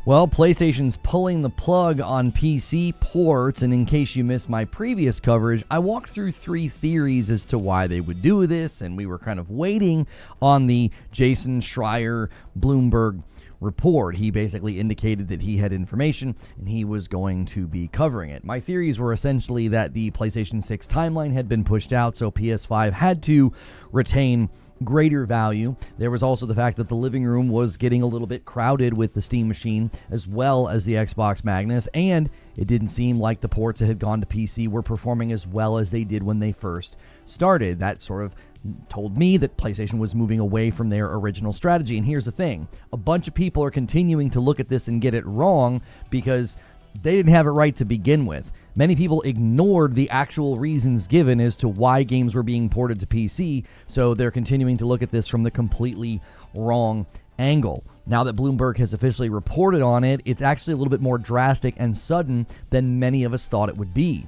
Well, PlayStation's pulling the plug on PC ports, and in case you missed my previous coverage, I walked through 3 theories as to why they would do this, and we were kind of waiting on the Jason Schreier Bloomberg report. He basically indicated that he had information and he was going to be covering it. My theories were essentially that the PlayStation 6 timeline had been pushed out, so PS5 had to retain greater value. There was also the fact that the living room was getting a little bit crowded with the Steam machine as well as the Xbox Magnus, and it didn't seem like the ports that had gone to PC were performing as well as they did when they first started. That sort of told me that PlayStation was moving away from their original strategy. And here's the thing, a bunch of people are continuing to look at this and get it wrong because they didn't have it right to begin with. Many people ignored the actual reasons given as to why games were being ported to PC, so they're continuing to look at this from the completely wrong angle. Now that Bloomberg has officially reported on it, it's actually a little bit more drastic and sudden than many of us thought it would be.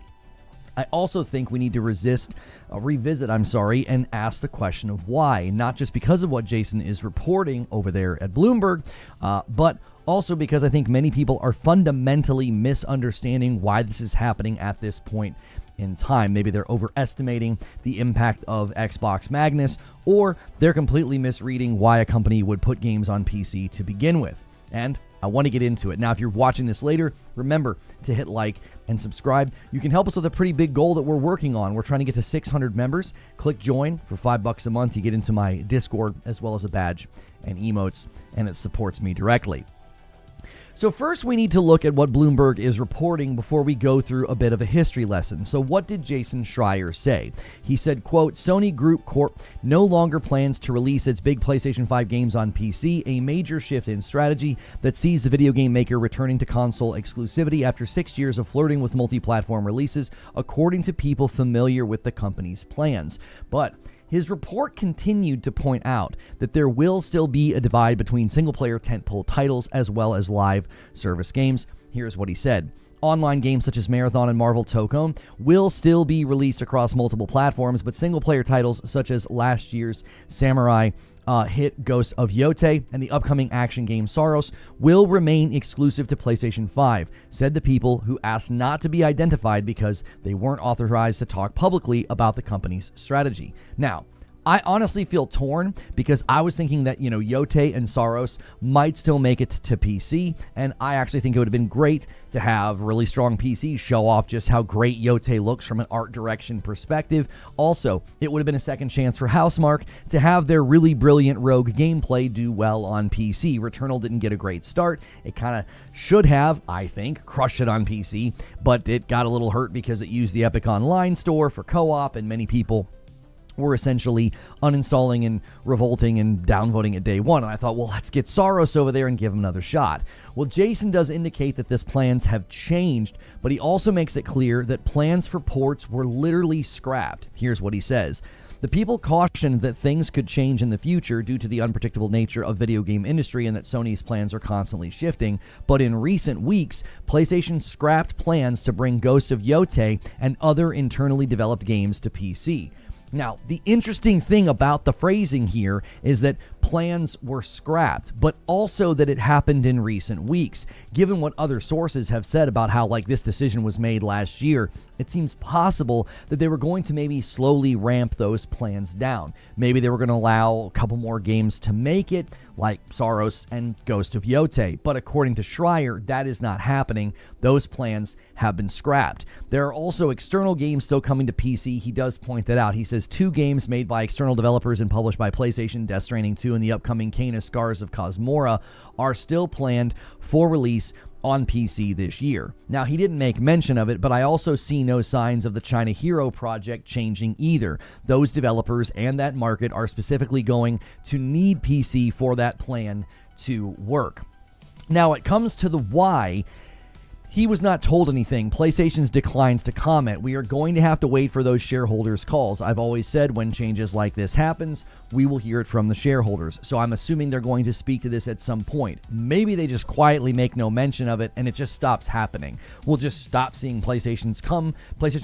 I also think we need to revisit, and ask the question of why. Not just because of what Jason is reporting over there at Bloomberg, but also because I think many people are fundamentally misunderstanding why this is happening at this point in time. Maybe they're overestimating the impact of Xbox Magnus, or they're completely misreading why a company would put games on PC to begin with. And I want to get into it. Now, if you're watching this later, remember to hit like and subscribe. You can help us with a pretty big goal that we're working on. We're trying to get to 600 members. Click join for $5 a month. You get into my Discord as well as a badge and emotes, and it supports me directly. So first, we need to look at what Bloomberg is reporting before we go through a bit of a history lesson. So what did Jason Schreier say? He said, quote, Sony Group Corp no longer plans to release its big PlayStation 5 games on PC, a major shift in strategy that sees the video game maker returning to console exclusivity after 6 years of flirting with multi-platform releases, according to people familiar with the company's plans. But his report continued to point out that there will still be a divide between single-player tentpole titles as well as live service games. Here's what he said. Online games such as Marathon and Marvel Tokone will still be released across multiple platforms, but single-player titles such as last year's Samurai hit Ghost of Yotei and the upcoming action game SAROS will remain exclusive to PlayStation 5, said the people who asked not to be identified because they weren't authorized to talk publicly about the company's strategy. Now, I honestly feel torn because I was thinking that, Yotei and SAROS might still make it to PC, and I actually think it would have been great to have really strong PCs show off just how great Yotei looks from an art direction perspective. Also, it would have been a second chance for Housemarque to have their really brilliant rogue gameplay do well on PC. Returnal didn't get a great start. It kind of should have, I think, crushed it on PC, but it got a little hurt because it used the Epic Online store for co-op, and many people were essentially uninstalling and revolting and downvoting at day one. And I thought, well, let's get SAROS over there and give him another shot. Well, Jason does indicate that this plans have changed, but he also makes it clear that plans for ports were literally scrapped. Here's what he says. The people cautioned that things could change in the future due to the unpredictable nature of video game industry and that Sony's plans are constantly shifting. But in recent weeks, PlayStation scrapped plans to bring Ghost of Yotei and other internally developed games to PC. Now, the interesting thing about the phrasing here is that plans were scrapped, but also that it happened in recent weeks. Given what other sources have said about how this decision was made last year, it seems possible that they were going to maybe slowly ramp those plans down. Maybe they were going to allow a couple more games to make it, like SAROS and Ghost of Yotei. But according to Schreier, that is not happening. Those plans have been scrapped. There are also external games still coming to PC. He does point that out. He says 2 games made by external developers and published by PlayStation, Death Stranding 2 and the upcoming Canis Scars of Cosmora, are still planned for release on PC this year. Now, he didn't make mention of it, but I also see no signs of the China Hero project changing either. Those developers and that market are specifically going to need PC for that plan to work. Now, it comes to the why. He was not told anything. PlayStation's declines to comment. We are going to have to wait for those shareholders' calls. I've always said when changes like this happens, we will hear it from the shareholders. So I'm assuming they're going to speak to this at some point. Maybe they just quietly make no mention of it and it just stops happening. We'll just stop seeing PlayStation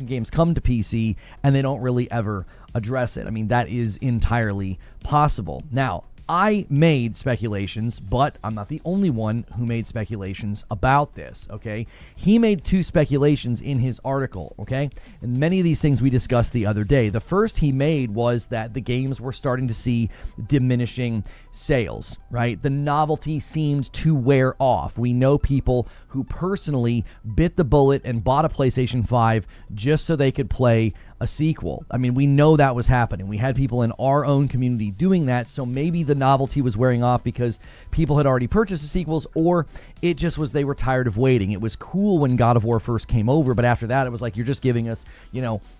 games come to PC and they don't really ever address it. I mean, that is entirely possible. Now, I made speculations, but I'm not the only one who made speculations about this, okay? He made 2 speculations in his article, okay? And many of these things we discussed the other day. The first he made was that the games were starting to see diminishing sales, right? The novelty seemed to wear off. We know people who personally bit the bullet and bought a PlayStation 5 just so they could play a sequel. I mean, we know that was happening. We had people in our own community doing that, so maybe the novelty was wearing off because people had already purchased the sequels, or it just was they were tired of waiting. It was cool when God of War first came over, but after that it was like, you're just giving us,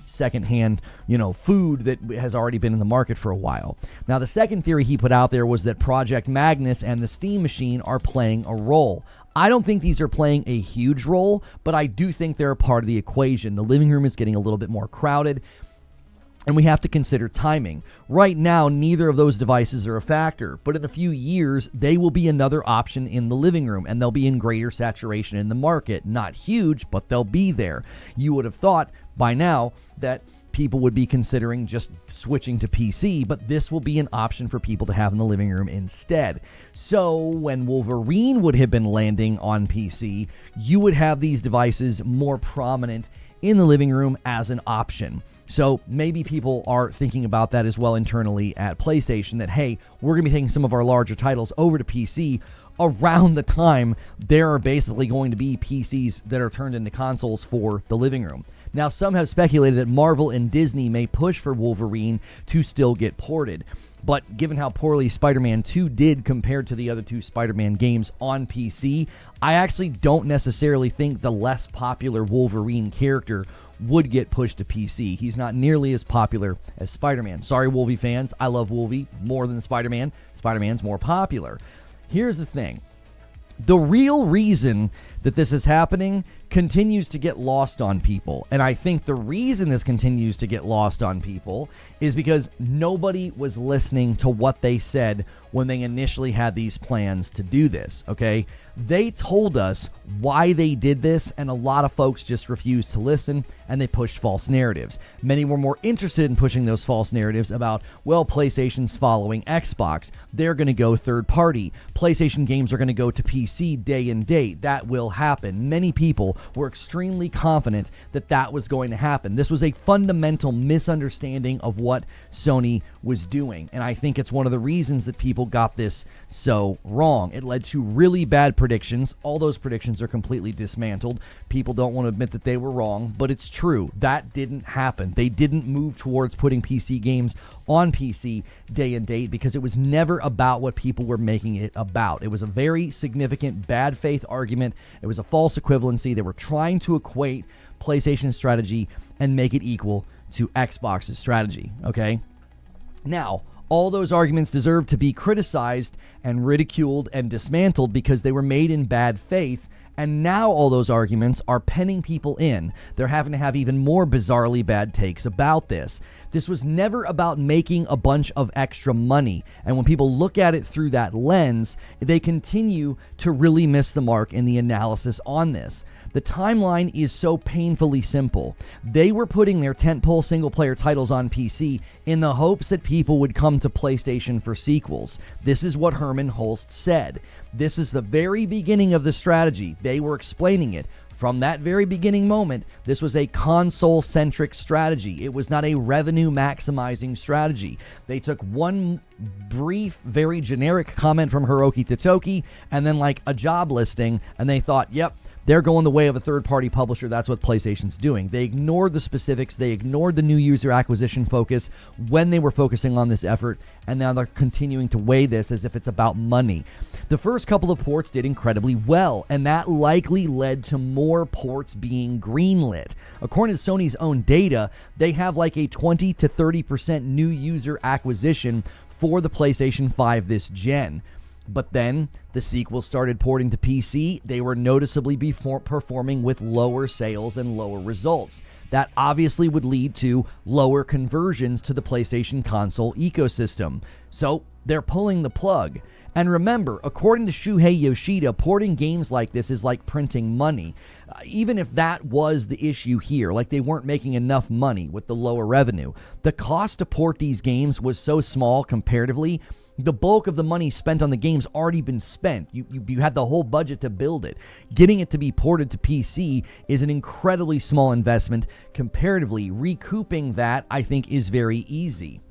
secondhand, food that has already been in the market for a while. Now, the second theory he put out there was that Project Magnus and the Steam machine are playing a role. I don't think these are playing a huge role, but I do think they're a part of the equation. The living room is getting a little bit more crowded, and we have to consider timing. Right now, neither of those devices are a factor, but in a few years, they will be another option in the living room, and they'll be in greater saturation in the market. Not huge, but they'll be there. You would have thought by now that people would be considering just switching to PC, but this will be an option for people to have in the living room instead. So when Wolverine would have been landing on PC, you would have these devices more prominent in the living room as an option. So maybe people are thinking about that as well internally at PlayStation, that, hey, we're going to be taking some of our larger titles over to PC around the time there are basically going to be PCs that are turned into consoles for the living room. Now, some have speculated that Marvel and Disney may push for Wolverine to still get ported. But given how poorly Spider-Man 2 did compared to the other 2 Spider-Man games on PC, I actually don't necessarily think the less popular Wolverine character would get pushed to PC. He's not nearly as popular as Spider-Man. Sorry, Wolvie fans. I love Wolvie more than Spider-Man. Spider-Man's more popular. Here's the thing. The real reason that this is happening continues to get lost on people. And I think the reason this continues to get lost on people is because nobody was listening to what they said when they initially had these plans to do this, okay? They told us why they did this, and a lot of folks just refused to listen, and they pushed false narratives. Many were more interested in pushing those false narratives about, well, PlayStation's following Xbox. They're going to go third party. PlayStation games are going to go to PC day and date. That will happen. Many people were extremely confident that that was going to happen. This was a fundamental misunderstanding of what Sony was doing, and I think it's one of the reasons that people got this so wrong. It led to really bad predictions. All those predictions are completely dismantled. People don't want to admit that they were wrong, but it's true. That didn't happen. They didn't move towards putting PC games on PC day and date because it was never about what people were making it about. It was a very significant bad faith argument. It was a false equivalency. They were trying to equate PlayStation's strategy and make it equal to Xbox's strategy, okay? Now, all those arguments deserve to be criticized and ridiculed and dismantled because they were made in bad faith, and now all those arguments are penning people in. They're having to have even more bizarrely bad takes about this. This was never about making a bunch of extra money, and when people look at it through that lens, they continue to really miss the mark in the analysis on this. The timeline is so painfully simple. They were putting their tentpole single-player titles on PC in the hopes that people would come to PlayStation for sequels. This is what Herman Hulst said. This is the very beginning of the strategy. They were explaining it. From that very beginning moment, this was a console-centric strategy. It was not a revenue-maximizing strategy. They took one brief, very generic comment from Hiroki Totoki and then like a job listing, and they thought, yep, they're going the way of a third-party publisher. That's what PlayStation's doing. They ignored the specifics. They ignored the new user acquisition focus when they were focusing on this effort, and now they're continuing to weigh this as if it's about money. The first couple of ports did incredibly well, and that likely led to more ports being greenlit. According to Sony's own data, they have like a 20 to 30% new user acquisition for the PlayStation 5 this gen. But then the sequels started porting to PC. They were noticeably performing with lower sales and lower results. That obviously would lead to lower conversions to the PlayStation console ecosystem. So they're pulling the plug. And remember, according to Shuhei Yoshida, porting games like this is like printing money. Even if that was the issue here, like they weren't making enough money with the lower revenue, the cost to port these games was so small comparatively The bulk of the money spent on the game's already been spent. You had the whole budget to build it. Getting it to be ported to PC is an incredibly small investment. Comparatively, recouping that, I think, is very easy.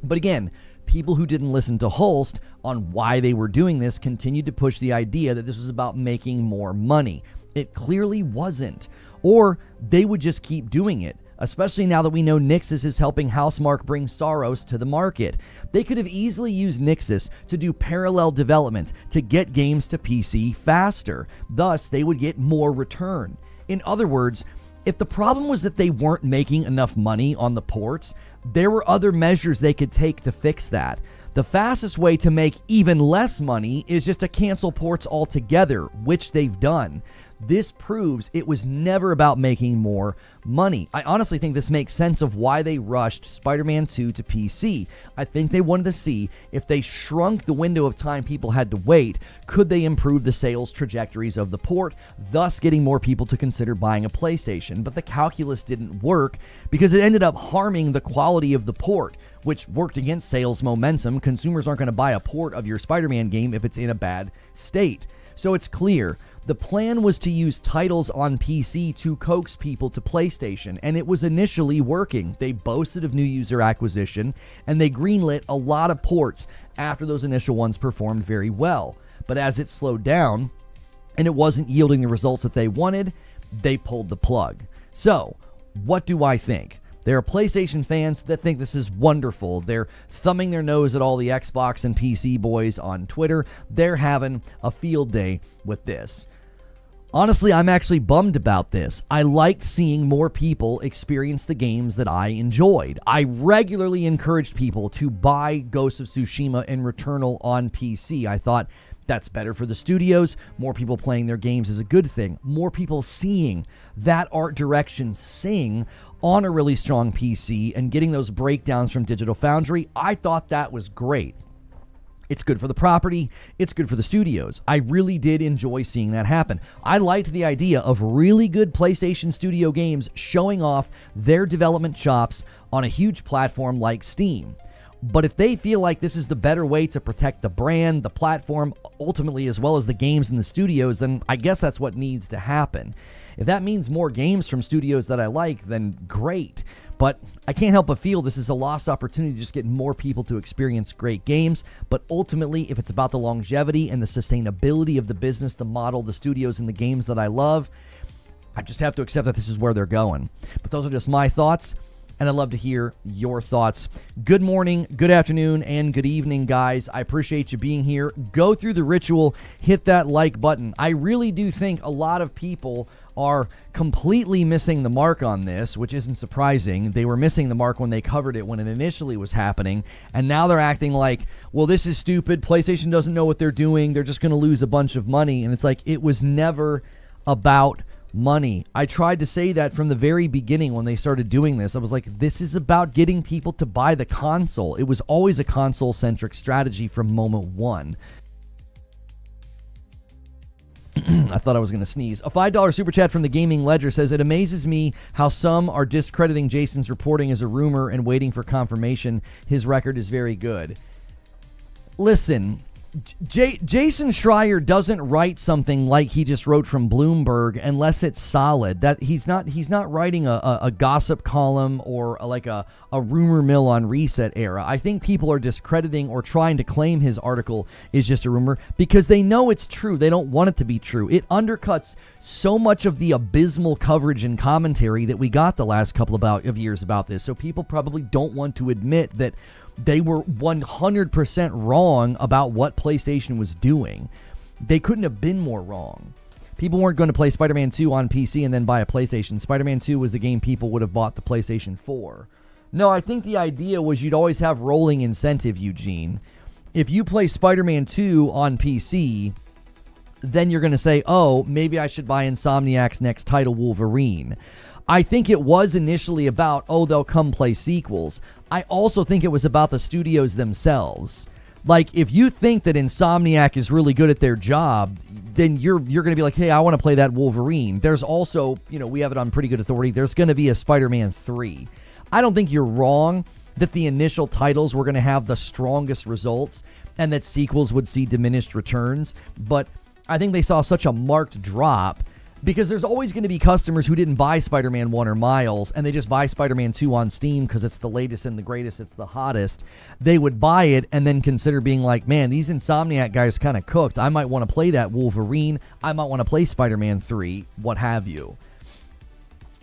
But again, people who didn't listen to Hulst on why they were doing this continued to push the idea that this was about making more money. It clearly wasn't. Or they would just keep doing it, especially now that we know Nixxes is helping Housemarque bring SAROS to the market. They could have easily used Nixxes to do parallel development to get games to PC faster. Thus, they would get more return. In other words, if the problem was that they weren't making enough money on the ports, there were other measures they could take to fix that. The fastest way to make even less money is just to cancel ports altogether, which they've done. This proves it was never about making more money. I honestly think this makes sense of why they rushed Spider-Man 2 to PC. I think they wanted to see if they shrunk the window of time people had to wait, could they improve the sales trajectories of the port, thus getting more people to consider buying a PlayStation. But the calculus didn't work because it ended up harming the quality of the port, which worked against sales momentum. Consumers aren't going to buy a port of your Spider-Man game if it's in a bad state. So it's clear. The plan was to use titles on PC to coax people to PlayStation, and it was initially working. They boasted of new user acquisition, and they greenlit a lot of ports after those initial ones performed very well. But as it slowed down, and it wasn't yielding the results that they wanted, they pulled the plug. So, what do I think? There are PlayStation fans that think this is wonderful. They're thumbing their nose at all the Xbox and PC boys on Twitter. They're having a field day with this. Honestly, I'm actually bummed about this. I liked seeing more people experience the games that I enjoyed. I regularly encouraged people to buy Ghost of Tsushima and Returnal on PC. I thought that's better for the studios. More people playing their games is a good thing. More people seeing that art direction sing on a really strong PC and getting those breakdowns from Digital Foundry, I thought that was great. It's good for the property. It's good for the studios. I really did enjoy seeing that happen. I liked the idea of really good PlayStation Studio games showing off their development chops on a huge platform like Steam. But if they feel like this is the better way to protect the brand, the platform, ultimately, as well as the games and the studios, then I guess that's what needs to happen. If that means more games from studios that I like, then great. But I can't help but feel this is a lost opportunity to just get more people to experience great games. But ultimately, if it's about the longevity and the sustainability of the business, the model, the studios, and the games that I love, I just have to accept that this is where they're going. But those are just my thoughts, and I'd love to hear your thoughts. Good morning, good afternoon, and good evening, guys. I appreciate you being here. Go through the ritual, hit that like button. I really do think a lot of people are completely missing the mark on this, which isn't surprising. They were missing the mark when they covered it when it initially was happening, and now they're acting like, well, this is stupid. PlayStation doesn't know what they're doing. They're just going to lose a bunch of money. And it's like, it was never about money. I tried to say that from the very beginning when they started doing this. I was like, this is about getting people to buy the console. It was always a console-centric strategy from moment one. I thought I was going to sneeze. A $5 super chat from the Gaming Ledger says, it amazes me how some are discrediting Jason's reporting as a rumor and waiting for confirmation. His record is very good. Listen, Jason Schreier doesn't write something like he just wrote from Bloomberg unless it's solid. That he's not writing a gossip column or a rumor mill on Reset Era. I think people are discrediting or trying to claim his article is just a rumor because they know it's true. They don't want it to be true. It undercuts so much of the abysmal coverage and commentary that we got the last couple of years about this. So people probably don't want to admit that they were 100% wrong about what PlayStation was doing. They couldn't have been more wrong. People weren't going to play Spider-Man 2 on PC and then buy a PlayStation. Spider-Man 2 was the game people would have bought the PlayStation 4. No, I think the idea was you'd always have rolling incentive, Eugene. If you play Spider-Man 2 on PC, then you're going to say, oh, maybe I should buy Insomniac's next title, Wolverine. I think it was initially about, oh, they'll come play sequels. I also think it was about the studios themselves. Like, if you think that Insomniac is really good at their job, then you're going to be like, hey, I want to play that Wolverine. There's also, we have it on pretty good authority, there's going to be a Spider-Man 3. I don't think you're wrong. that the initial titles were going to have the strongest results and that sequels would see diminished returns. But I think they saw such a marked drop because there's always going to be customers who didn't buy Spider-Man 1 or Miles and they just buy Spider-Man 2 on Steam because it's the latest and the greatest, it's the hottest. They would buy it and then consider being like, man, these Insomniac guys kind of cooked. I might want to play that Wolverine. I might want to play Spider-Man 3, what have you.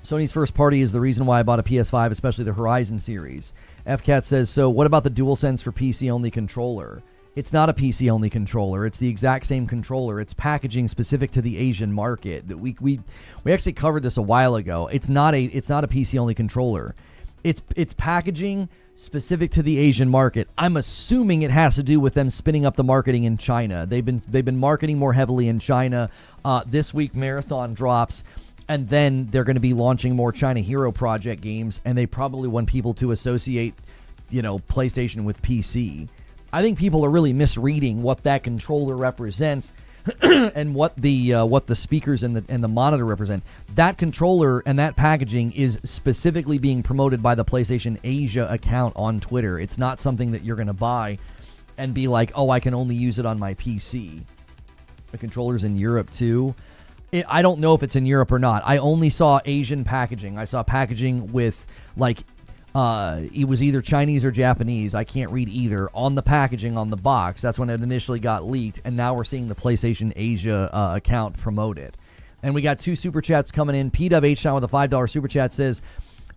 Sony's first party is the reason why I bought a PS5, especially the Horizon series. FCAT says, so what about the DualSense for PC-only controller? It's not a PC-only controller. It's the exact same controller. It's packaging specific to the Asian market. We actually covered this a while ago. It's not a PC-only controller. It's packaging specific to the Asian market. I'm assuming it has to do with them spinning up the marketing in China. They've been marketing more heavily in China. This week, Marathon drops, and then they're going to be launching more China Hero Project games, and they probably want people to associate, PlayStation with PC. I think people are really misreading what that controller represents and what the speakers and the monitor represent. That controller and that packaging is specifically being promoted by the PlayStation Asia account on Twitter. It's not something that you're going to buy and be like, oh, I can only use it on my PC. The controller's in Europe too. I don't know if it's in Europe or not. I only saw Asian packaging. I saw packaging with it was either Chinese or Japanese. I can't read either. On the packaging, on the box. That's when it initially got leaked. And now we're seeing the PlayStation Asia account promote it. And we got 2 super chats coming in. PWH with a $5 super chat says,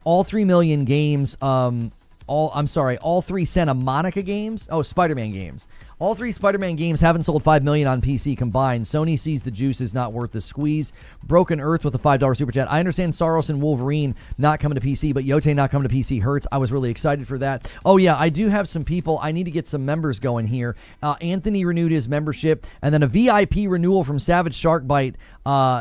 all 3 million games, all 3 Santa Monica games. Oh, Spider-Man games. All 3 Spider-Man games haven't sold 5 million on PC combined. Sony sees the juice is not worth the squeeze. Broken Earth with a $5 super chat. I understand SAROS and Wolverine not coming to PC, but Yotei not coming to PC hurts. I was really excited for that. Oh yeah, I do have some people. I need to get some members going here. Anthony renewed his membership, and then a VIP renewal from Savage Sharkbite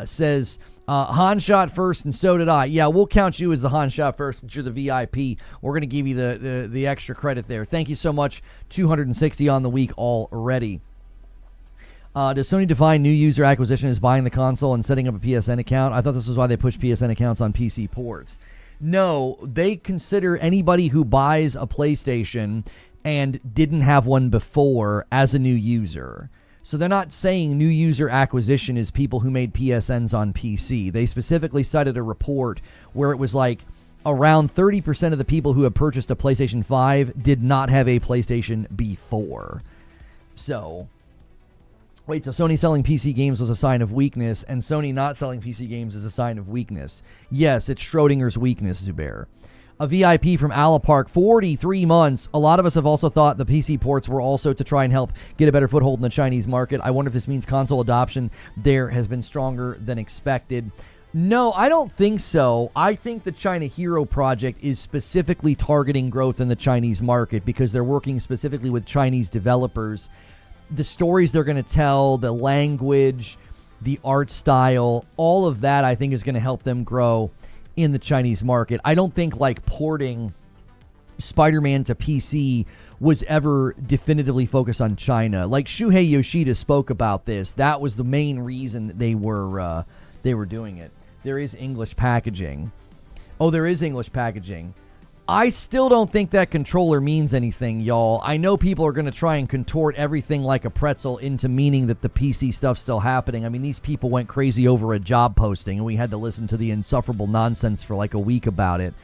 says, Han shot first, and so did I. Yeah, we'll count you as the Han shot first since you're the VIP. We're going to give you the extra credit there. Thank you so much. 260 on the week already. Does Sony define new user acquisition as buying the console and setting up a PSN account? I thought this was why they pushed PSN accounts on PC ports. No, they consider anybody who buys a PlayStation and didn't have one before as a new user. So they're not saying new user acquisition is people who made PSNs on PC. They specifically cited a report where it was like around 30% of the people who have purchased a PlayStation 5 did not have a PlayStation before. So, wait, so Sony selling PC games was a sign of weakness, and Sony not selling PC games is a sign of weakness. Yes, it's Schrodinger's weakness, Zubair. A VIP from Alapark, 43 months. A lot of us have also thought the PC ports were also to try and help get a better foothold in the Chinese market. I wonder if this means console adoption there has been stronger than expected. No, I don't think so. I think the China Hero Project is specifically targeting growth in the Chinese market because they're working specifically with Chinese developers. The stories they're going to tell, the language, the art style, all of that I think is going to help them grow in the Chinese market. I don't think porting Spider-Man to PC was ever definitively focused on China. Shuhei Yoshida spoke about this. That was the main reason they were doing it. There is English packaging. Oh, there is English packaging. I still don't think that controller means anything, y'all. I know people are going to try and contort everything like a pretzel into meaning that the PC stuff's still happening. I mean, these people went crazy over a job posting, and we had to listen to the insufferable nonsense for a week about it.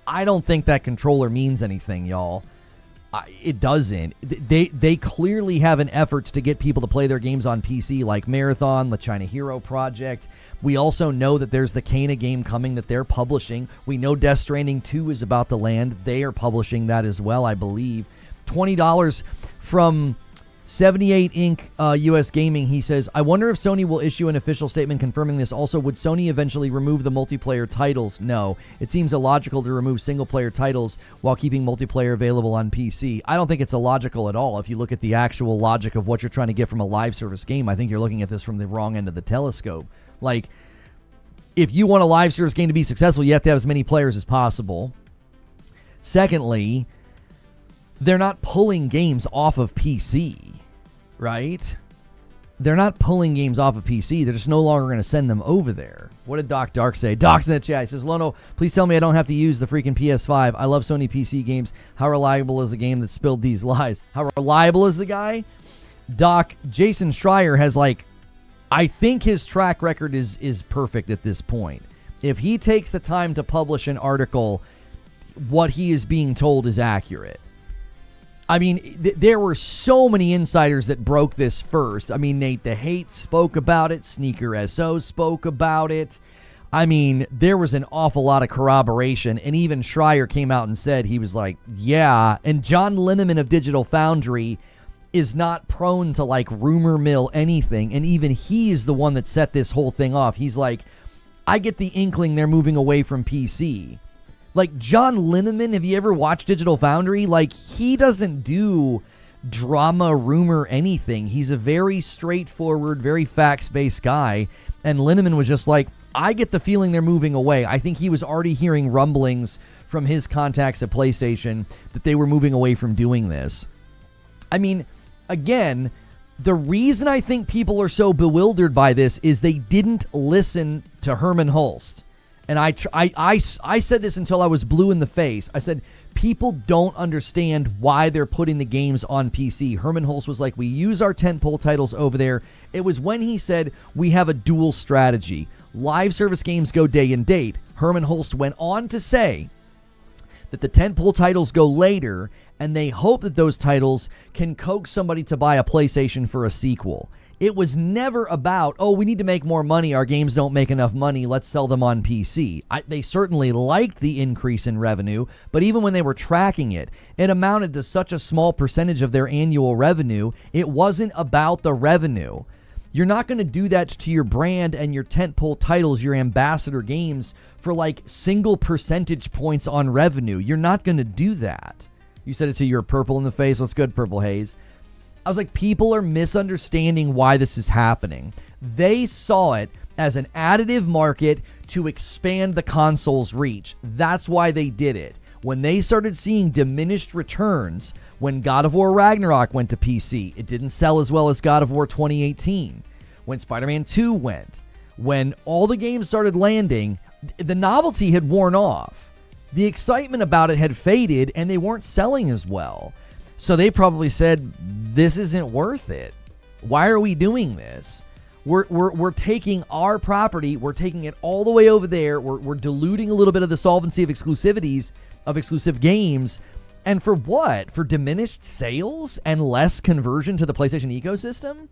I don't think that controller means anything, y'all. It doesn't. They clearly have an effort to get people to play their games on PC, like Marathon, the China Hero Project. We also know that there's the Kena game coming that they're publishing. We know Death Stranding 2 is about to land. They are publishing that as well, I believe. $20 from 78 Inc. US Gaming. He says, I wonder if Sony will issue an official statement confirming this. Also, would Sony eventually remove the multiplayer titles? No. It seems illogical to remove single-player titles while keeping multiplayer available on PC. I don't think it's illogical at all. If you look at the actual logic of what you're trying to get from a live service game, I think you're looking at this from the wrong end of the telescope. If you want a live service game to be successful, you have to have as many players as possible. Secondly, they're not pulling games off of PC, right? they're not pulling games off of PC. They're just no longer going to send them over there. What did Doc Dark say? Doc's in the chat. He says, Lono, please tell me I don't have to use the freaking PS5. I love Sony PC games. How reliable is the game that spilled these lies? How reliable is the guy? Doc, Jason Schreier has I think his track record is perfect at this point. If he takes the time to publish an article, what he is being told is accurate. I mean, there were so many insiders that broke this first. I mean, Nate the Hate spoke about it. Sneaker SO spoke about it. I mean, there was an awful lot of corroboration. And even Schreier came out and said, he was like, yeah. And John Linneman of Digital Foundry is not prone to rumor mill anything. And even he is the one that set this whole thing off. He's like, I get the inkling they're moving away from PC. John Linneman, have you ever watched Digital Foundry? He doesn't do drama, rumor, anything. He's a very straightforward, very facts-based guy. And Linneman was just like, I get the feeling they're moving away. I think he was already hearing rumblings from his contacts at PlayStation that they were moving away from doing this. I mean, again, the reason I think people are so bewildered by this is they didn't listen to Herman Hulst. And I said this until I was blue in the face. I said, people don't understand why they're putting the games on PC. Herman Hulst was like, we use our tentpole titles over there. It was when he said, we have a dual strategy. Live service games go day and date. Herman Hulst went on to say that the tentpole titles go later, and they hope that those titles can coax somebody to buy a PlayStation for a sequel. It was never about, oh, we need to make more money. Our games don't make enough money. Let's sell them on PC. They certainly liked the increase in revenue, but even when they were tracking it, it amounted to such a small percentage of their annual revenue. It wasn't about the revenue. You're not going to do that to your brand and your tentpole titles, your ambassador games, for single percentage points on revenue. You're not going to do that. You said it to your purple in the face. What's good, Purple Haze? I was like, people are misunderstanding why this is happening. They saw it as an additive market to expand the console's reach. That's why they did it. When they started seeing diminished returns, when God of War Ragnarok went to PC, it didn't sell as well as God of War 2018. When Spider-Man 2 went, when all the games started landing, the novelty had worn off. The excitement about it had faded, and they weren't selling as well. So they probably said, this isn't worth it. Why are we doing this? We're taking our property, we're taking it all the way over there, we're diluting a little bit of the solvency of exclusivities, of exclusive games, and for what? For diminished sales and less conversion to the PlayStation ecosystem?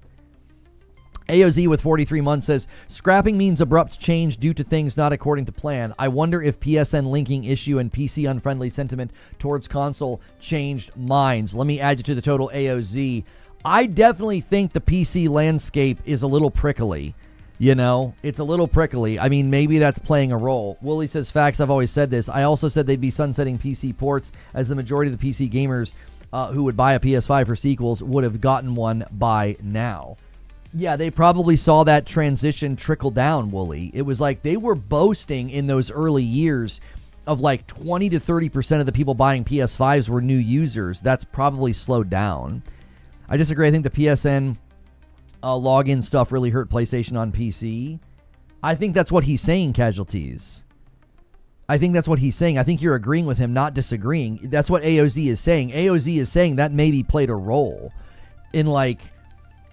AOZ with 43 months says, scrapping means abrupt change due to things not according to plan. I wonder if PSN linking issue and PC unfriendly sentiment towards console changed minds. Let me add you to the total, AOZ. I definitely think the PC landscape is a little prickly. It's a little prickly. I mean, maybe that's playing a role. Wooly says, facts, I've always said this. I also said they'd be sunsetting PC ports, as the majority of the PC gamers who would buy a PS5 for sequels would have gotten one by now. Yeah, they probably saw that transition trickle down, Wooly. It was like they were boasting in those early years of 20 to 30% of the people buying PS5s were new users. That's probably slowed down. I disagree. I think the PSN login stuff really hurt PlayStation on PC. I think that's what he's saying, Casualties. I think that's what he's saying. I think you're agreeing with him, not disagreeing. That's what AOZ is saying. AOZ is saying that maybe played a role in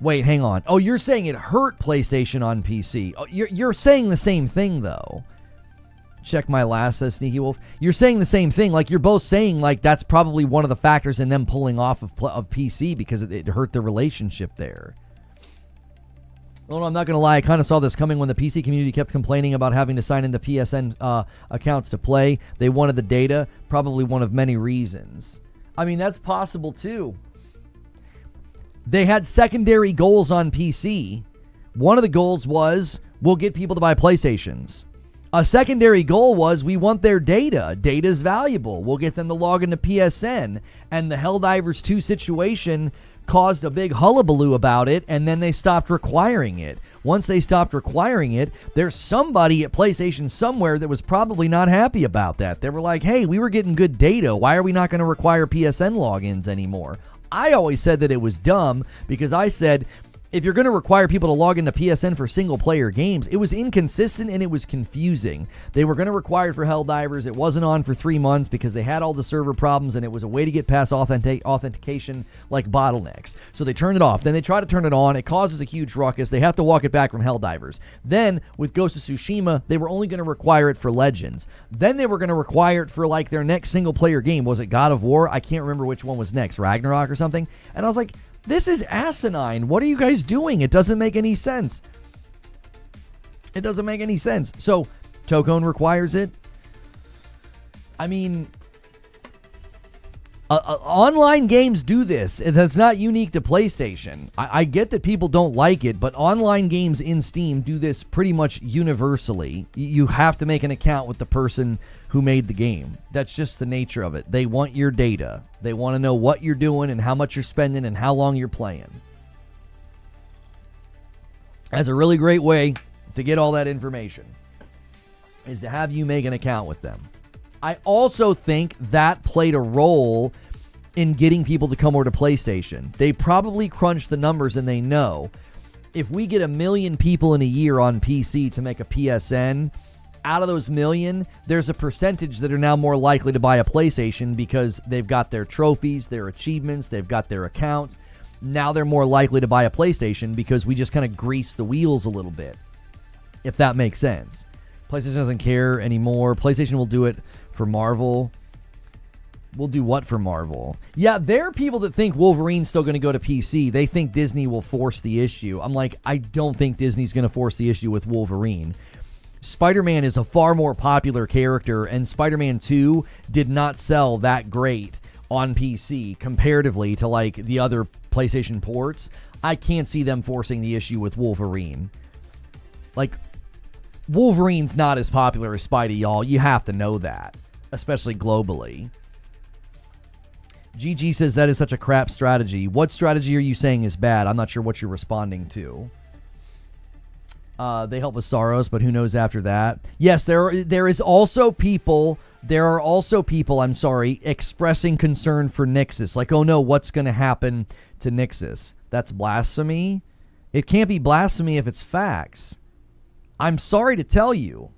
wait, hang on. Oh, you're saying it hurt PlayStation on PC. Oh, you're saying the same thing, though. Check my last, says Sneaky Wolf. You're saying the same thing. You're both saying, that's probably one of the factors in them pulling off of PC because it hurt the relationship there. Well, no, I'm not going to lie. I kind of saw this coming when the PC community kept complaining about having to sign into PSN accounts to play. They wanted the data. Probably one of many reasons. I mean, that's possible, too. They had secondary goals on PC. One of the goals was, we'll get people to buy PlayStations. A secondary goal was, we want their data. Data's valuable. We'll get them to log into PSN. And the Helldivers 2 situation caused a big hullabaloo about it, and then they stopped requiring it. Once they stopped requiring it, there's somebody at PlayStation somewhere that was probably not happy about that. They were like, hey, we were getting good data. Why are we not going to require PSN logins anymore? I always said that it was dumb because I said if you're going to require people to log into PSN for single-player games, it was inconsistent and it was confusing. They were going to require it for Helldivers. It wasn't on for 3 months because they had all the server problems, and it was a way to get past authentication like bottlenecks. So they turned it off. Then they try to turn it on. It causes a huge ruckus. They have to walk it back from Helldivers. Then, with Ghost of Tsushima, they were only going to require it for Legends. Then they were going to require it for, like, their next single-player game. Was it God of War? I can't remember which one was next. Ragnarok or something? And I was like, this is asinine. What are you guys doing? It doesn't make any sense. It doesn't make any sense. So, Tokone requires it. I mean, online games do this. That's not unique to PlayStation. I get that people don't like it, but online games in Steam do this pretty much universally. You have to make an account with the person who made the game. That's just the nature of it. They want your data. They want to know what you're doing and how much you're spending and how long you're playing. That's a really great way to get all that information, is to have you make an account with them. I also think that played a role in getting people to come over to PlayStation. They probably crunched the numbers and they know if we get 1 million people in a year on PC to make a PSN, out of those 1 million, there's a percentage that are now more likely to buy a PlayStation because they've got their trophies, their achievements, they've got their accounts. Now they're more likely to buy a PlayStation because we just kind of grease the wheels a little bit, if that makes sense. PlayStation doesn't care anymore. PlayStation will do it for Marvel. We'll do what for Marvel? Yeah, there are people that think Wolverine's still going to go to PC. They think Disney will force the issue. I'm like, I don't think Disney's going to force the issue with Wolverine. Spider-Man is a far more popular character, and Spider-Man 2 did not sell that great on PC comparatively to like the other PlayStation ports. I can't see them forcing the issue with Wolverine. Like, Wolverine's not as popular as Spidey, y'all. You have to know that, especially globally. GG says that is such a crap strategy. What strategy are you saying is bad? I'm not sure what you're responding to. They help with SAROS, but who knows after that? Yes, there are also people, I'm sorry, expressing concern for Nixus. Like, oh no, what's going to happen to Nixus? That's blasphemy. It can't be blasphemy if it's facts. I'm sorry to tell you,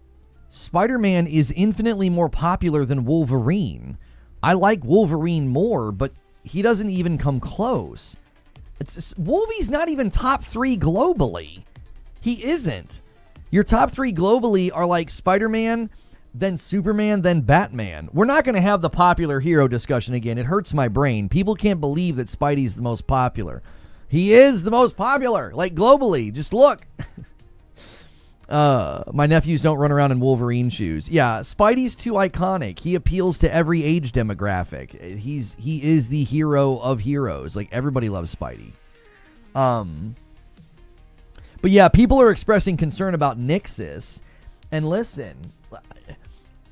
Spider-Man is infinitely more popular than Wolverine. I like Wolverine more, but he doesn't even come close. Wolvie's not even top 3 globally. He isn't. Your top 3 globally are like Spider-Man, then Superman, then Batman. We're not going to have the popular hero discussion again. It hurts my brain. People can't believe that Spidey's the most popular. He is the most popular, like globally. Just look. My nephews don't run around in Wolverine shoes. Yeah, Spidey's too iconic. He appeals to every age demographic. He is the hero of heroes. Like, everybody loves Spidey. But yeah, people are expressing concern about Nixus. And listen,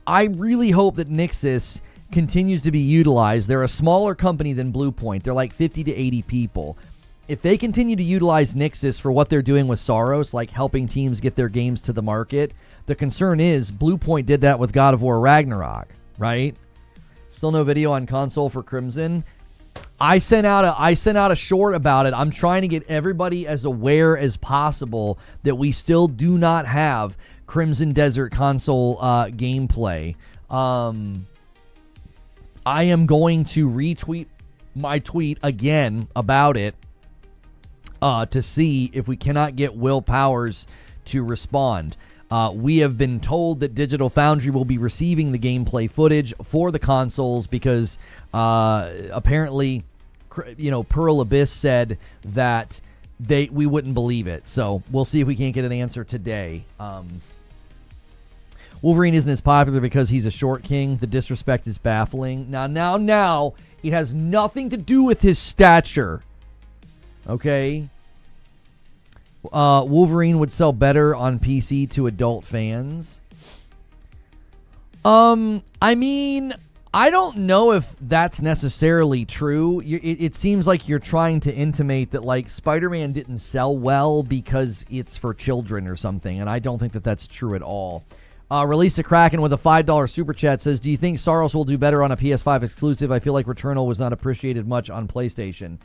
I really hope that Nixus continues to be utilized. They're a smaller company than Bluepoint. They're like 50 to 80 people. If they continue to utilize Nixus for what they're doing with SAROS, like helping teams get their games to the market, the concern is Bluepoint did that with God of War Ragnarok, right? Still no video on console for Crimson. I sent out a short about it. I'm trying to get everybody as aware as possible that we still do not have Crimson Desert console gameplay. I am going to retweet my tweet again about it to see if we cannot get Will Powers to respond. We have been told that Digital Foundry will be receiving the gameplay footage for the consoles because apparently, Pearl Abyss said that we wouldn't believe it. So we'll see if we can't get an answer today. Wolverine isn't as popular because he's a short king. The disrespect is baffling. Now, it has nothing to do with his stature. Okay? Wolverine would sell better on PC to adult fans. I mean, I don't know if that's necessarily true. It seems like you're trying to intimate that, like, Spider-Man didn't sell well because it's for children or something, and I don't think that that's true at all. Release a Kraken with a $5 super chat says, do you think SAROS will do better on a PS5 exclusive? I feel like Returnal was not appreciated much on PlayStation.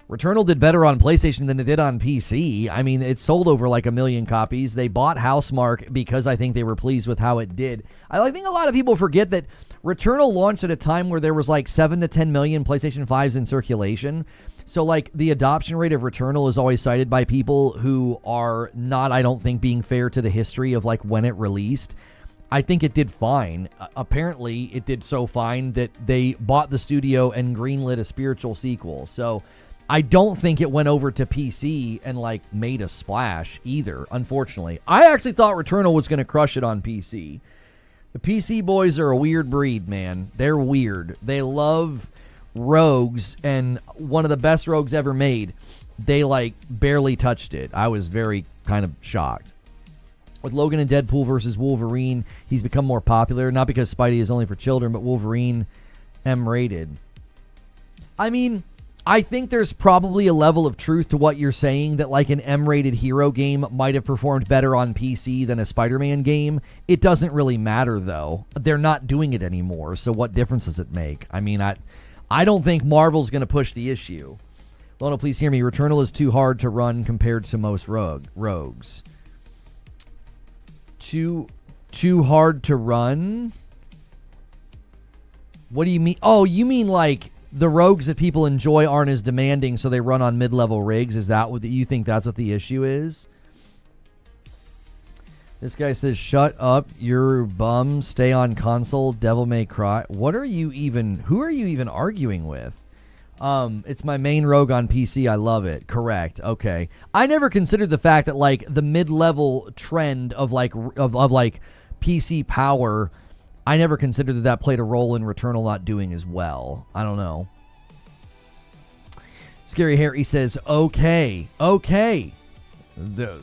Returnal did better on PlayStation than it did on PC. I mean, it sold over like 1 million copies. They bought Housemarque because I think they were pleased with how it did. I think a lot of people forget that Returnal launched at a time where there was like 7 to 10 million PlayStation 5s in circulation. So like the adoption rate of Returnal is always cited by people who are not, I don't think, being fair to the history of like when it released. I think it did fine. Apparently, it did so fine that they bought the studio and greenlit a spiritual sequel. So I don't think it went over to PC and like made a splash either, unfortunately. I actually thought Returnal was going to crush it on PC. The PC boys are a weird breed, man. They're weird. They love rogues, and one of the best rogues ever made, they like barely touched it. I was very kind of shocked. With Logan and Deadpool versus Wolverine, he's become more popular, not because Spidey is only for children, but Wolverine M-rated. I mean, I think there's probably a level of truth to what you're saying, that like an M-rated hero game might have performed better on PC than a Spider-Man game. It doesn't really matter, though. They're not doing it anymore, so what difference does it make? I mean, I don't think Marvel's going to push the issue. Lono, please hear me. Returnal is too hard to run compared to most rogues. Too hard to run? What do you mean? Oh, you mean like the rogues that people enjoy aren't as demanding, so they run on mid-level rigs? Is that what you think that's what the issue is? This guy says, shut up, you're bum, stay on console, Devil May Cry. Who are you even arguing with? It's my main rogue on PC, I love it. Correct, okay. I never considered the fact that like the mid-level trend of like PC power, I never considered that played a role in Returnal not doing as well. I don't know. Scary Harry says, okay. There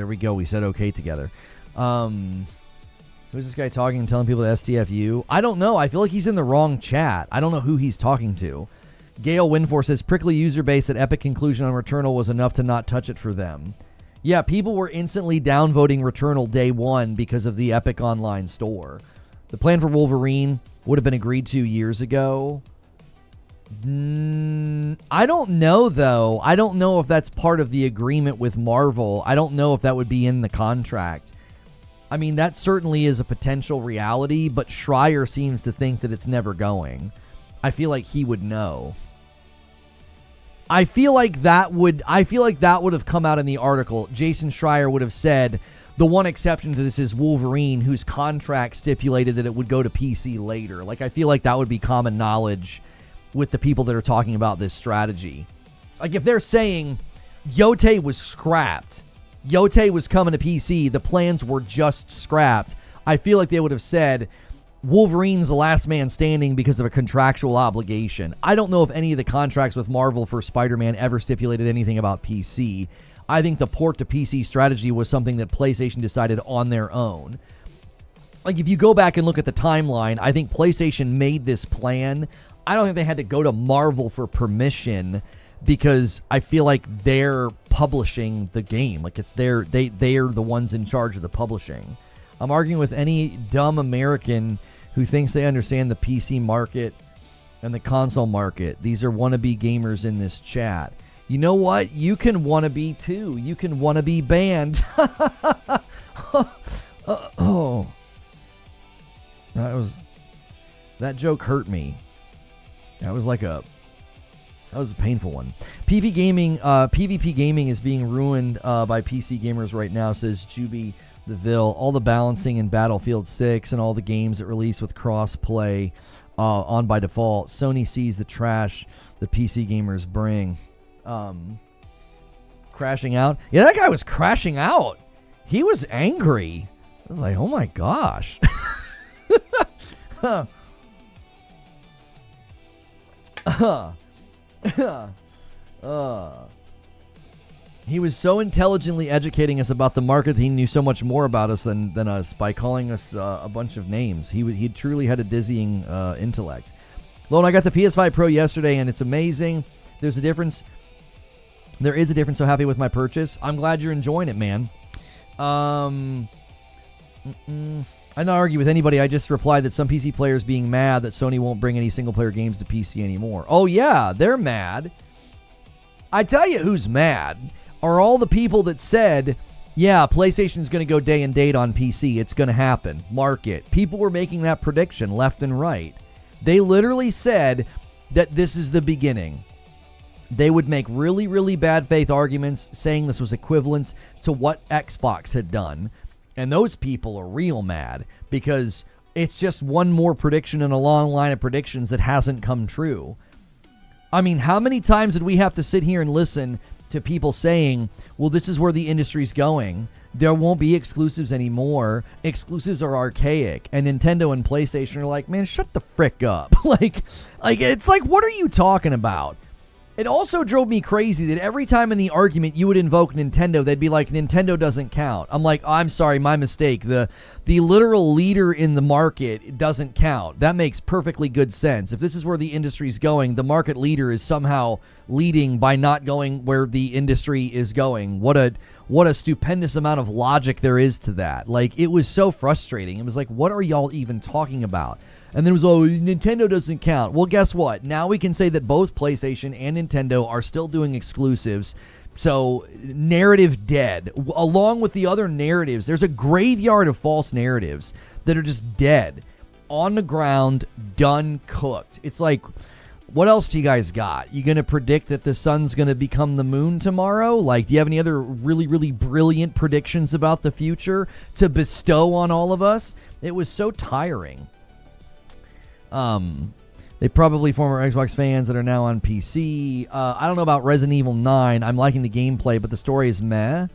we go. We said okay together. Who's this guy talking and telling people to STFU? I don't know. I feel like he's in the wrong chat. I don't know who he's talking to. Gale Winfor says, prickly user base at Epic conclusion on Returnal was enough to not touch it for them. Yeah, people were instantly downvoting Returnal day one because of the Epic Online store. The plan for Wolverine would have been agreed to years ago. I don't know, though. I don't know if that's part of the agreement with Marvel. I don't know if that would be in the contract. I mean, that certainly is a potential reality, but Schreier seems to think that it's never going. I feel like he would know. I feel like that would have come out in the article. Jason Schreier would have said, the one exception to this is Wolverine, whose contract stipulated that it would go to PC later. Like, I feel like that would be common knowledge with the people that are talking about this strategy. Like, if they're saying Yotei was scrapped, Yotei was coming to PC, the plans were just scrapped, I feel like they would have said Wolverine's the last man standing because of a contractual obligation. I don't know if any of the contracts with Marvel for Spider-Man ever stipulated anything about PC. I think the port to PC strategy was something that PlayStation decided on their own. Like, if you go back and look at the timeline, I think PlayStation made this plan. I don't think they had to go to Marvel for permission, because I feel like they're publishing the game. Like, it's they are the ones in charge of the publishing. I'm arguing with any dumb American who thinks they understand the PC market and the console market. These are wannabe gamers in this chat. You know what? You can wannabe too. You can wannabe banned. That joke hurt me. That was a painful one. PvP gaming is being ruined by PC gamers right now, says Juby the Ville. All the balancing in Battlefield 6 and all the games that release with cross-play on by default. Sony sees the trash the PC gamers bring. Crashing out. Yeah, that guy was crashing out. He was angry. I was like, oh my gosh. He was so intelligently educating us about the market that he knew so much more about us than us by calling us a bunch of names. He truly had a dizzying intellect. Lone, I got the PS5 Pro yesterday, and it's amazing. There's a difference. There is a difference. So happy with my purchase. I'm glad you're enjoying it, man. I don't argue with anybody. I just replied that some PC players being mad that Sony won't bring any single-player games to PC anymore. Oh, yeah, they're mad. I tell you who's mad are all the people that said, yeah, PlayStation's going to go day and date on PC. It's going to happen. Mark it. People were making that prediction left and right. They literally said that this is the beginning. They would make really, really bad faith arguments saying this was equivalent to what Xbox had done. And those people are real mad because it's just one more prediction in a long line of predictions that hasn't come true. I mean, how many times did we have to sit here and listen to people saying, well, this is where the industry's going. There won't be exclusives anymore. Exclusives are archaic. And Nintendo and PlayStation are like, man, shut the frick up. like, it's like, what are you talking about? It also drove me crazy that every time in the argument you would invoke Nintendo, they'd be like, Nintendo doesn't count. I'm like, I'm sorry, my mistake. The literal leader in the market doesn't count. That makes perfectly good sense. If this is where the industry's going, the market leader is somehow leading by not going where the industry is going. What a stupendous amount of logic there is to that. Like, it was so frustrating. It was like, what are y'all even talking about? And then it was, oh, Nintendo doesn't count. Well, guess what? Now we can say that both PlayStation and Nintendo are still doing exclusives. So, narrative dead. Along with the other narratives, there's a graveyard of false narratives that are just dead. On the ground, done, cooked. It's like, what else do you guys got? You going to predict that the sun's going to become the moon tomorrow? Like, do you have any other really, really brilliant predictions about the future to bestow on all of us? It was so tiring. They probably former Xbox fans that are now on PC. I don't know about Resident Evil 9. I'm liking the gameplay, but the story is meh.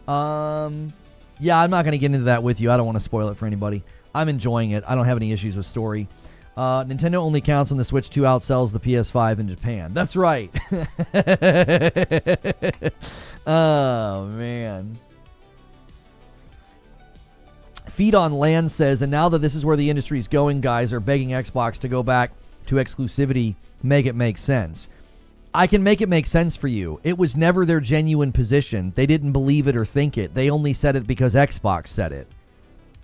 Yeah, I'm not going to get into that with you. I don't want to spoil it for anybody. I'm enjoying it. I don't have any issues with story. Nintendo only counts when the Switch 2 outsells the PS5 in Japan. That's right. Oh, man. Feet on Land says, and now that this is where the industry's going, guys are begging Xbox to go back to exclusivity, make it make sense. I can make it make sense for you. It was never their genuine position. They didn't believe it or think it. They only said it because Xbox said it.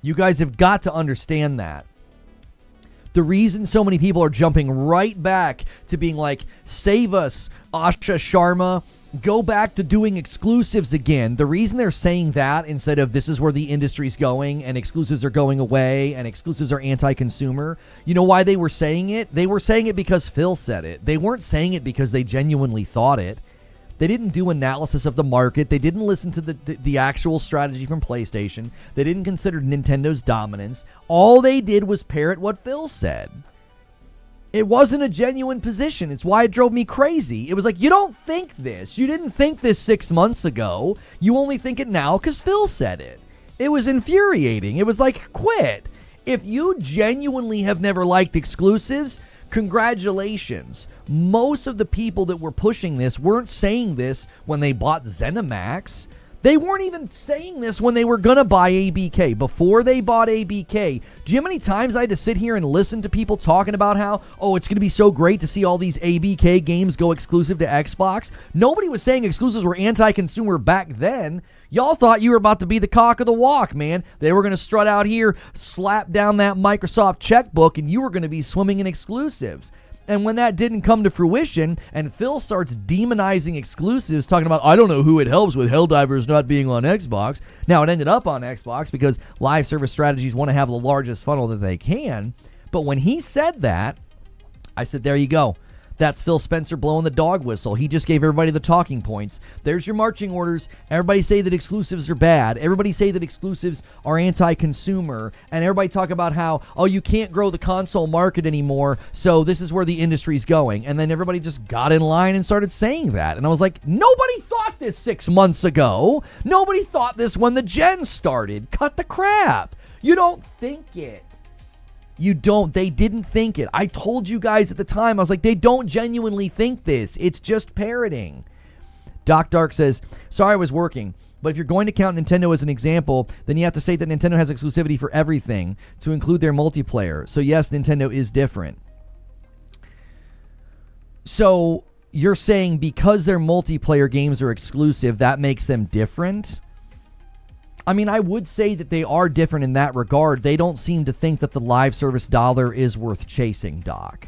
You guys have got to understand that. The reason so many people are jumping right back to being like, save us, Asha Sharma, go back to doing exclusives again. The reason they're saying that instead of this is where the industry's going and exclusives are going away and exclusives are anti-consumer, you know why they were saying it? They were saying it because Phil said it. They weren't saying it because they genuinely thought it. They didn't do analysis of the market. They didn't listen to the actual strategy from PlayStation. They didn't consider Nintendo's dominance. All they did was parrot what Phil said. It wasn't a genuine position. It's why it drove me crazy. It was like, you don't think this. You didn't think this 6 months ago. You only think it now because Phil said it. It was infuriating. It was like, quit. If you genuinely have never liked exclusives, congratulations. Most of the people that were pushing this weren't saying this when they bought ZeniMax. They weren't even saying this when they were going to buy ABK. Before they bought ABK, do you know how many times I had to sit here and listen to people talking about how, oh, it's going to be so great to see all these ABK games go exclusive to Xbox? Nobody was saying exclusives were anti-consumer back then. Y'all thought you were about to be the cock of the walk, man. They were going to strut out here, slap down that Microsoft checkbook, and you were going to be swimming in exclusives. And when that didn't come to fruition, and Phil starts demonizing exclusives, talking about, I don't know who it helps with Helldivers not being on Xbox. Now, it ended up on Xbox because live service strategies want to have the largest funnel that they can. But when he said that, I said, there you go. That's Phil Spencer blowing the dog whistle. He just gave everybody the talking points. There's your marching orders. Everybody say that exclusives are bad. Everybody say that exclusives are anti-consumer. And everybody talk about how, oh, you can't grow the console market anymore, so this is where the industry's going. And then everybody just got in line and started saying that. And I was like, nobody thought this 6 months ago. Nobody thought this when the gen started. Cut the crap. You don't think it. You don't. They didn't think it. I told you guys at the time, I was like, they don't genuinely think this. It's just parroting. Doc Dark says, sorry I was working, but if you're going to count Nintendo as an example, then you have to say that Nintendo has exclusivity for everything to include their multiplayer. So yes, Nintendo is different. So you're saying because their multiplayer games are exclusive, that makes them different? I mean, I would say that they are different in that regard. They don't seem to think that the live service dollar is worth chasing, Doc.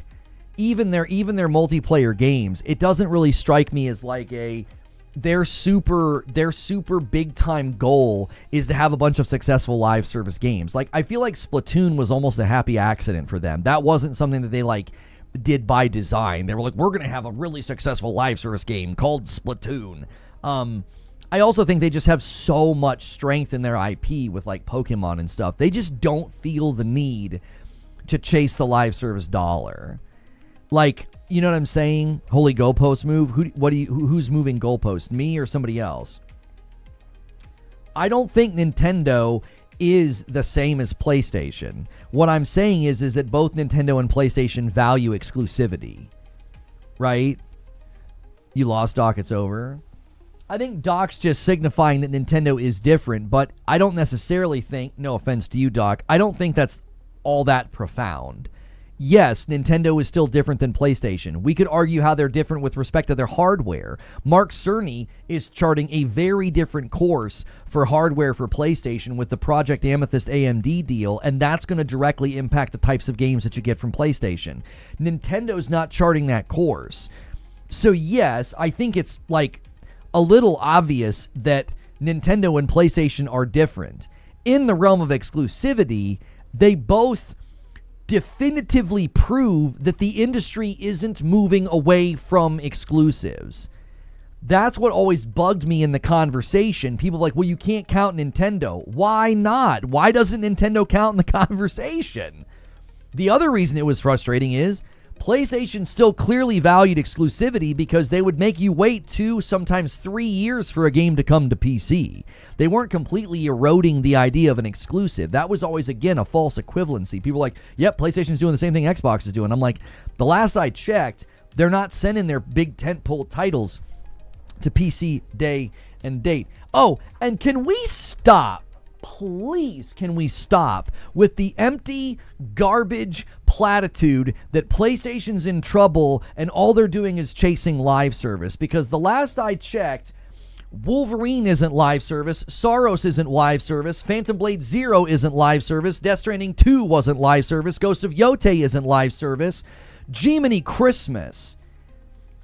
Even their multiplayer games, it doesn't really strike me as like their super big time goal is to have a bunch of successful live service games. Like, I feel like Splatoon was almost a happy accident for them. That wasn't something that they like did by design. They were like, we're going to have a really successful live service game called Splatoon. I also think they just have so much strength in their IP with like Pokemon and stuff. They just don't feel the need to chase the live service dollar. Like, you know what I'm saying? Holy goalpost move. Who's moving goalpost? Me or somebody else? I don't think Nintendo is the same as PlayStation. What I'm saying is that both Nintendo and PlayStation value exclusivity. Right? You lost, Doc. It's over. I think Doc's just signifying that Nintendo is different, but I don't necessarily think, no offense to you, Doc, I don't think that's all that profound. Yes, Nintendo is still different than PlayStation. We could argue how they're different with respect to their hardware. Mark Cerny is charting a very different course for hardware for PlayStation with the Project Amethyst AMD deal, and that's going to directly impact the types of games that you get from PlayStation. Nintendo's not charting that course. So yes, I think it's like a little obvious that Nintendo and PlayStation are different. In the realm of exclusivity, they both definitively prove that the industry isn't moving away from exclusives. That's what always bugged me in the conversation. People are like, well, you can't count Nintendo. Why not? Why doesn't Nintendo count in the conversation? The other reason it was frustrating is PlayStation still clearly valued exclusivity because they would make you wait 2, sometimes 3 years for a game to come to PC. They weren't completely eroding the idea of an exclusive. That was always, again, a false equivalency. People were like, yep, PlayStation's doing the same thing Xbox is doing. I'm like, the last I checked, they're not sending their big tentpole titles to PC day and date. Oh, and can we stop? Please, can we stop with the empty garbage platitude that PlayStation's in trouble and all they're doing is chasing live service? Because the last I checked, Wolverine isn't live service, SAROS isn't live service, Phantom Blade 0 isn't live service, Death Stranding 2 wasn't live service, Ghost of Yotei isn't live service. Jiminy Christmas.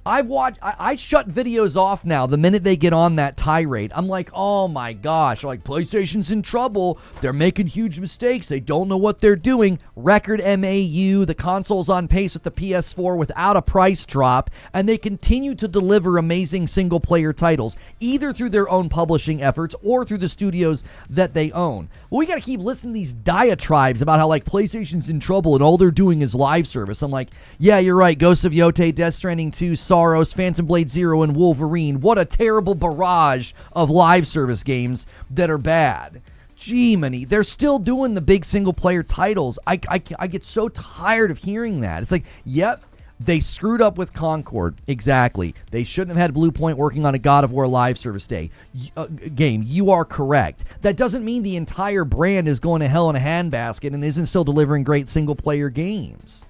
I shut videos off now the minute they get on that tirade. I'm like, oh my gosh, like PlayStation's in trouble. They're making huge mistakes. They don't know what they're doing. Record MAU. The console's on pace with the PS4 without a price drop. And they continue to deliver amazing single-player titles, either through their own publishing efforts or through the studios that they own. But we got to keep listening to these diatribes about how like PlayStation's in trouble and all they're doing is live service. I'm like, yeah, you're right. Ghost of Yotei, Death Stranding 2, SAROS, Phantom Blade 0, and Wolverine. What a terrible barrage of live service games that are bad. Gee, they're still doing the big single-player titles. I get so tired of hearing that. It's like, yep, they screwed up with Concord. Exactly. They shouldn't have had Blue Point working on a God of War live service game. You are correct. That doesn't mean the entire brand is going to hell in a handbasket and isn't still delivering great single-player games.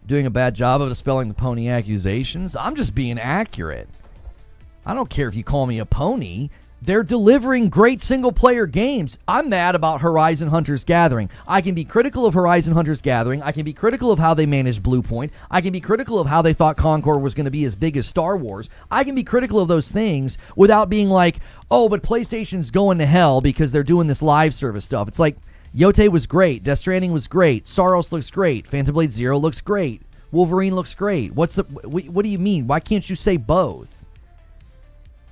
Doing a bad job of dispelling the pony accusations. I'm just being accurate. I don't care if you call me a pony. They're delivering great single-player games. I'm mad about Horizon Hunters Gathering. I can be critical of Horizon Hunters Gathering. I can be critical of how they managed Blue Point. I can be critical of how they thought Concord was going to be as big as Star Wars. I can be critical of those things without being like, oh, but PlayStation's going to hell because they're doing this live service stuff. It's like, Yotei was great. Death Stranding was great. SAROS looks great. Phantom Blade 0 looks great. Wolverine looks great. What do you mean? Why can't you say both?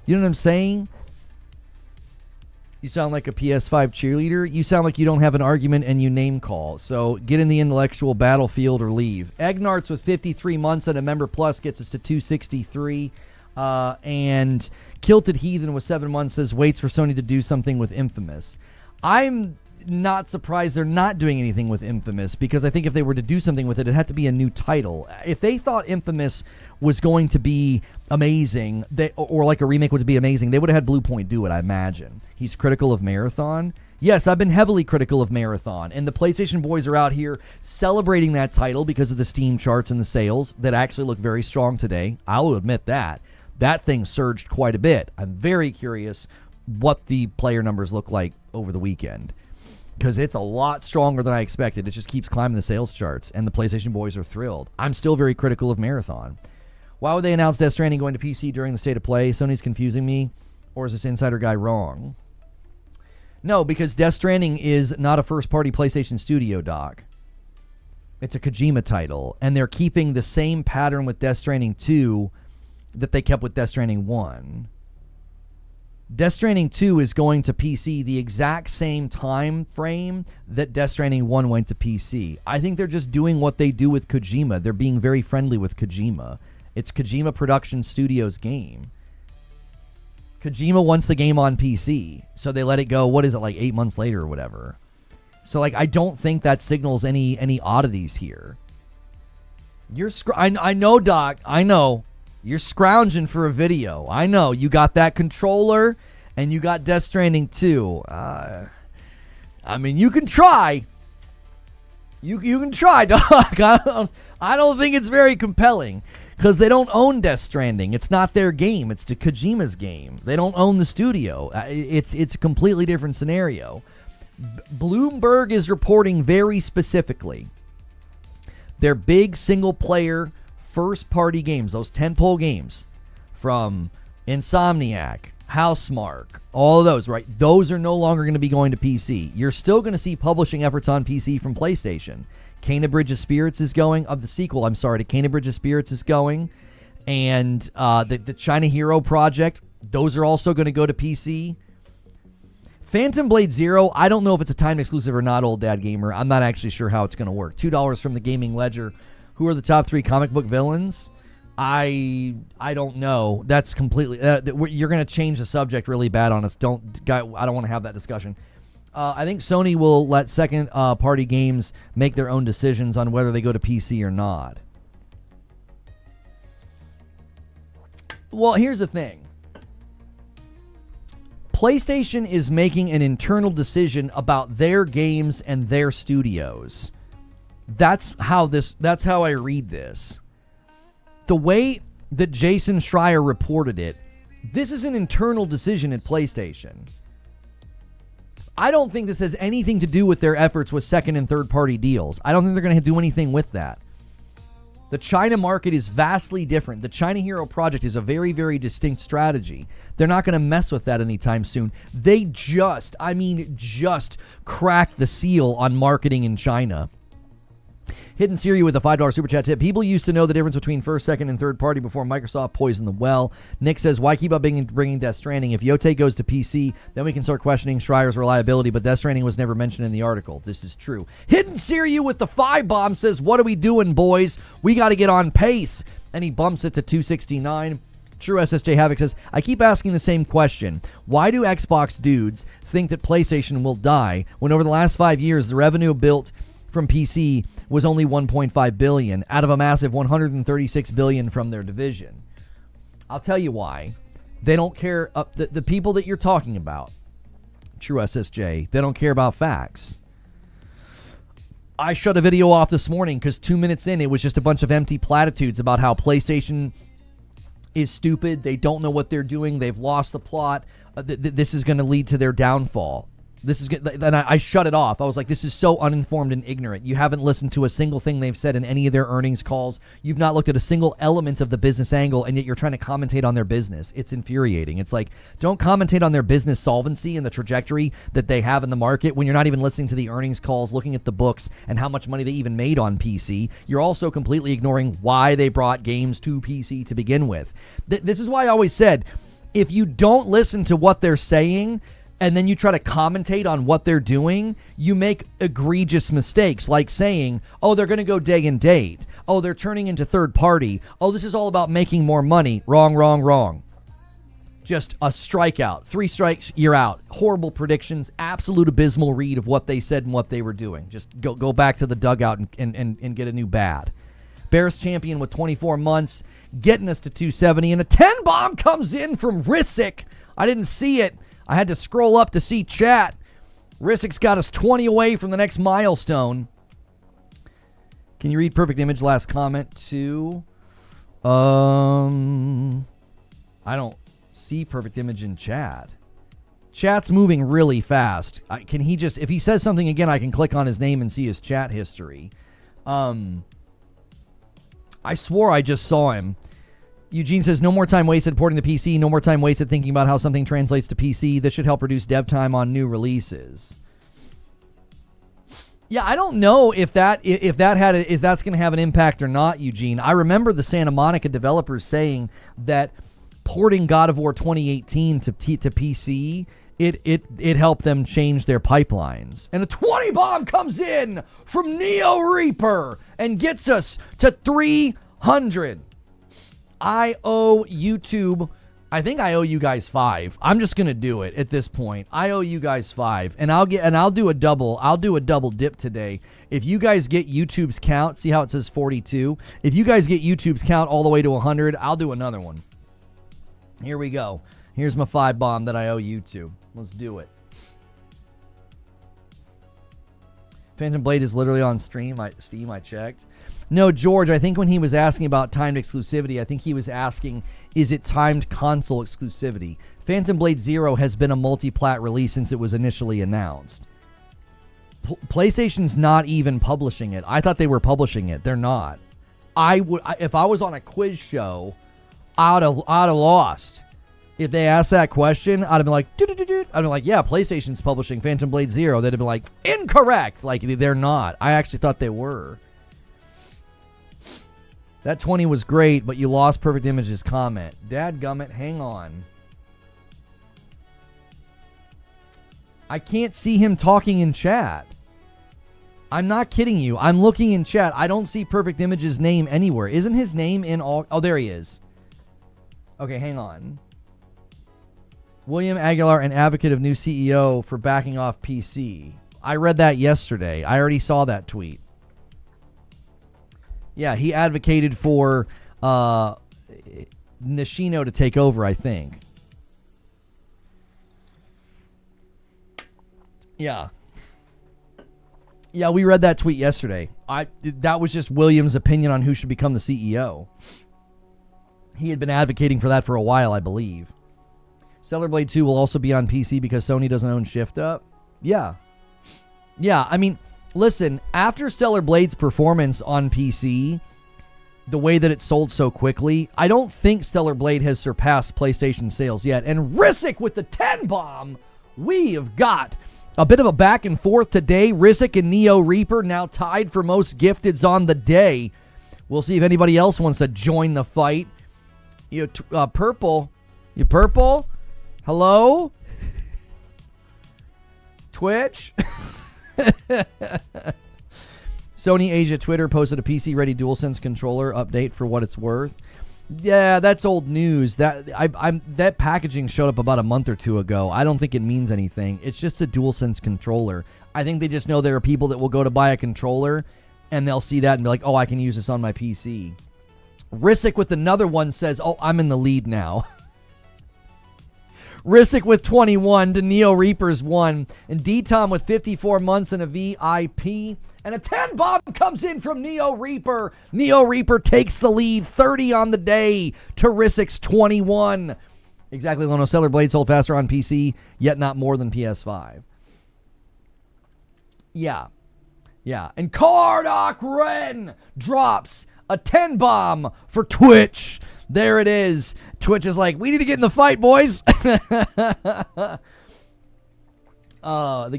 You know what I'm saying? You sound like a PS5 cheerleader. You sound like you don't have an argument and you name call. So get in the intellectual battlefield or leave. Egnarts with 53 months and a member plus gets us to 263. And Kilted Heathen with 7 months says waits for Sony to do something with Infamous. I'm not surprised they're not doing anything with Infamous, because I think if they were to do something with it, it'd have to be a new title. If they thought Infamous was going to be amazing, or like a remake would be amazing, they would have had Blue Point do it, I imagine. He's critical of Marathon. Yes, I've been heavily critical of Marathon, and the PlayStation boys are out here celebrating that title because of the Steam charts and the sales that actually look very strong today. I will admit that. That thing surged quite a bit. I'm very curious what the player numbers look like over the weekend, because it's a lot stronger than I expected. It just keeps climbing the sales charts, and the PlayStation boys are thrilled. I'm still very critical of Marathon. Why would they announce Death Stranding going to PC during the state of play? Sony's confusing me, or is this insider guy wrong? No, because Death Stranding is not a first-party PlayStation studio, Doc. It's a Kojima title, and they're keeping the same pattern with Death Stranding 2 that they kept with Death Stranding 1. Death Stranding 2 is going to PC the exact same time frame that Death Stranding 1 went to PC. I think they're just doing what they do with Kojima. They're being very friendly with Kojima. It's Kojima Production Studios' game. Kojima wants the game on PC, so they let it go, what is it, like 8 months later or whatever. So, like, I don't think that signals any oddities here. I know, Doc, I know. You're scrounging for a video. I know. You got that controller, and you got Death Stranding 2. I mean, you can try. You can try, Doc. I don't think it's very compelling, because they don't own Death Stranding. It's not their game. It's the Kojima's game. They don't own the studio. It's a completely different scenario. Bloomberg is reporting very specifically their big single-player first-party games, those tentpole games from Insomniac, Housemarque, all of those, right? Those are no longer going to be going to PC. You're still going to see publishing efforts on PC from PlayStation. Kena Bridge of Spirits is going, to Kena Bridge of Spirits is going, and the China Hero project, those are also going to go to PC. Phantom Blade Zero, I don't know if it's a timed exclusive or not, Old Dad Gamer. I'm not actually sure how it's going to work. $2 from the Gaming Ledger. Who are the top 3 comic book villains? I don't know. That's completely... you're going to change the subject really bad on us. I don't want to have that discussion. I think Sony will let second-party games make their own decisions on whether they go to PC or not. Well, here's the thing. PlayStation is making an internal decision about their games and their studios. That's how I read this. The way that Jason Schreier reported it, this is an internal decision at PlayStation. I don't think this has anything to do with their efforts with second and third party deals. I don't think they're going to do anything with that. The China market is vastly different. The China Hero project is a very, very distinct strategy. They're not going to mess with that anytime soon. They just cracked the seal on marketing in China. Hidden Siri with a $5 super chat tip. People used to know the difference between first, second, and third party before Microsoft poisoned the well. Nick says, why keep up bringing Death Stranding? If Yotei goes to PC, then we can start questioning Schreier's reliability, but Death Stranding was never mentioned in the article. This is true. Hidden Siri with the 5 bomb says, what are we doing, boys? We got to get on pace. And he bumps it to 269. True SSJ Havoc says, I keep asking the same question. Why do Xbox dudes think that PlayStation will die when over the last 5 years the revenue built from PC was only $1.5 billion out of a massive $136 billion from their division? I'll tell you why. They don't care. The people that you're talking about, True SSJ, they don't care about facts. I shut a video off this morning because 2 minutes in, it was just a bunch of empty platitudes about how PlayStation is stupid. They don't know what they're doing. They've lost the plot. This is going to lead to their downfall. Then I shut it off. I was like, this is so uninformed and ignorant. You haven't listened to a single thing they've said in any of their earnings calls. You've not looked at a single element of the business angle, and yet you're trying to commentate on their business. It's infuriating. It's like, don't commentate on their business solvency and the trajectory that they have in the market when you're not even listening to the earnings calls, looking at the books, and how much money they even made on PC. You're also completely ignoring why they brought games to PC to begin with. This is why I always said, if you don't listen to what they're saying, and then you try to commentate on what they're doing, you make egregious mistakes, like saying, oh, they're going to go day and date. Oh, they're turning into third party. Oh, this is all about making more money. Wrong. Just a strikeout. 3 strikes, you're out. Horrible predictions. Absolute abysmal read of what they said and what they were doing. Just go back to the dugout and get a new bat. Bears champion with 24 months, getting us to 270. And a 10 bomb comes in from Rissick. I didn't see it. I had to scroll up to see chat. Rissick's got us 20 away from the next milestone. Can you read Perfect Image last comment too? I don't see Perfect Image in chat. Chat's moving really fast. Can he just, if he says something again, I can click on his name and see his chat history. I swore I just saw him. Eugene says, no more time wasted porting the PC. No more time wasted thinking about how something translates to PC. This should help reduce dev time on new releases. Yeah, I don't know if that's going to have an impact or not, Eugene. I remember the Santa Monica developers saying that porting God of War 2018 to PC, it helped them change their pipelines. And a 20 bomb comes in from Neo Reaper and gets us to 300. I owe YouTube, I think I owe you guys 5. I'm just gonna do it at this point. I owe you guys 5, and I'll do a double dip today. If you guys get YouTube's count, see how it says 42? If you guys get YouTube's count all the way to 100, I'll do another one. Here we go. Here's my 5 bomb that I owe YouTube. Let's do it. Phantom Blade is literally on Steam. I checked. No, George, I think when he was asking about timed exclusivity, I think he was asking, is it timed console exclusivity? Phantom Blade 0 has been a multi-plat release since it was initially announced. PlayStation's not even publishing it. I thought they were publishing it. They're not. If I was on a quiz show, I'd have lost. If they asked that question, I'd have been like, I'd been like, yeah, PlayStation's publishing Phantom Blade 0. They'd have been like, incorrect. Like, they're not. I actually thought they were. That 20 was great, but you lost Perfect Image's comment. Dadgummit, hang on. I can't see him talking in chat. I'm not kidding you. I'm looking in chat. I don't see Perfect Image's name anywhere. Isn't his name in all... Oh, there he is. Okay, hang on. William Aguilar, an advocate of new CEO for backing off PC. I read that yesterday. I already saw that tweet. Yeah, he advocated for Nishino to take over, I think. Yeah. Yeah, we read that tweet yesterday. That was just William's opinion on who should become the CEO. He had been advocating for that for a while, I believe. Stellar Blade 2 will also be on PC because Sony doesn't own Shift Up. Yeah. Yeah, I mean... Listen, after Stellar Blade's performance on PC, the way that it sold so quickly, I don't think Stellar Blade has surpassed PlayStation sales yet. And Risic with the 10 bomb, we have got a bit of a back and forth today. Risic and Neo Reaper now tied for most gifteds on the day. We'll see if anybody else wants to join the fight. You purple? You purple? Hello? Twitch? Sony Asia Twitter posted a PC-ready DualSense controller update for what it's worth. Yeah, that's old news. That packaging showed up about a month or two ago. I don't think it means anything. It's just a DualSense controller. I think they just know there are people that will go to buy a controller, and they'll see that and be like, oh, I can use this on my PC. Risic with another one says, oh, I'm in the lead now. Risic with 21 to Neo Reaper's 1. And D-Tom with 54 months and a VIP. And a 10 bomb comes in from Neo Reaper. Neo Reaper takes the lead, 30 on the day to Risic's 21. Exactly, Lono. Stellar Blade sold faster on PC, yet not more than PS5. Yeah. Yeah. And Kardak Ren drops a 10 bomb for Twitch. There it is. Twitch is like, we need to get in the fight, boys. The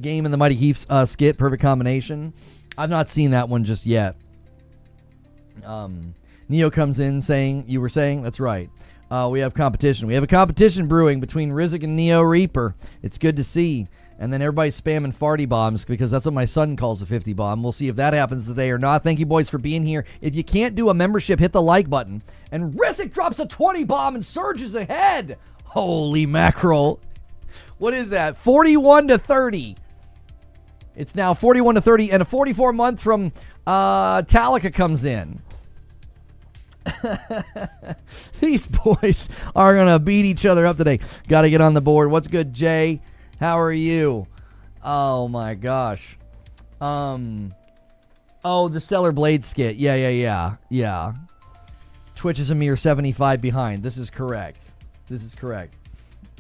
game and the Mighty Heaps skit, perfect combination. I've not seen that one just yet. Neo comes in saying, you were saying, that's right. We have competition. We have a competition brewing between Risic and Neo Reaper. It's good to see. And then everybody's spamming farty bombs because that's what my son calls a 50 bomb. We'll see if that happens today or not. Thank you, boys, for being here. If you can't do a membership, hit the like button. And Risic drops a 20 bomb and surges ahead. Holy mackerel. What is that? 41 to 30. It's now 41 to 30, and a 44 month from Talica comes in. These boys are going to beat each other up today. Got to get on the board. What's good, Jay? How are you? Oh, my gosh. Oh, the Stellar Blade skit. Yeah. Twitch is a mere 75 behind. This is correct.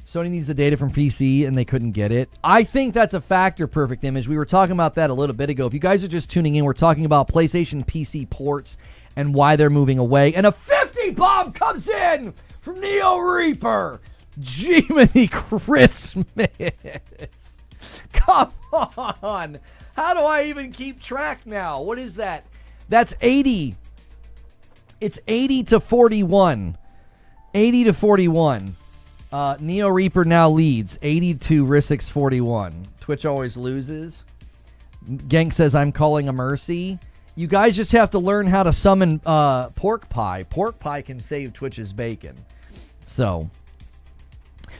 Sony needs the data from PC and they couldn't get it. I think that's a factor, Perfect Image. We were talking about that a little bit ago. If you guys are just tuning in, we're talking about PlayStation PC ports and why they're moving away. And a 50 bomb comes in from Neo Reaper. Jiminy Christmas. Come on. How do I even keep track now? What is that? That's 80. It's 80 to 41. 80 to 41. Neo Reaper now leads 80 to Rissix 41. Twitch always loses. Genk says I'm calling a mercy. You guys just have to learn how to summon pork pie. Pork pie can save Twitch's bacon. So,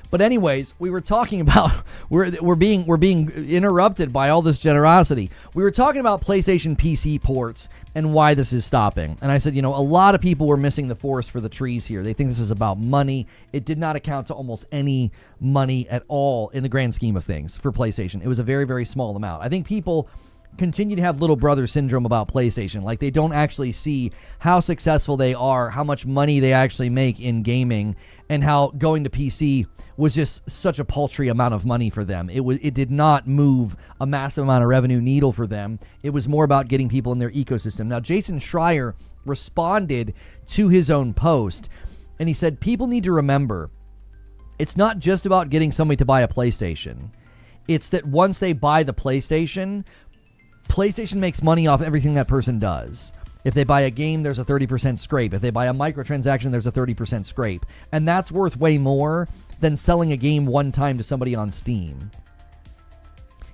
but anyways, we were talking about we're being interrupted by all this generosity. We were talking about PlayStation PC ports and why this is stopping. And I said, a lot of people were missing the forest for the trees here. They think this is about money. It did not account to almost any money at all in the grand scheme of things for PlayStation. It was a very, very small amount. I think people continue to have little brother syndrome about PlayStation. Like, they don't actually see how successful they are, how much money they actually make in gaming, and how going to PC was just such a paltry amount of money for them. It did not move a massive amount of revenue needle for them. It was more about getting people in their ecosystem. Now, Jason Schreier responded to his own post, and he said, people need to remember, it's not just about getting somebody to buy a PlayStation. It's that once they buy the PlayStation makes money off everything that person does. If they buy a game, there's a 30% scrape. If they buy a microtransaction, there's a 30% scrape. And that's worth way more than selling a game one time to somebody on Steam.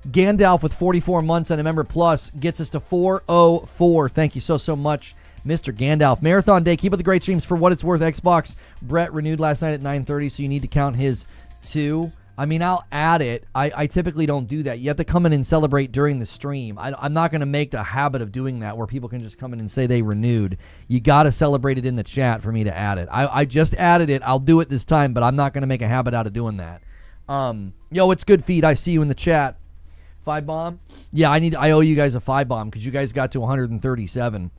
Gandalf with 44 months and a member plus gets us to 404. Thank you so much, Mr. Gandalf. Marathon Day, keep up the great streams. For what it's worth, Xbox Brett renewed last night at 9:30, so you need to count his too. I mean, I'll add it. I typically don't do that. You have to come in and celebrate during the stream. I'm not going to make the habit of doing that where people can just come in and say they renewed. You got to celebrate it in the chat for me to add it. I just added it. I'll do it this time, but I'm not going to make a habit out of doing that. Yo, it's good feed. I see you in the chat. 5 bomb? Yeah, I owe you guys a 5 bomb because you guys got to 137.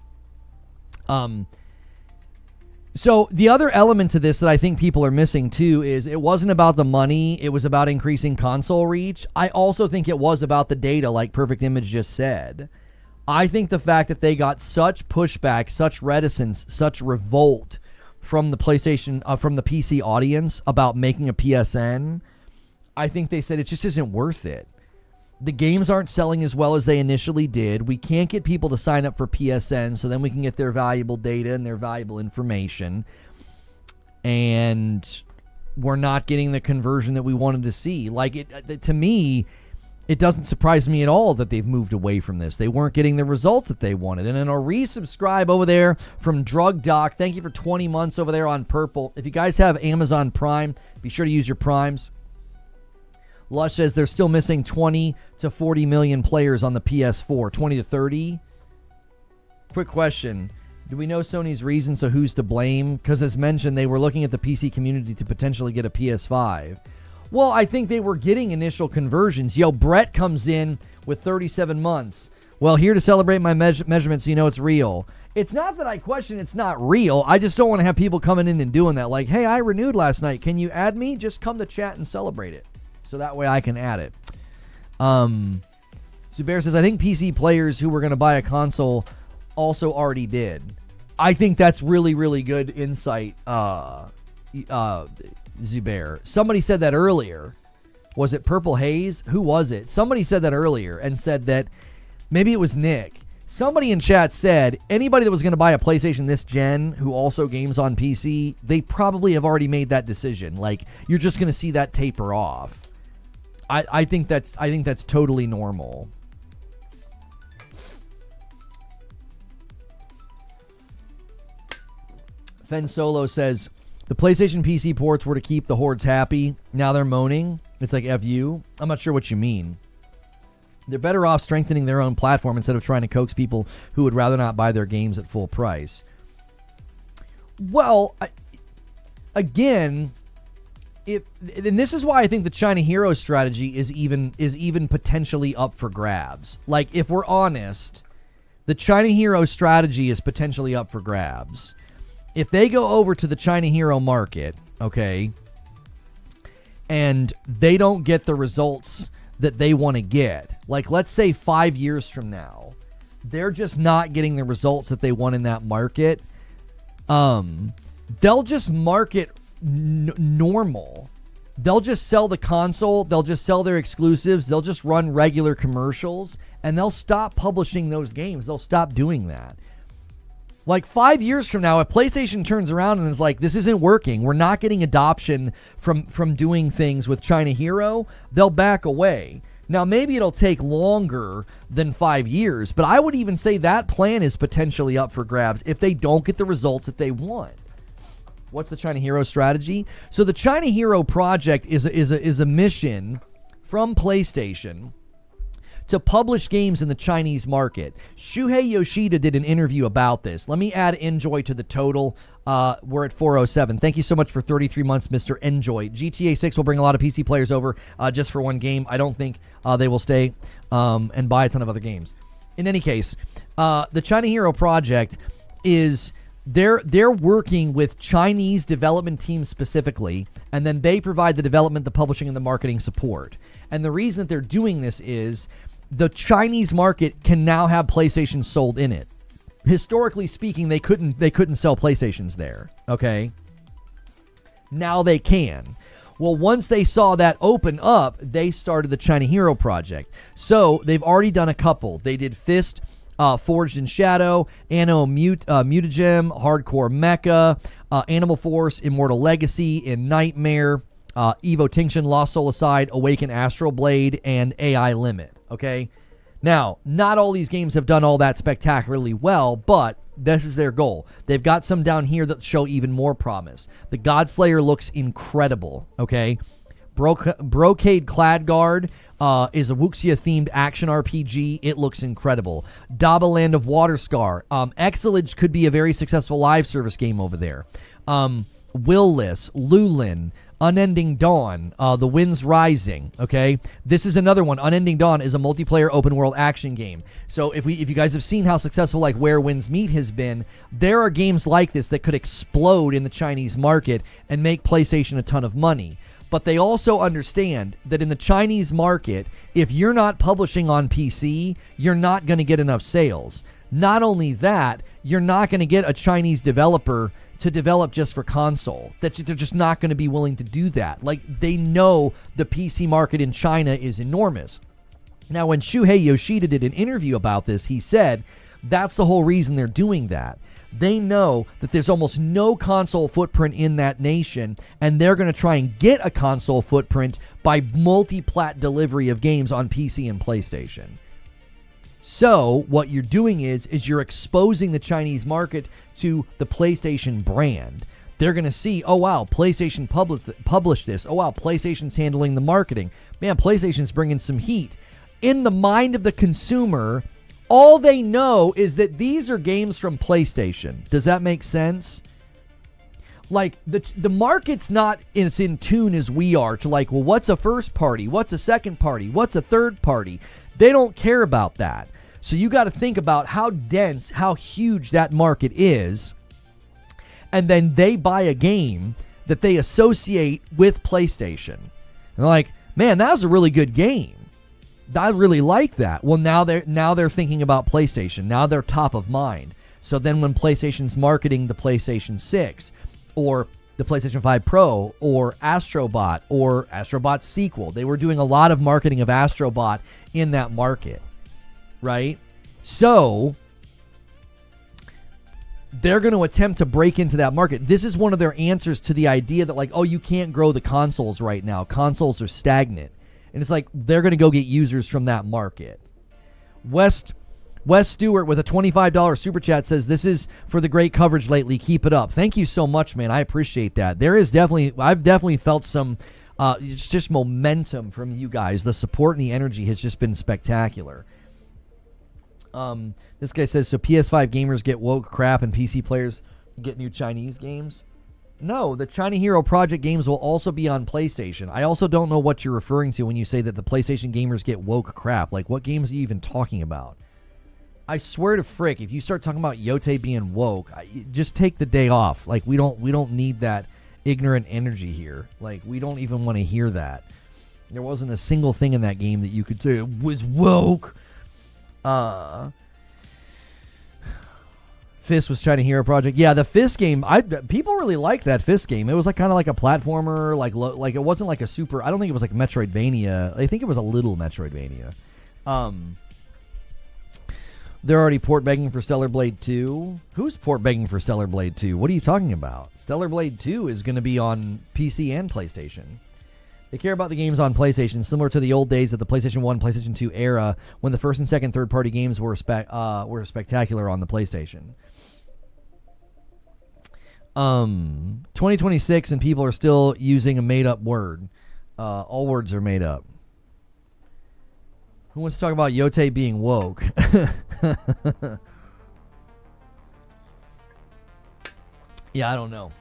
So the other element to this that I think people are missing too is it wasn't about the money. It was about increasing console reach. I also think it was about the data, like Perfect Image just said. I think the fact that they got such pushback, such reticence, such revolt from the PlayStation, from the PC audience about making a PSN, I think they said it just isn't worth it. The games aren't selling as well as they initially did. We can't get people to sign up for PSN, so then we can get their valuable data and their valuable information. And we're not getting the conversion that we wanted to see. Like, to me, it doesn't surprise me at all that they've moved away from this. They weren't getting the results that they wanted. And then a resubscribe over there from Drug Doc. Thank you for 20 months over there on Purple. If you guys have Amazon Prime, be sure to use your Primes. Lush says they're still missing 20 to 40 million players on the PS4. 20 to 30? Quick question. Do we know Sony's reason, so who's to blame? Because as mentioned, they were looking at the PC community to potentially get a PS5. Well, I think they were getting initial conversions. Yo, Brett comes in with 37 months. Well, here to celebrate my measurement so you know it's real. It's not that I question it's not real. I just don't want to have people coming in and doing that. Like, hey, I renewed last night. Can you add me? Just come to chat and celebrate it. So that way I can add it. Zubair says, I think PC players who were going to buy a console also already did. I think that's really, really good insight, Zubair. Somebody said that earlier. Was it Purple Haze? Who was it? Somebody said that earlier and said that maybe it was Nick. Somebody in chat said anybody that was going to buy a PlayStation this gen who also games on PC, they probably have already made that decision. Like, you're just going to see that taper off. I think that's totally normal. Fen Solo says the PlayStation PC ports were to keep the hordes happy. Now they're moaning. It's like F you. I'm not sure what you mean. They're better off strengthening their own platform instead of trying to coax people who would rather not buy their games at full price. Well, again, and this is why I think the China hero strategy is even potentially up for grabs. Like, if we're honest, the China hero strategy is potentially up for grabs. If they go over to the China hero market, okay, and they don't get the results that they want to get, like let's say 5 years from now, they're just not getting the results that they want in that market, they'll just market normal. They'll just sell the console, they'll just sell their exclusives, they'll just run regular commercials, and they'll stop publishing those games. They'll stop doing that. Like 5 years from now, if PlayStation turns around and is like, this isn't working, we're not getting adoption from doing things with China Hero, they'll back away. Now, maybe it'll take longer than 5 years, but I would even say that plan is potentially up for grabs if they don't get the results that they want. What's the China Hero strategy? So the China Hero project is a mission from PlayStation to publish games in the Chinese market. Shuhei Yoshida did an interview about this. Let me add Enjoy to the total. We're at 407. Thank you so much for 33 months, Mr. Enjoy. GTA 6 will bring a lot of PC players over just for one game. I don't think they will stay and buy a ton of other games. In any case, the China Hero project is... They're working with Chinese development teams specifically, and then they provide the development, the publishing, and the marketing support. And the reason that they're doing this is the Chinese market can now have PlayStation sold in it. Historically speaking, they couldn't sell PlayStations there, okay? Now they can. Well, once they saw that open up, they started the China Hero project. So they've already done a couple. They did Fist, Forged in Shadow, Anno Mutagem, Hardcore Mecha, Animal Force, Immortal Legacy, In Nightmare, Evo Tinction, Lost Soul Aside, Awaken Astral Blade, and AI Limit. Okay? Now, not all these games have done all that spectacularly well, but this is their goal. They've got some down here that show even more promise. The Godslayer looks incredible. Okay? Brocade Cladguard is a Wuxia-themed action RPG. It looks incredible. Daba Land of Waterscar. Exilage could be a very successful live service game over there. Willless, Lulin, Unending Dawn, The Winds Rising. Okay, this is another one. Unending Dawn is a multiplayer open-world action game. So if you guys have seen how successful like Where Winds Meet has been, there are games like this that could explode in the Chinese market and make PlayStation a ton of money. But they also understand that in the Chinese market, if you're not publishing on PC, you're not going to get enough sales. Not only that, you're not going to get a Chinese developer to develop just for console. That they're just not going to be willing to do that. Like, they know the PC market in China is enormous. Now, when Shuhei Yoshida did an interview about this, he said that's the whole reason they're doing that. They know that there's almost no console footprint in that nation, and they're going to try and get a console footprint by multi-plat delivery of games on PC and PlayStation. So what you're doing is you're exposing the Chinese market to the PlayStation brand. They're going to see, oh wow, PlayStation published this. Oh wow, PlayStation's handling the marketing. Man, PlayStation's bringing some heat. In the mind of the consumer, all they know is that these are games from PlayStation. Does that make sense? Like, the market's not in tune as we are to like, well, what's a first party? What's a second party? What's a third party? They don't care about that. So you got to think about how dense, how huge that market is. And then they buy a game that they associate with PlayStation. And they're like, man, that was a really good game. I really like that. Well, now they're thinking about PlayStation. Now they're top of mind. So then when PlayStation's marketing the PlayStation 6 or the PlayStation 5 Pro or Astrobot or Astrobot's sequel, they were doing a lot of marketing of Astrobot in that market, right? So they're going to attempt to break into that market. This is one of their answers to the idea that like, oh, you can't grow the consoles right now. Consoles are stagnant. And it's like they're going to go get users from that market. Wes Stewart with a $25 super chat says, this is for the great coverage lately. Keep it up. Thank you so much, man. I appreciate that. I've definitely felt some it's just momentum from you guys. The support and the energy has just been spectacular. This guy says, so PS5 gamers get woke crap and PC players get new Chinese games? No, the China Hero Project games will also be on PlayStation. I also don't know what you're referring to when you say that the PlayStation gamers get woke crap. Like, what games are you even talking about? I swear to frick, if you start talking about Yotei being woke, just take the day off. Like, we don't need that ignorant energy here. Like, we don't even want to hear that. There wasn't a single thing in that game that you could say was woke. Fist was China Hero Project. Yeah, the Fist game, people really liked that Fist game. It was like kind of like a platformer, like it wasn't like a super, I don't think it was like Metroidvania. I think it was a little Metroidvania. They're already port begging for Stellar Blade 2. Who's port begging for Stellar Blade 2? What are you talking about? Stellar Blade 2 is going to be on PC and PlayStation. They care about the games on PlayStation, similar to the old days of the PlayStation 1, PlayStation 2 era, when the first and second third-party games were spectacular on the PlayStation. 2026 and people are still using a made-up word. All words are made up. Who wants to talk about Yotei being woke? Yeah, I don't know.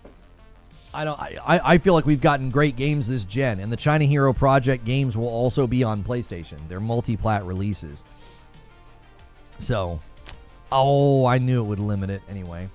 I feel like we've gotten great games this gen, and the China Hero Project games will also be on PlayStation. They're multi-plat releases. So, I knew it would limit it anyway.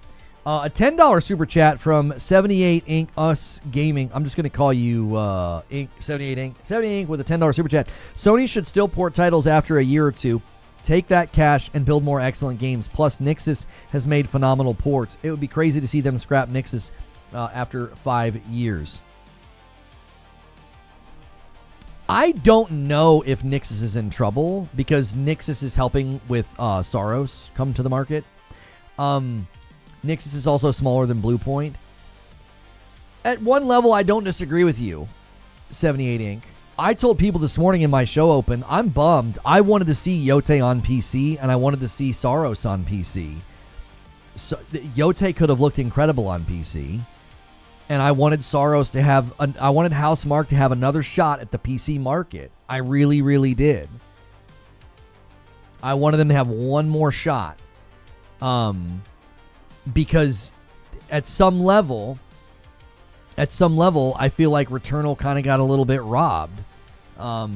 A $10 super chat from 78 Inc. Us Gaming. I'm just going to call you Inc. 78 Inc. 78 Inc. with a $10 super chat. Sony should still port titles after a year or two. Take that cash and build more excellent games. Plus, Nixxes has made phenomenal ports. It would be crazy to see them scrap Nixxes after 5 years. I don't know if Nixxes is in trouble because Nixxes is helping with SAROS come to the market. Nixxes is also smaller than Bluepoint. At one level, I don't disagree with you, 78 Inc. I told people this morning in my show open, I'm bummed. I wanted to see Yotei on PC, and I wanted to see SAROS on PC. So, Yotei could have looked incredible on PC, and I wanted SAROS to have, I wanted Housemarque to have another shot at the PC market. I really, really did. I wanted them to have one more shot. Because at some level, I feel like Returnal kind of got a little bit robbed. I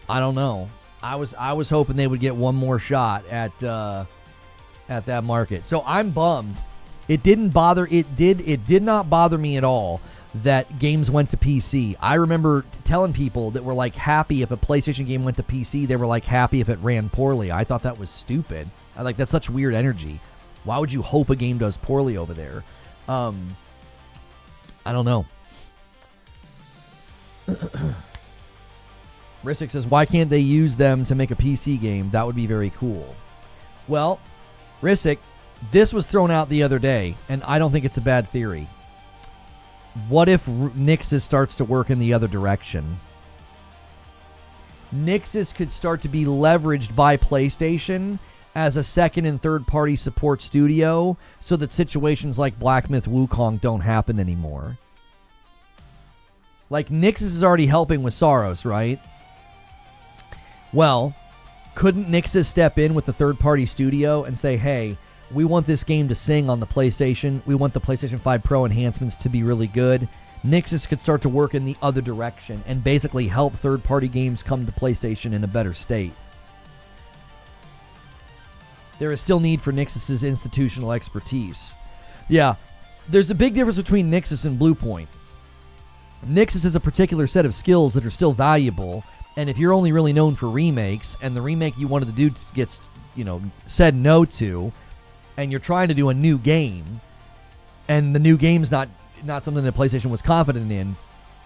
don't know. I was hoping they would get one more shot at that market. So I'm bummed. It did not bother me at all that games went to PC. I remember telling people that were like happy if a PlayStation game went to PC. They were like happy if it ran poorly. I thought that was stupid. That's such weird energy. Why would you hope a game does poorly over there? I don't know. Ristic says, why can't they use them to make a PC game? That would be very cool. Well, Ristic, this was thrown out the other day, and I don't think it's a bad theory. What if Nixxes starts to work in the other direction? Nixxes could start to be leveraged by PlayStation as a second and third party support studio so that situations like Black Myth Wukong don't happen anymore. Like, Nixxes is already helping with SAROS, right? Well, couldn't Nixxes step in with the third party studio and say, hey, we want this game to sing on the PlayStation. We want the PlayStation 5 Pro enhancements to be really good. Nixxes could start to work in the other direction and basically help third party games come to PlayStation in a better state. There is still need for Nixxes' institutional expertise. Yeah, there's a big difference between Nixxes and Bluepoint. Nixxes is a particular set of skills that are still valuable, and if you're only really known for remakes, and the remake you wanted to do gets, said no to, and you're trying to do a new game, and the new game's not something that PlayStation was confident in,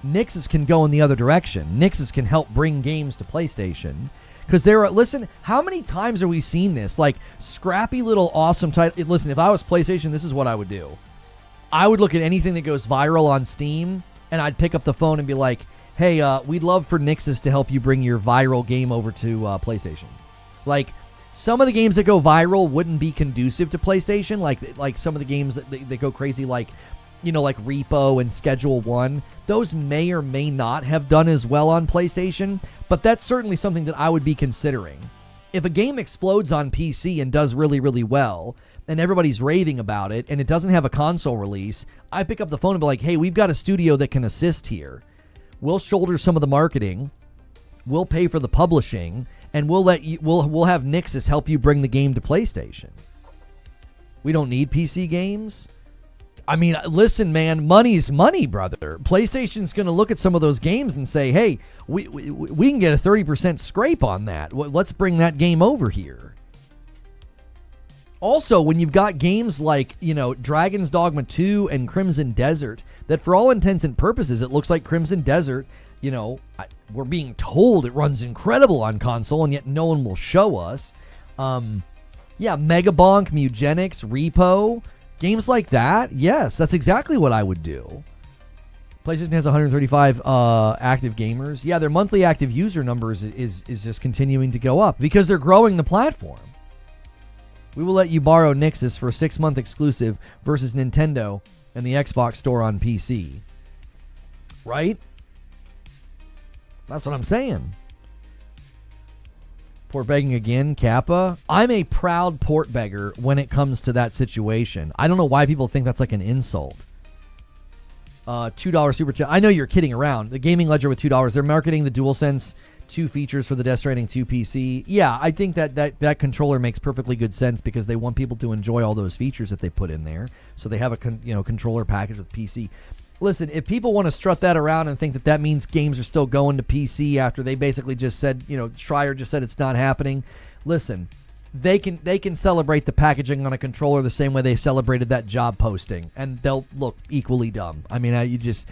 Nixxes can go in the other direction. Nixxes can help bring games to PlayStation. Because listen, how many times have we seen this? Like, scrappy little awesome title. Listen, if I was PlayStation, this is what I would do. I would look at anything that goes viral on Steam, and I'd pick up the phone and be like, hey, we'd love for Nixxes to help you bring your viral game over to PlayStation. Like, some of the games that go viral wouldn't be conducive to PlayStation. Like some of the games that go crazy, like Repo and Schedule 1. Those may or may not have done as well on PlayStation, but that's certainly something that I would be considering. If a game explodes on PC and does really, really well, and everybody's raving about it, and it doesn't have a console release, I pick up the phone and be like, hey, we've got a studio that can assist here. We'll shoulder some of the marketing, we'll pay for the publishing, and we'll have Nixxes help you bring the game to PlayStation. We don't need PC games. I mean, listen, man, money's money, brother. PlayStation's going to look at some of those games and say, hey, we can get a 30% scrape on that. Let's bring that game over here. Also, when you've got games like, Dragon's Dogma 2 and Crimson Desert, that for all intents and purposes, it looks like Crimson Desert, we're being told it runs incredible on console, and yet no one will show us. Megabonk, Mugenics, Repo, games like that, yes, that's exactly what I would do. PlayStation has 135 active gamers. Yeah, their monthly active user numbers is just continuing to go up because they're growing the platform. We will let you borrow Nixus for a 6-month exclusive versus Nintendo and the Xbox store on PC. Right? That's what I'm saying. Port begging again, Kappa. I'm a proud port beggar when it comes to that situation. I don't know why people think that's like an insult. $2 super chat. I know you're kidding around. The Gaming Ledger with $2. They're marketing the DualSense 2 features for the Death Stranding 2 PC. Yeah, I think that controller makes perfectly good sense because they want people to enjoy all those features that they put in there. So they have a controller package with PC. Listen, if people want to strut that around and think that means games are still going to PC after they basically just said, Schreier just said it's not happening. Listen, they can celebrate the packaging on a controller the same way they celebrated that job posting, and they'll look equally dumb. I mean, I don't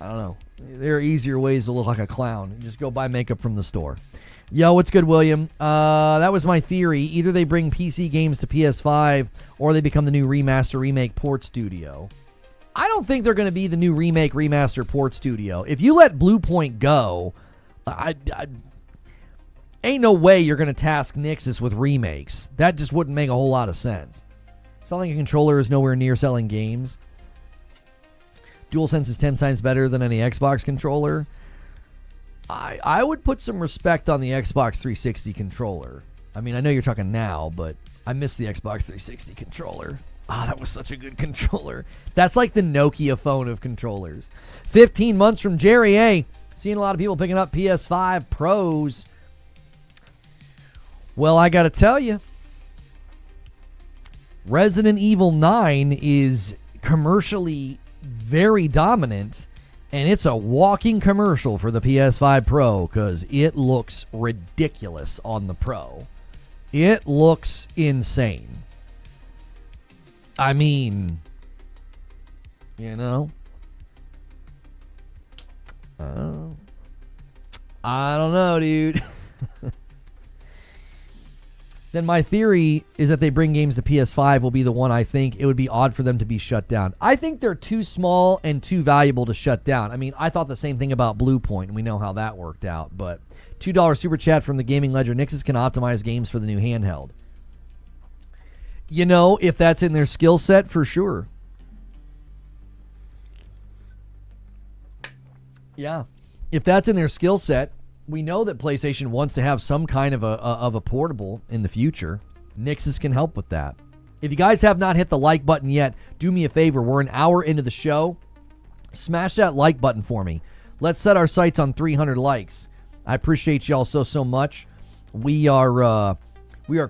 know. There are easier ways to look like a clown. You just go buy makeup from the store. Yo, what's good, William? That was my theory. Either they bring PC games to PS5 or they become the new remaster, remake, port studio. I don't think they're going to be the new remake, remaster, port studio. If you let Bluepoint go, ain't no way you're going to task Nixus with remakes. That just wouldn't make a whole lot of sense. Selling a controller is nowhere near selling games. DualSense is 10 times better than any Xbox controller. I would put some respect on the Xbox 360 controller. I mean, I know you're talking now, but I miss the Xbox 360 controller. That was such a good controller. That's like the Nokia phone of controllers. 15 months from Jerry A. Seeing a lot of people picking up PS5 Pros. Well, I got to tell you, Resident Evil 9 is commercially very dominant, and it's a walking commercial for the PS5 Pro because it looks ridiculous on the Pro. It looks insane. I mean, I don't know, dude. Then my theory is that they bring games to PS5 will be the one I think it would be odd for them to be shut down. I think they're too small and too valuable to shut down. I mean, I thought the same thing about Bluepoint, and we know how that worked out. But $2 super chat from the Gaming Ledger. Nixus can optimize games for the new handheld. If that's in their skill set, for sure. Yeah. If that's in their skill set, we know that PlayStation wants to have some kind of a portable in the future. Nixus can help with that. If you guys have not hit the like button yet, do me a favor. We're an hour into the show. Smash that like button for me. Let's set our sights on 300 likes. I appreciate y'all so much. We are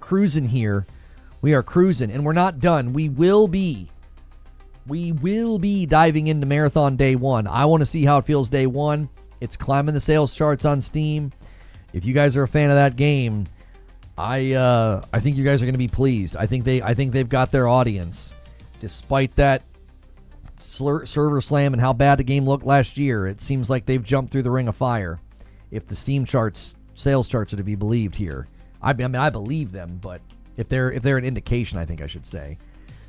cruising here. We are cruising, and we're not done. We will be diving into Marathon Day 1. I want to see how it feels Day 1. It's climbing the sales charts on Steam. If you guys are a fan of that game, I think you guys are going to be pleased. I think they've got their audience, despite that server slam and how bad the game looked last year. It seems like they've jumped through the ring of fire. If the Steam charts, sales charts are to be believed here, I believe them, but if they're an indication, I think I should say.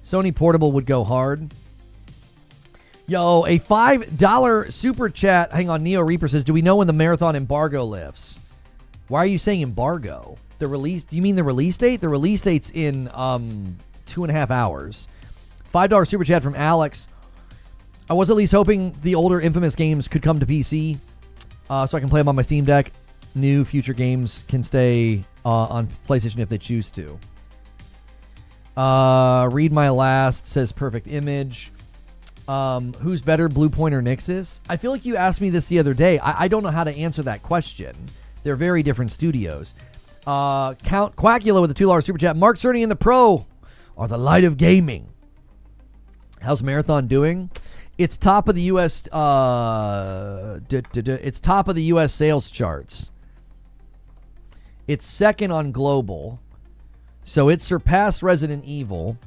Sony Portable would go hard. Yo, a $5 super chat. Hang on, Neo Reaper says, do we know when the Marathon embargo lifts? Why are you saying embargo? The release? Do you mean the release date? The release date's in 2.5 hours. $5 super chat from Alex. I was at least hoping the older Infamous games could come to PC so I can play them on my Steam Deck. New future games can stay on PlayStation if they choose to. Read my last, says Perfect Image. Who's better, Bluepoint or Nixus? I feel like you asked me this the other day. I don't know how to answer that question. They're very different studios. Count Quackula with a $2 super chat. Mark Cerny and the Pro are the light of gaming. How's Marathon doing? It's top of the U.S. It's top of the U.S. sales charts. It's second on global, so it surpassed Resident Evil.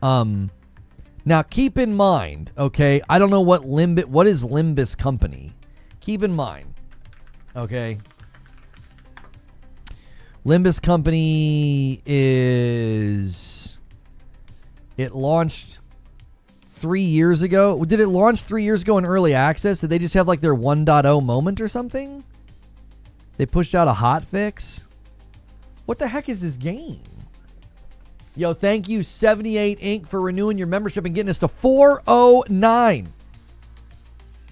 Now keep in mind, okay? I don't know what is Limbus Company. Keep in mind, okay? Limbus Company it launched 3 years ago. Did it launch 3 years ago in early access? Did they just have like their 1.0 moment or something? They pushed out a hot fix? What the heck is this game? Yo, thank you 78 Inc. for renewing your membership and getting us to 409.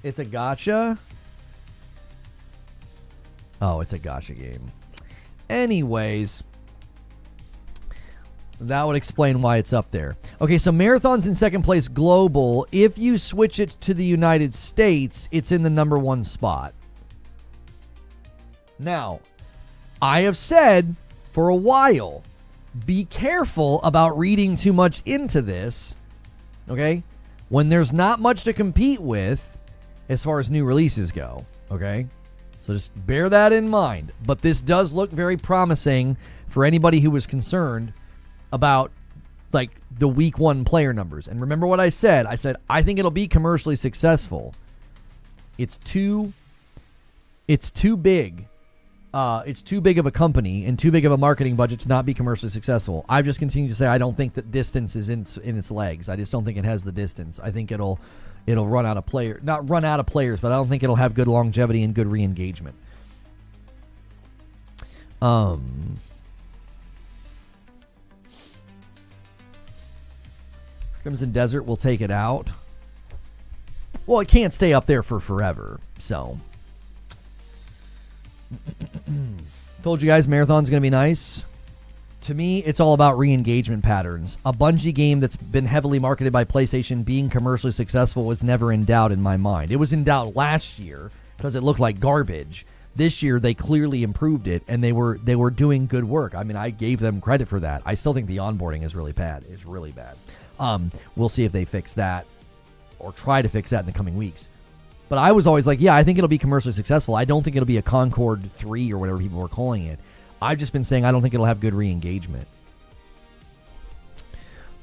It's a gacha? Oh, it's a gacha game. Anyways, that would explain why it's up there. Okay, so Marathon's in second place global. If you switch it to the United States, it's in the number 1 spot. Now, I have said for a while, be careful about reading too much into this, okay? When there's not much to compete with as far as new releases go, okay? So just bear that in mind. But this does look very promising for anybody who was concerned about like the week 1 player numbers. And remember what I said? I said I think it'll be commercially successful. It's too big. It's too big of a company and too big of a marketing budget to not be commercially successful. I've just continued to say I don't think that distance is in its legs. I just don't think it has the distance. I think it'll run out of not run out of players, but I don't think it'll have good longevity and good re-engagement. Crimson Desert will take it out. Well, it can't stay up there for forever, so. Told you guys Marathon's going to be nice. To me, it's all about re-engagement patterns. A Bungie game that's been heavily marketed by PlayStation being commercially successful was never in doubt in my mind. It was in doubt last year because it looked like garbage. This year, they clearly improved it, and they were doing good work. I mean, I gave them credit for that. I still think the onboarding is really bad. It's really bad. We'll see if they fix that or try to fix that in the coming weeks. But I was always like, yeah, I think it'll be commercially successful. I don't think it'll be a Concord 3 or whatever people were calling it. I've just been saying I don't think it'll have good re-engagement.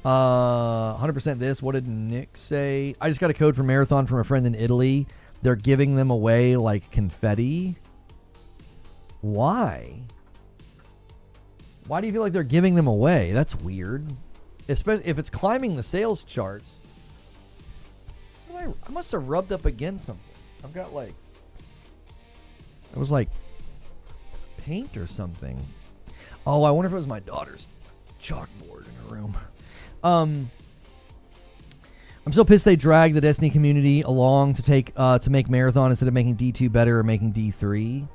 100% this. What did Nick say? I just got a code for Marathon from a friend in Italy. They're giving them away like confetti. Why? Why do you feel like they're giving them away? That's weird. Especially if it's climbing the sales charts. I must have rubbed up against something. I've got like... It was like paint or something. Oh, I wonder if it was my daughter's chalkboard in her room. I'm so pissed they dragged the Destiny community along to make Marathon instead of making D2 better or making D3.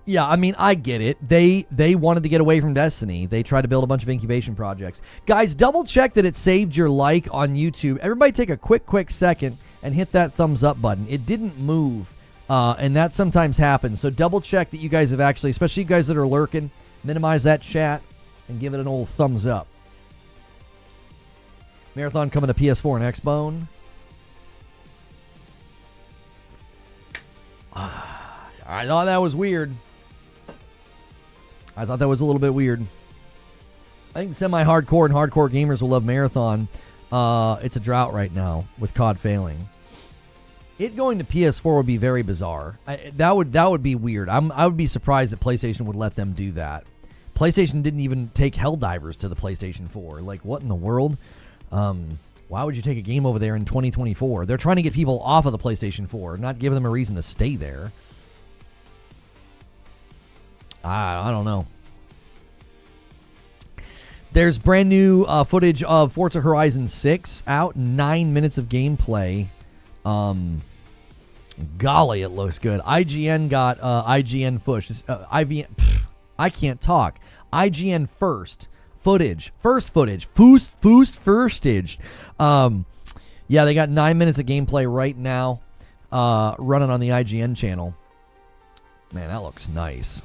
Yeah, I mean, I get it. They wanted to get away from Destiny. They tried to build a bunch of incubation projects. Guys, double check that it saved your like on YouTube. Everybody take a quick second and hit that thumbs up button. It didn't move, and that sometimes happens. So double check that you guys have actually, especially you guys that are lurking, minimize that chat and give it an old thumbs up. Marathon coming to PS4 and Xbone. I thought that was weird. I thought that was a little bit weird. I think semi-hardcore and hardcore gamers will love Marathon. It's a drought right now with COD failing. It going to PS4 would be very bizarre. That would be weird. I would be surprised that PlayStation would let them do that. PlayStation didn't even take Helldivers to the PlayStation 4. Like, what in the world? Why would you take a game over there in 2024? They're trying to get people off of the PlayStation 4, not give them a reason to stay there. I don't know. There's brand new footage of Forza Horizon 6 out. 9 minutes of gameplay. Golly, it looks good. IGN got IGN I can't talk. IGN first footage. Firstage. Yeah, they got 9 minutes of gameplay right now running on the IGN channel. Man, that looks nice.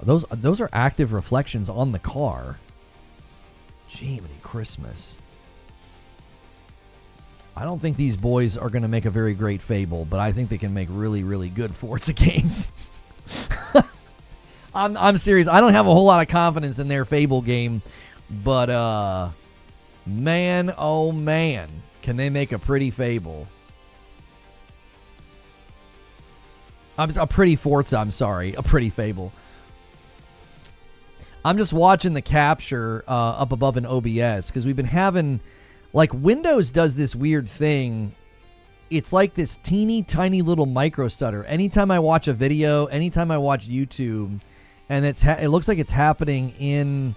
Those are active reflections on the car. Jiminy Christmas. I don't think these boys are going to make a very great Fable, but I think they can make really, really good Forza games. I'm serious. I don't have a whole lot of confidence in their Fable game, but man, oh man, can they make a pretty Fable? A pretty Forza, I'm sorry. A pretty Fable. I'm just watching the capture up above in OBS because we've been having... Like, Windows does this weird thing. It's like this teeny tiny little micro stutter. Anytime I watch a video, anytime I watch YouTube, and it looks like it's happening in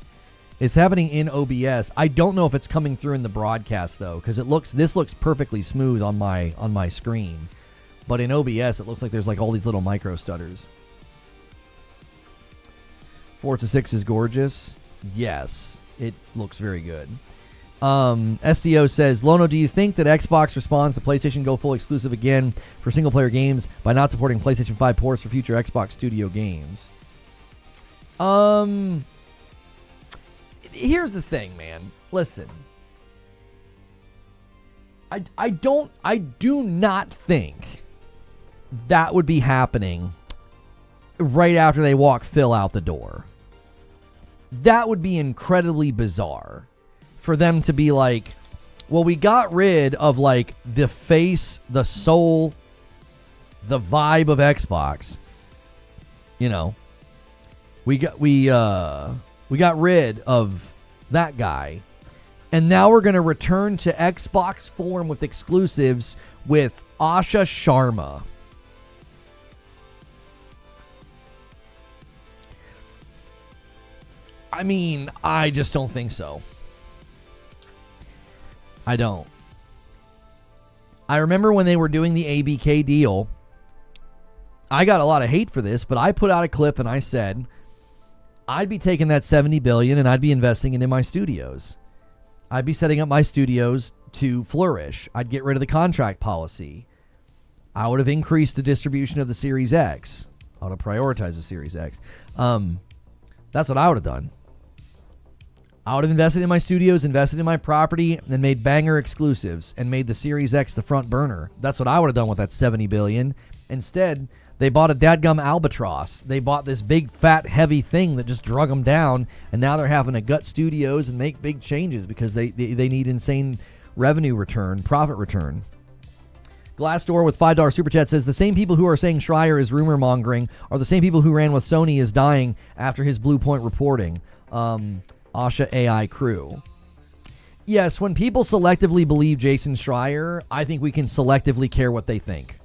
OBS. I don't know if it's coming through in the broadcast though, because this looks perfectly smooth on my screen. But in OBS, it looks like there's like all these little micro stutters. Forza 6 is gorgeous. Yes, it looks very good. SEO says, Lono, do you think that Xbox responds to PlayStation go full exclusive again for single-player games by not supporting PlayStation 5 ports for future Xbox Studio games? Here's the thing, man. Listen. I do not think that would be happening right after they walk Phil out the door. That would be incredibly bizarre. For them to be like, well, we got rid of like the face, the soul, the vibe of Xbox. You know, we got rid of that guy, and now we're gonna return to Xbox form with exclusives with Asha Sharma. I mean, I just don't think so. I don't. I remember when they were doing the ABK deal, I got a lot of hate for this, but I put out a clip and I said, I'd be taking that $70 billion and I'd be investing it in my studios. I'd be setting up my studios to flourish. I'd get rid of the contract policy. I would have increased the distribution of the Series X. I would have prioritized the Series X. That's what I would have done. I would have invested in my studios, invested in my property, and made banger exclusives and made the Series X the front burner. That's what I would have done with that $70 billion. Instead, they bought a dadgum albatross. They bought this big, fat, heavy thing that just drug them down, and now they're having to gut studios and make big changes because they need insane revenue return, profit return. Glassdoor with $5 super chat says, the same people who are saying Schreier is rumor mongering are the same people who ran with Sony is dying after his Blue Point reporting. Asha AI crew. Yes, when people selectively believe Jason Schreier, I think we can selectively care what they think.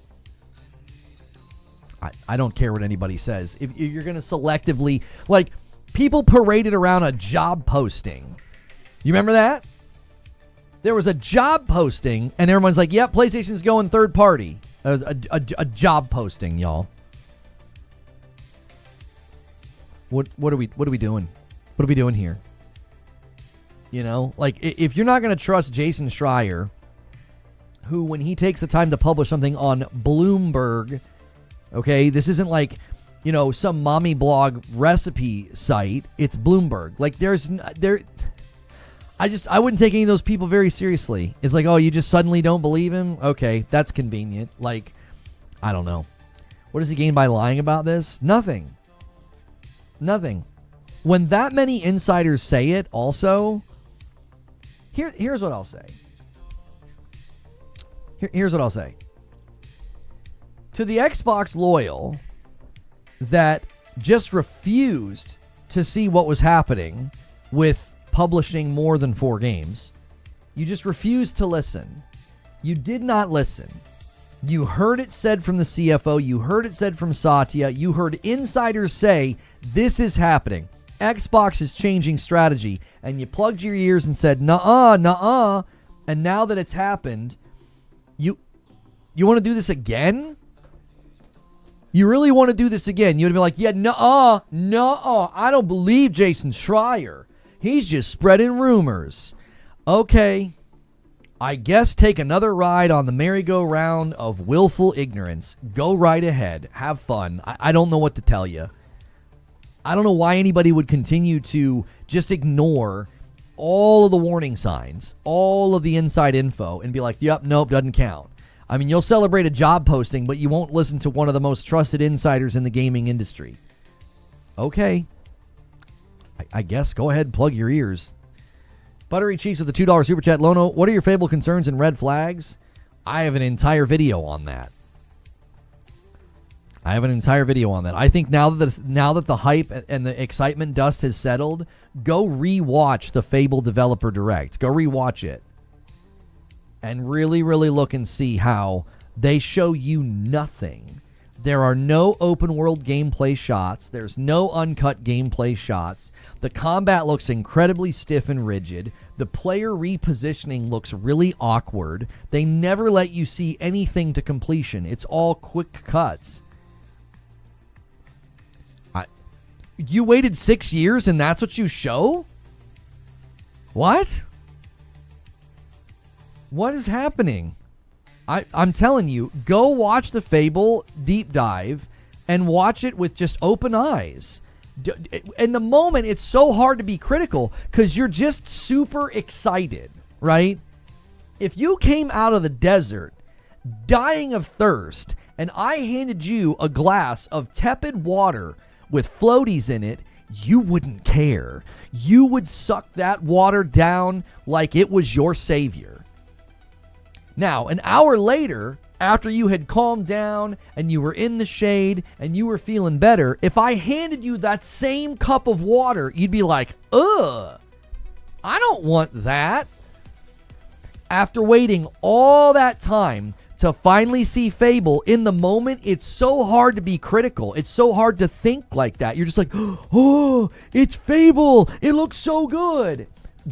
I don't care what anybody says. If you're going to selectively, like, people paraded around a job posting. You remember that? There was a job posting, and everyone's like, yep, PlayStation's going third party. A job posting, y'all. What are we doing? What are we doing here? You know, like, if you're not going to trust Jason Schreier, who, when he takes the time to publish something on Bloomberg, okay, this isn't like, you know, some mommy blog recipe site. It's Bloomberg. Like, I wouldn't take any of those people very seriously. It's like, oh, you just suddenly don't believe him? Okay, that's convenient. Like, I don't know. What does he gain by lying about this? Nothing. When that many insiders say it also, here's what I'll say. Here's what I'll say. To the Xbox loyal that just refused to see what was happening with publishing more than 4 games, you just refused to listen. You did not listen. You heard it said from the CFO. You heard it said from Satya. You heard insiders say, this is happening. Xbox is changing strategy. And you plugged your ears and said, nuh-uh. And now that it's happened, you want to do this again? You really want to do this again? You would be like, yeah, nuh-uh. I don't believe Jason Schreier. He's just spreading rumors. Okay. I guess take another ride on the merry-go-round of willful ignorance. Go right ahead. Have fun. I don't know what to tell you. I don't know why anybody would continue to just ignore all of the warning signs, all of the inside info, and be like, yep, nope, doesn't count. I mean, you'll celebrate a job posting, but you won't listen to one of the most trusted insiders in the gaming industry. Okay. I guess go ahead, plug your ears. Buttery Cheeks with the $2 Super Chat. Lono, what are your Fable concerns and red flags? I have an entire video on that. I think now that the hype and the excitement dust has settled, go rewatch the Fable Developer Direct. Go rewatch it. And really, really look and see how they show you nothing. There are no open world gameplay shots. There's no uncut gameplay shots. The combat looks incredibly stiff and rigid. The player repositioning looks really awkward. They never let you see anything to completion. It's all quick cuts. You waited 6 years and that's what you show? What? What is happening? I'm telling you, go watch the Fable deep dive and watch it with just open eyes. In the moment, it's so hard to be critical because you're just super excited, right? If you came out of the desert dying of thirst and I handed you a glass of tepid water with floaties in it, you wouldn't care. You would suck that water down like it was your savior. Now, an hour later, after you had calmed down and you were in the shade and you were feeling better, if I handed you that same cup of water, you'd be like, ugh, I don't want that. After waiting all that time to finally see Fable, in the moment, it's so hard to be critical. It's so hard to think like that. You're just like, oh, it's Fable. It looks so good.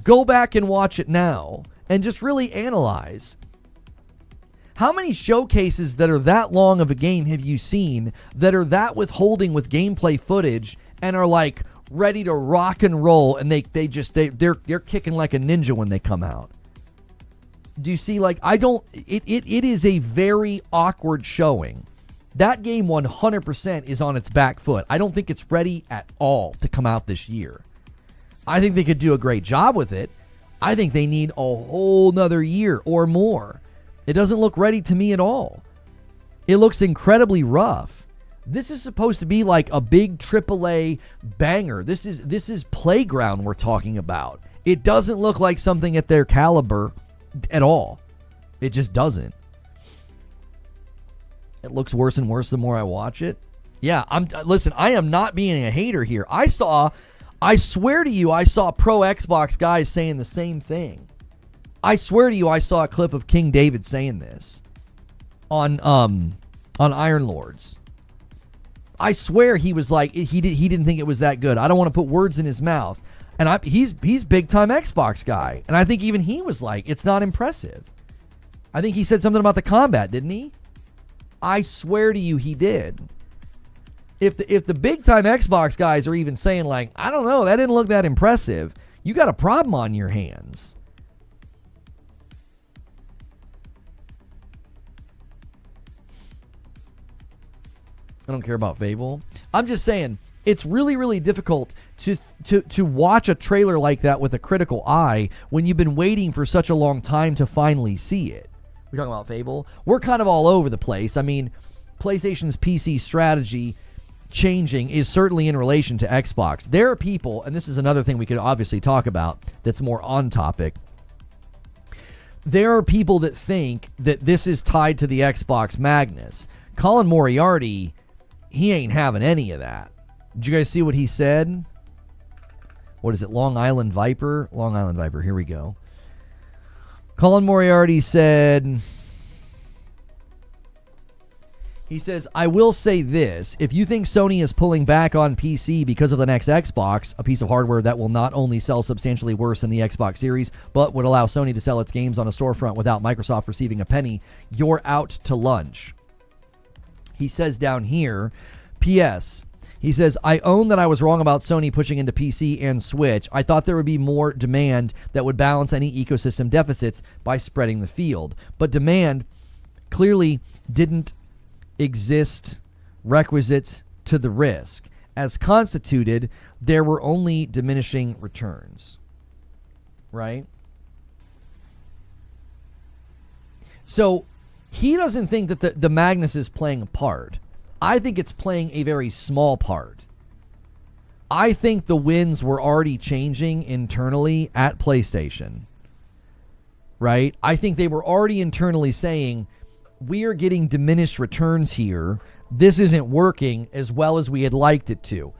Go back and watch it now and just really analyze. How many showcases that are that long of a game have you seen that are that withholding with gameplay footage and are like ready to rock and roll and they're kicking like a ninja when they come out? Do you see, like, it is a very awkward showing. That game 100% is on its back foot. I don't think it's ready at all to come out this year. I think they could do a great job with it. I think they need a whole nother year or more. It doesn't look ready to me at all. It looks incredibly rough. This is supposed to be like a big AAA banger. This is Playground we're talking about. It doesn't look like something at their caliber at all. It just doesn't. It looks worse and worse the more I watch it. Yeah, listen, I am not being a hater here. I swear to you, I saw pro Xbox guys saying the same thing. I swear to you, I saw a clip of King David saying this on Iron Lords. I swear he was like, he didn't think it was that good. I don't want to put words in his mouth. And he's big time Xbox guy. And I think even he was like, it's not impressive. I think he said something about the combat, didn't he? I swear to you, he did. If the big time Xbox guys are even saying like, I don't know, that didn't look that impressive, you got a problem on your hands. I don't care about Fable. I'm just saying, it's really, really difficult to watch a trailer like that with a critical eye when you've been waiting for such a long time to finally see it. We're talking about Fable. We're kind of all over the place. I mean, PlayStation's PC strategy changing is certainly in relation to Xbox. There are people, and this is another thing we could obviously talk about that's more on topic. There are people that think that this is tied to the Xbox Magnus. Colin Moriarty, he ain't having any of that. Did you guys see what he said? What is it? Long Island Viper? Long Island Viper. Here we go. Colin Moriarty said, he says, I will say this. If you think Sony is pulling back on PC because of the next Xbox, a piece of hardware that will not only sell substantially worse than the Xbox Series, but would allow Sony to sell its games on a storefront without Microsoft receiving a penny, you're out to lunch. He says down here, P.S., he says, I own that I was wrong about Sony pushing into PC and Switch. I thought there would be more demand that would balance any ecosystem deficits by spreading the field. But demand clearly didn't exist requisite to the risk. As constituted, there were only diminishing returns. right? So he doesn't think that the Magnus is playing a part. I think it's playing a very small part. I think the winds were already changing internally at PlayStation, right? I think they were already internally saying, we are getting diminished returns here. This isn't working as well as we had liked it to.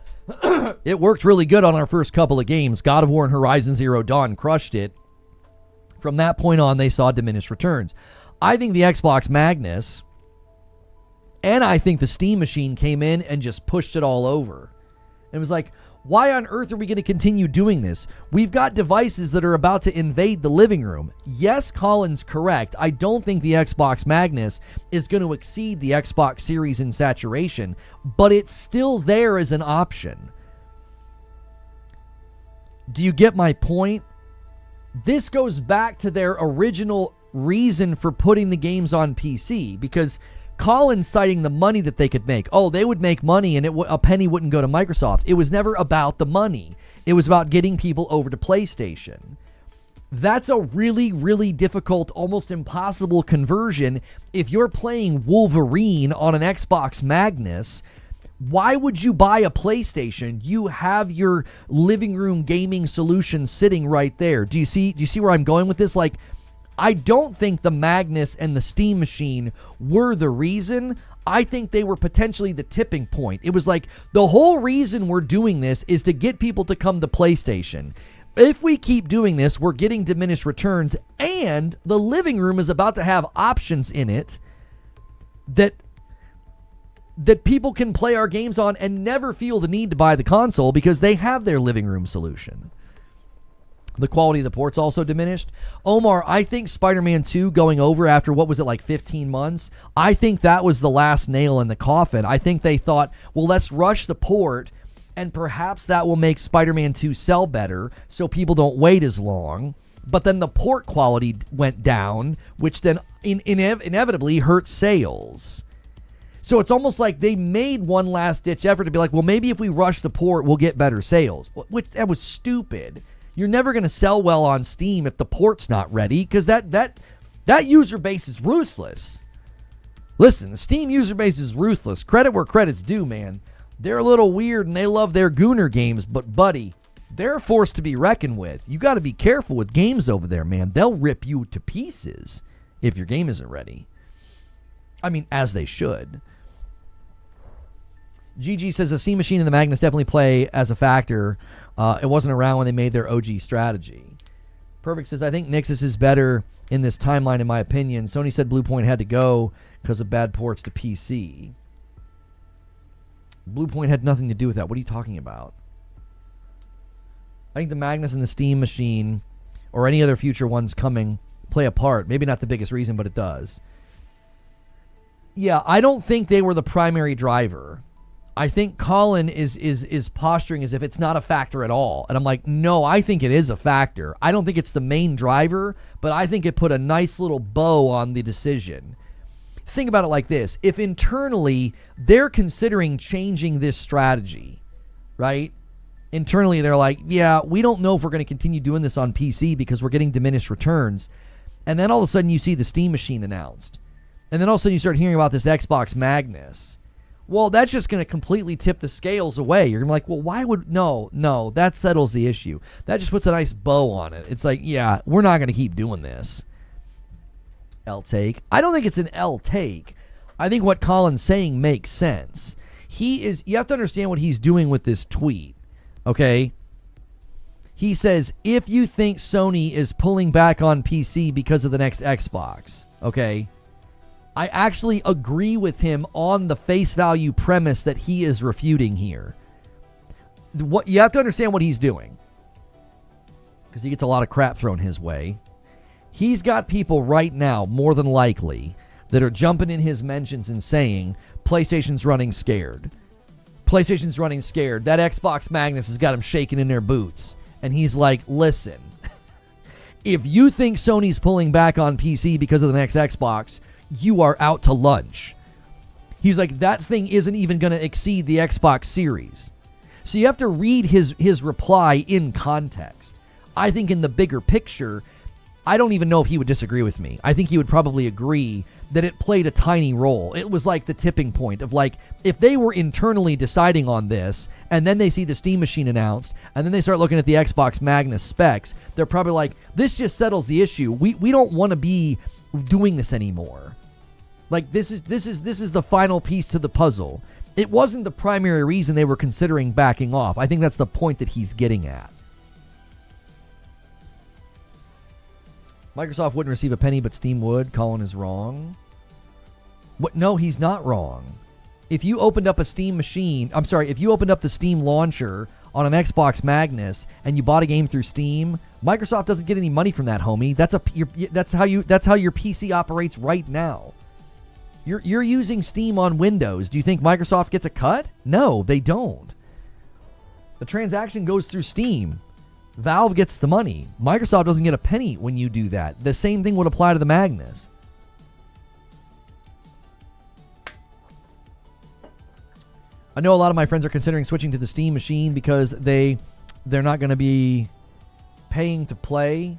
It worked really good on our first couple of games. God of War and Horizon Zero Dawn crushed it. From that point on, they saw diminished returns. I think the Xbox Magnus and I think the Steam machine came in and just pushed it all over. It was like, why on earth are we going to continue doing this? We've got devices that are about to invade the living room. Yes, Colin's correct. I don't think the Xbox Magnus is going to exceed the Xbox Series in saturation, but it's still there as an option. Do you get my point? This goes back to their original reason for putting the games on PC, because Colin's citing the money that they could make. Oh, they would make money and a penny wouldn't go to Microsoft. It was never about the money. It was about getting people over to PlayStation. That's a really, really difficult, almost impossible conversion. If you're playing Wolverine on an Xbox Magnus, why would you buy a PlayStation? You have your living room gaming solution sitting right there. Do you see where I'm going with this? Like, I don't think the Magnus and the Steam machine were the reason. I think they were potentially the tipping point. It was like, the whole reason we're doing this is to get people to come to PlayStation. If we keep doing this, we're getting diminished returns, and the living room is about to have options in it that people can play our games on and never feel the need to buy the console because they have their living room solution. The quality of the port's also diminished. Omar, I think Spider-Man 2 going over after, what was it, like 15 months? I think that was the last nail in the coffin. I think they thought, well, let's rush the port, and perhaps that will make Spider-Man 2 sell better so people don't wait as long. But then the port quality went down, which then inevitably hurt sales. So it's almost like they made one last-ditch effort to be like, well, maybe if we rush the port, we'll get better sales. Which, that was stupid. You're never going to sell well on Steam if the port's not ready, because that user base is ruthless. Listen, the Steam user base is ruthless. Credit where credit's due, man. They're a little weird and they love their Gooner games, but buddy, they're a force to be reckoned with. You got to be careful with games over there, man. They'll rip you to pieces if your game isn't ready. I mean, as they should. GG says the Steam machine and the Magnus definitely play as a factor. It wasn't around when they made their OG strategy. Perfect says, I think Nixus is better in this timeline, in my opinion. Sony said Bluepoint had to go because of bad ports to PC. Bluepoint had nothing to do with that. What are you talking about? I think the Magnus and the Steam machine, or any other future ones coming, play a part. Maybe not the biggest reason, but it does. Yeah, I don't think they were the primary driver. I think Colin is posturing as if it's not a factor at all. And I'm like, no, I think it is a factor. I don't think it's the main driver, but I think it put a nice little bow on the decision. Think about it like this. If internally they're considering changing this strategy, right? Internally they're like, yeah, we don't know if we're going to continue doing this on PC because we're getting diminished returns. And then all of a sudden you see the Steam machine announced. And then all of a sudden you start hearing about this Xbox Magnus. Well, that's just going to completely tip the scales away. You're going to be like, well, why would... No, that settles the issue. That just puts a nice bow on it. It's like, yeah, we're not going to keep doing this. L-take. I don't think it's an L-take. I think what Colin's saying makes sense. You have to understand what he's doing with this tweet, okay? He says, if you think Sony is pulling back on PC because of the next Xbox, okay? I actually agree with him on the face value premise that he is refuting here. What you have to understand what he's doing, because he gets a lot of crap thrown his way. He's got people right now, more than likely, that are jumping in his mentions and saying, PlayStation's running scared. PlayStation's running scared. That Xbox Magnus has got them shaking in their boots. And he's like, listen, if you think Sony's pulling back on PC because of the next Xbox, you are out to lunch. He's like, that thing isn't even going to exceed the Xbox Series. So you have to read his reply in context. I think in the bigger picture, I don't even know if he would disagree with me. I think he would probably agree that it played a tiny role. It was like the tipping point of like, if they were internally deciding on this, and then they see the Steam Machine announced, and then they start looking at the Xbox Magnus specs, they're probably like, this just settles the issue. We don't want to be doing this anymore. Like, this is the final piece to the puzzle. It wasn't the primary reason they were considering backing off. I think that's the point that he's getting at. Microsoft wouldn't receive a penny, but Steam would. Colin is wrong. What? No, he's not wrong. If you opened up a Steam machine, if you opened up the Steam launcher on an Xbox Magnus and you bought a game through Steam, Microsoft doesn't get any money from that, homie. That's how your PC operates right now. You're using Steam on Windows. Do you think Microsoft gets a cut? No, they don't. The transaction goes through Steam. Valve gets the money. Microsoft doesn't get a penny when you do that. The same thing would apply to the Magnus. I know a lot of my friends are considering switching to the Steam machine because they're not going to be paying to play.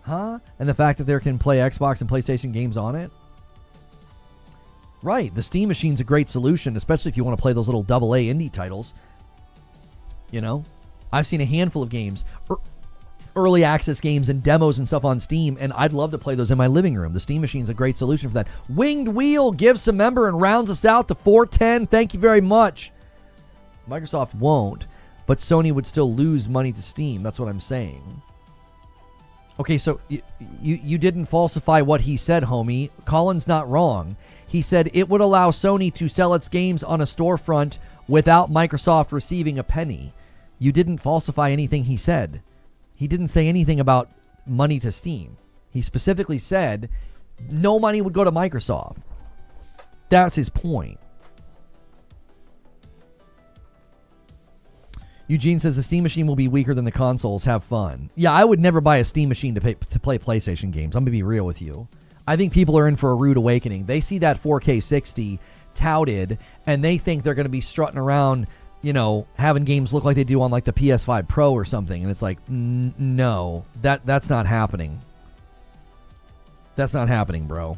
Huh? And the fact that they can play Xbox and PlayStation games on it. Right. The Steam machine's a great solution, especially if you want to play those little AA indie titles. You know? I've seen a handful of games, early access games and demos and stuff on Steam, and I'd love to play those in my living room. The Steam machine's a great solution for that. Winged Wheel gives a member and rounds us out to 410. Thank you very much. Microsoft won't, but Sony would still lose money to Steam. That's what I'm saying. Okay, so you didn't falsify what he said, homie. Colin's not wrong. He said it would allow Sony to sell its games on a storefront without Microsoft receiving a penny. You didn't falsify anything he said. He didn't say anything about money to Steam. He specifically said no money would go to Microsoft. That's his point. Eugene says the Steam machine will be weaker than the consoles. Have fun. Yeah, I would never buy a Steam machine to play PlayStation games. I'm going to be real with you. I think people are in for a rude awakening. They see that 4K 60 touted, and they think they're going to be strutting around, you know, having games look like they do on like the PS5 Pro or something. And it's like, no, that's not happening. That's not happening, bro.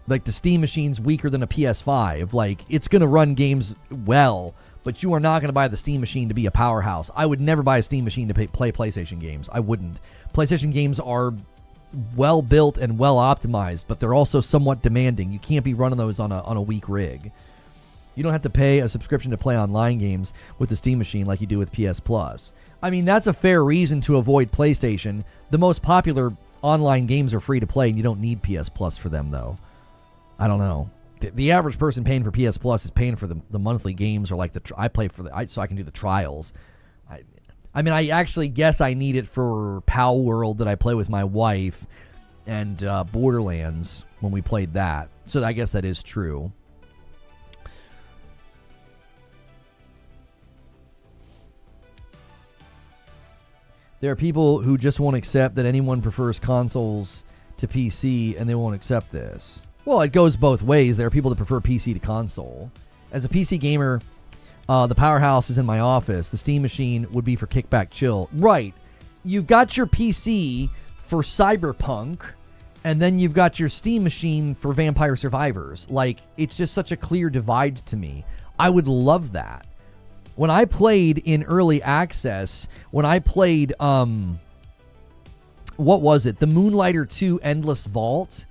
Like, the Steam machine's weaker than a PS5. Like, it's going to run games well, but you are not going to buy the Steam machine to be a powerhouse. I would never buy a Steam machine to play PlayStation games. I wouldn't. PlayStation games are well built and well optimized, but they're also somewhat demanding. You can't be running those on a weak rig. You don't have to pay a subscription to play online games with the Steam machine like you do with PS Plus. I mean, that's a fair reason to avoid PlayStation. The most popular online games are free to play, and you don't need PS Plus for them, though. I don't know. The average person paying for PS Plus is paying for the monthly games, or like I play for so I can do the trials. I mean, I actually guess I need it for Pal World that I play with my wife, and Borderlands when we played that. So I guess that is true. There are people who just won't accept that anyone prefers consoles to PC, and they won't accept this. Well, it goes both ways. There are people that prefer PC to console. As a PC gamer, the powerhouse is in my office. The Steam machine would be for kickback chill. Right. You've got your PC for Cyberpunk, and then you've got your Steam machine for Vampire Survivors. Like, it's just such a clear divide to me. I would love that. When I played in early access, when I played, what was it? The Moonlighter 2 Endless Vault,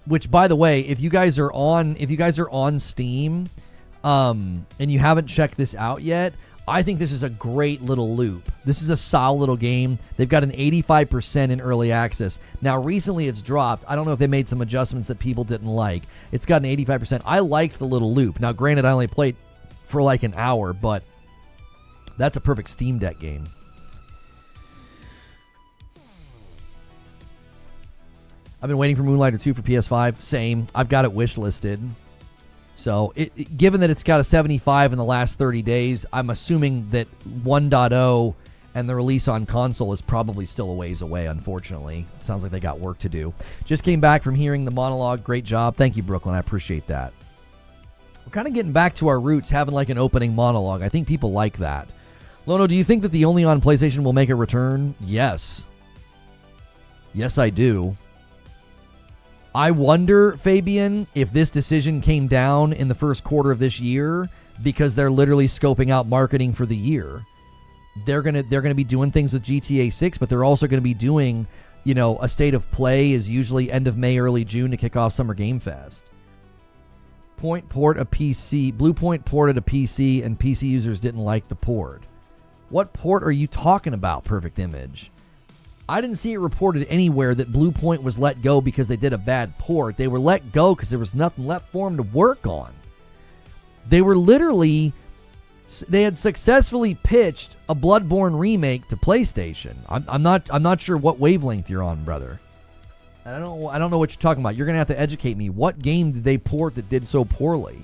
which, by the way, if you guys are on Steam, and you haven't checked this out yet, I think this is a great little loop. This is a solid little game. They've got an 85% in early access. Now, recently it's dropped. I don't know if they made some adjustments that people didn't like. It's got an 85%. I liked the little loop. Now, granted, I only played for like an hour, but that's a perfect Steam Deck game. I've been waiting for Moonlighter 2 for PS5. Same. I've got it wishlisted. So, given that it's got a 75 in the last 30 days, I'm assuming that 1.0 and the release on console is probably still a ways away, unfortunately. It sounds like they got work to do. Just came back from hearing the monologue. Great job. Thank you, Brooklyn. I appreciate that. We're kind of getting back to our roots, having like an opening monologue. I think people like that. Lono, do you think that the only on PlayStation will make a return? Yes. Yes, I do. I wonder, Fabian, if this decision came down in the first quarter of this year because they're literally scoping out marketing for the year. They're gonna be doing things with GTA 6, but they're also gonna be doing, a state of play is usually end of May, early June to kick off Summer Game Fest. Bluepoint ported a PC and PC users didn't like the port. What port are you talking about, Perfect Image? I didn't see it reported anywhere that Bluepoint was let go because they did a bad port. They were let go because there was nothing left for them to work on. They had successfully pitched a Bloodborne remake to PlayStation. I'm not sure what wavelength you're on, brother. I don't know what you're talking about. You're gonna have to educate me. What game did they port that did so poorly?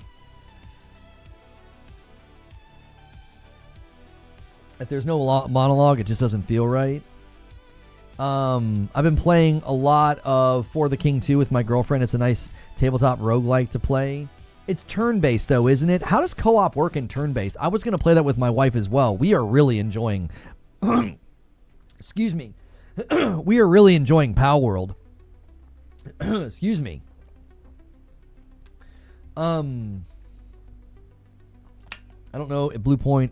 If there's no monologue, it just doesn't feel right. I've been playing a lot of For the King 2 with my girlfriend. It's a nice tabletop roguelike to play. It's turn-based, though, isn't it? How does co-op work in turn-based? I was going to play that with my wife as well. We are really enjoying... Excuse me. We are really enjoying Pow World. Excuse me. I don't know if Bluepoint...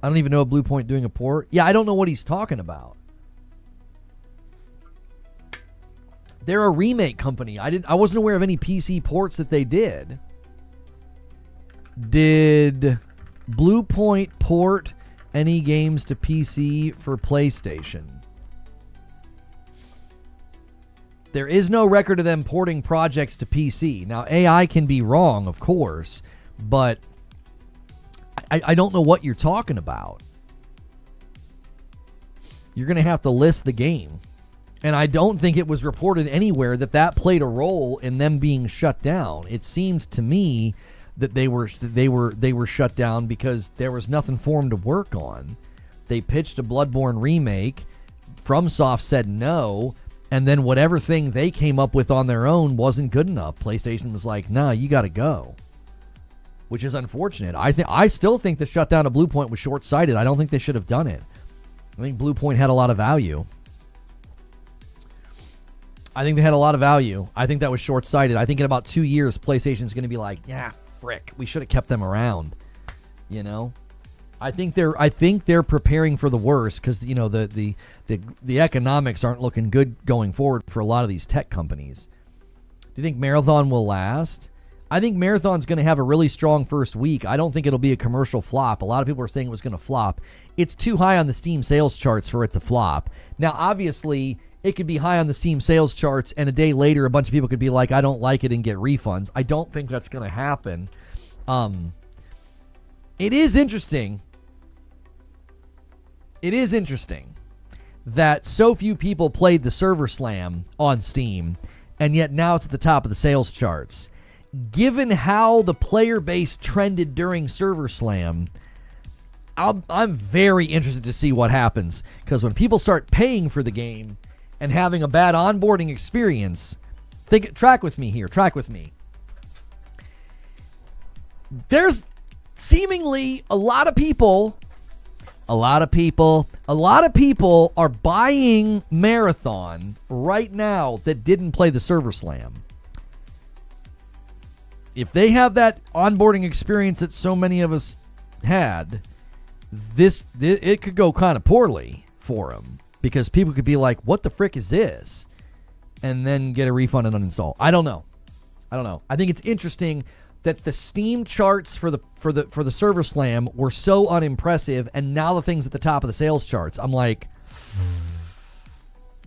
I don't even know if Bluepoint doing a port. Yeah, I don't know what he's talking about. They're a remake company. I wasn't aware of any PC ports that they did. Did Bluepoint port any games to PC for PlayStation? There is no record of them porting projects to PC. Now, AI can be wrong, of course, but I don't know what you're talking about. You're going to have to list the game. And I don't think it was reported anywhere that played a role in them being shut down. It seems to me that they were shut down because there was nothing for them to work on. They pitched a Bloodborne remake. FromSoft said no, and then whatever thing they came up with on their own wasn't good enough. PlayStation was like, "Nah, you got to go," which is unfortunate. I still think the shutdown of Bluepoint was short-sighted. I don't think they should have done it. I think Bluepoint had a lot of value. I think they had a lot of value. I think that was short-sighted. I think in about 2 years, PlayStation's going to be like, "Yeah, frick, we should have kept them around." I think they're preparing for the worst because the economics aren't looking good going forward for a lot of these tech companies. Do you think Marathon will last? I think Marathon's going to have a really strong first week. I don't think it'll be a commercial flop. A lot of people are saying it was going to flop. It's too high on the Steam sales charts for it to flop. Now, obviously, it could be high on the Steam sales charts, and a day later, a bunch of people could be like, "I don't like it," and get refunds. I don't think that's going to happen. It is interesting. It is interesting that so few people played the Server Slam on Steam, and yet now it's at the top of the sales charts. Given how the player base trended during Server Slam, I'm very interested to see what happens, because when people start paying for the game and having a bad onboarding experience, track with me here, track with me. There's seemingly a lot of people are buying Marathon right now that didn't play the Server Slam. If they have that onboarding experience that so many of us had, it could go kind of poorly for them, because people could be like, "What the frick is this?" and then get a refund and uninstall. I don't know. I think it's interesting that the Steam charts for the Server Slam were so unimpressive, and now the thing's at the top of the sales charts. I'm like,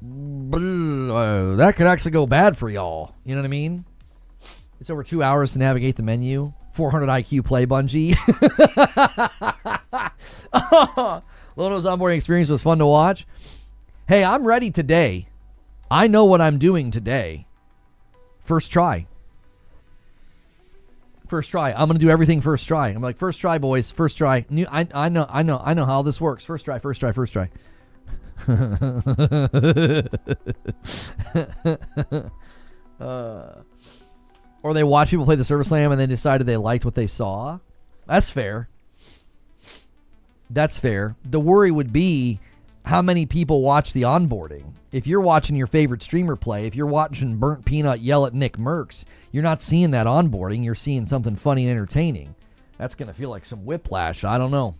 that could actually go bad for y'all. You know what I mean? It's over 2 hours to navigate the menu. 400 IQ play, Bungie. Lono's onboarding experience was fun to watch. Hey, I'm ready today. I know what I'm doing today. First try. I'm going to do everything first try. I'm like, first try, boys. First try. I know how this works. First try. Or they watch people play the Server Slam and then decided they liked what they saw. That's fair. That's fair. The worry would be how many people watch the onboarding. If you're watching your favorite streamer play, if you're watching Burnt Peanut yell at Nick Merckx, you're not seeing that onboarding. You're seeing something funny and entertaining. That's going to feel like some whiplash. I don't know.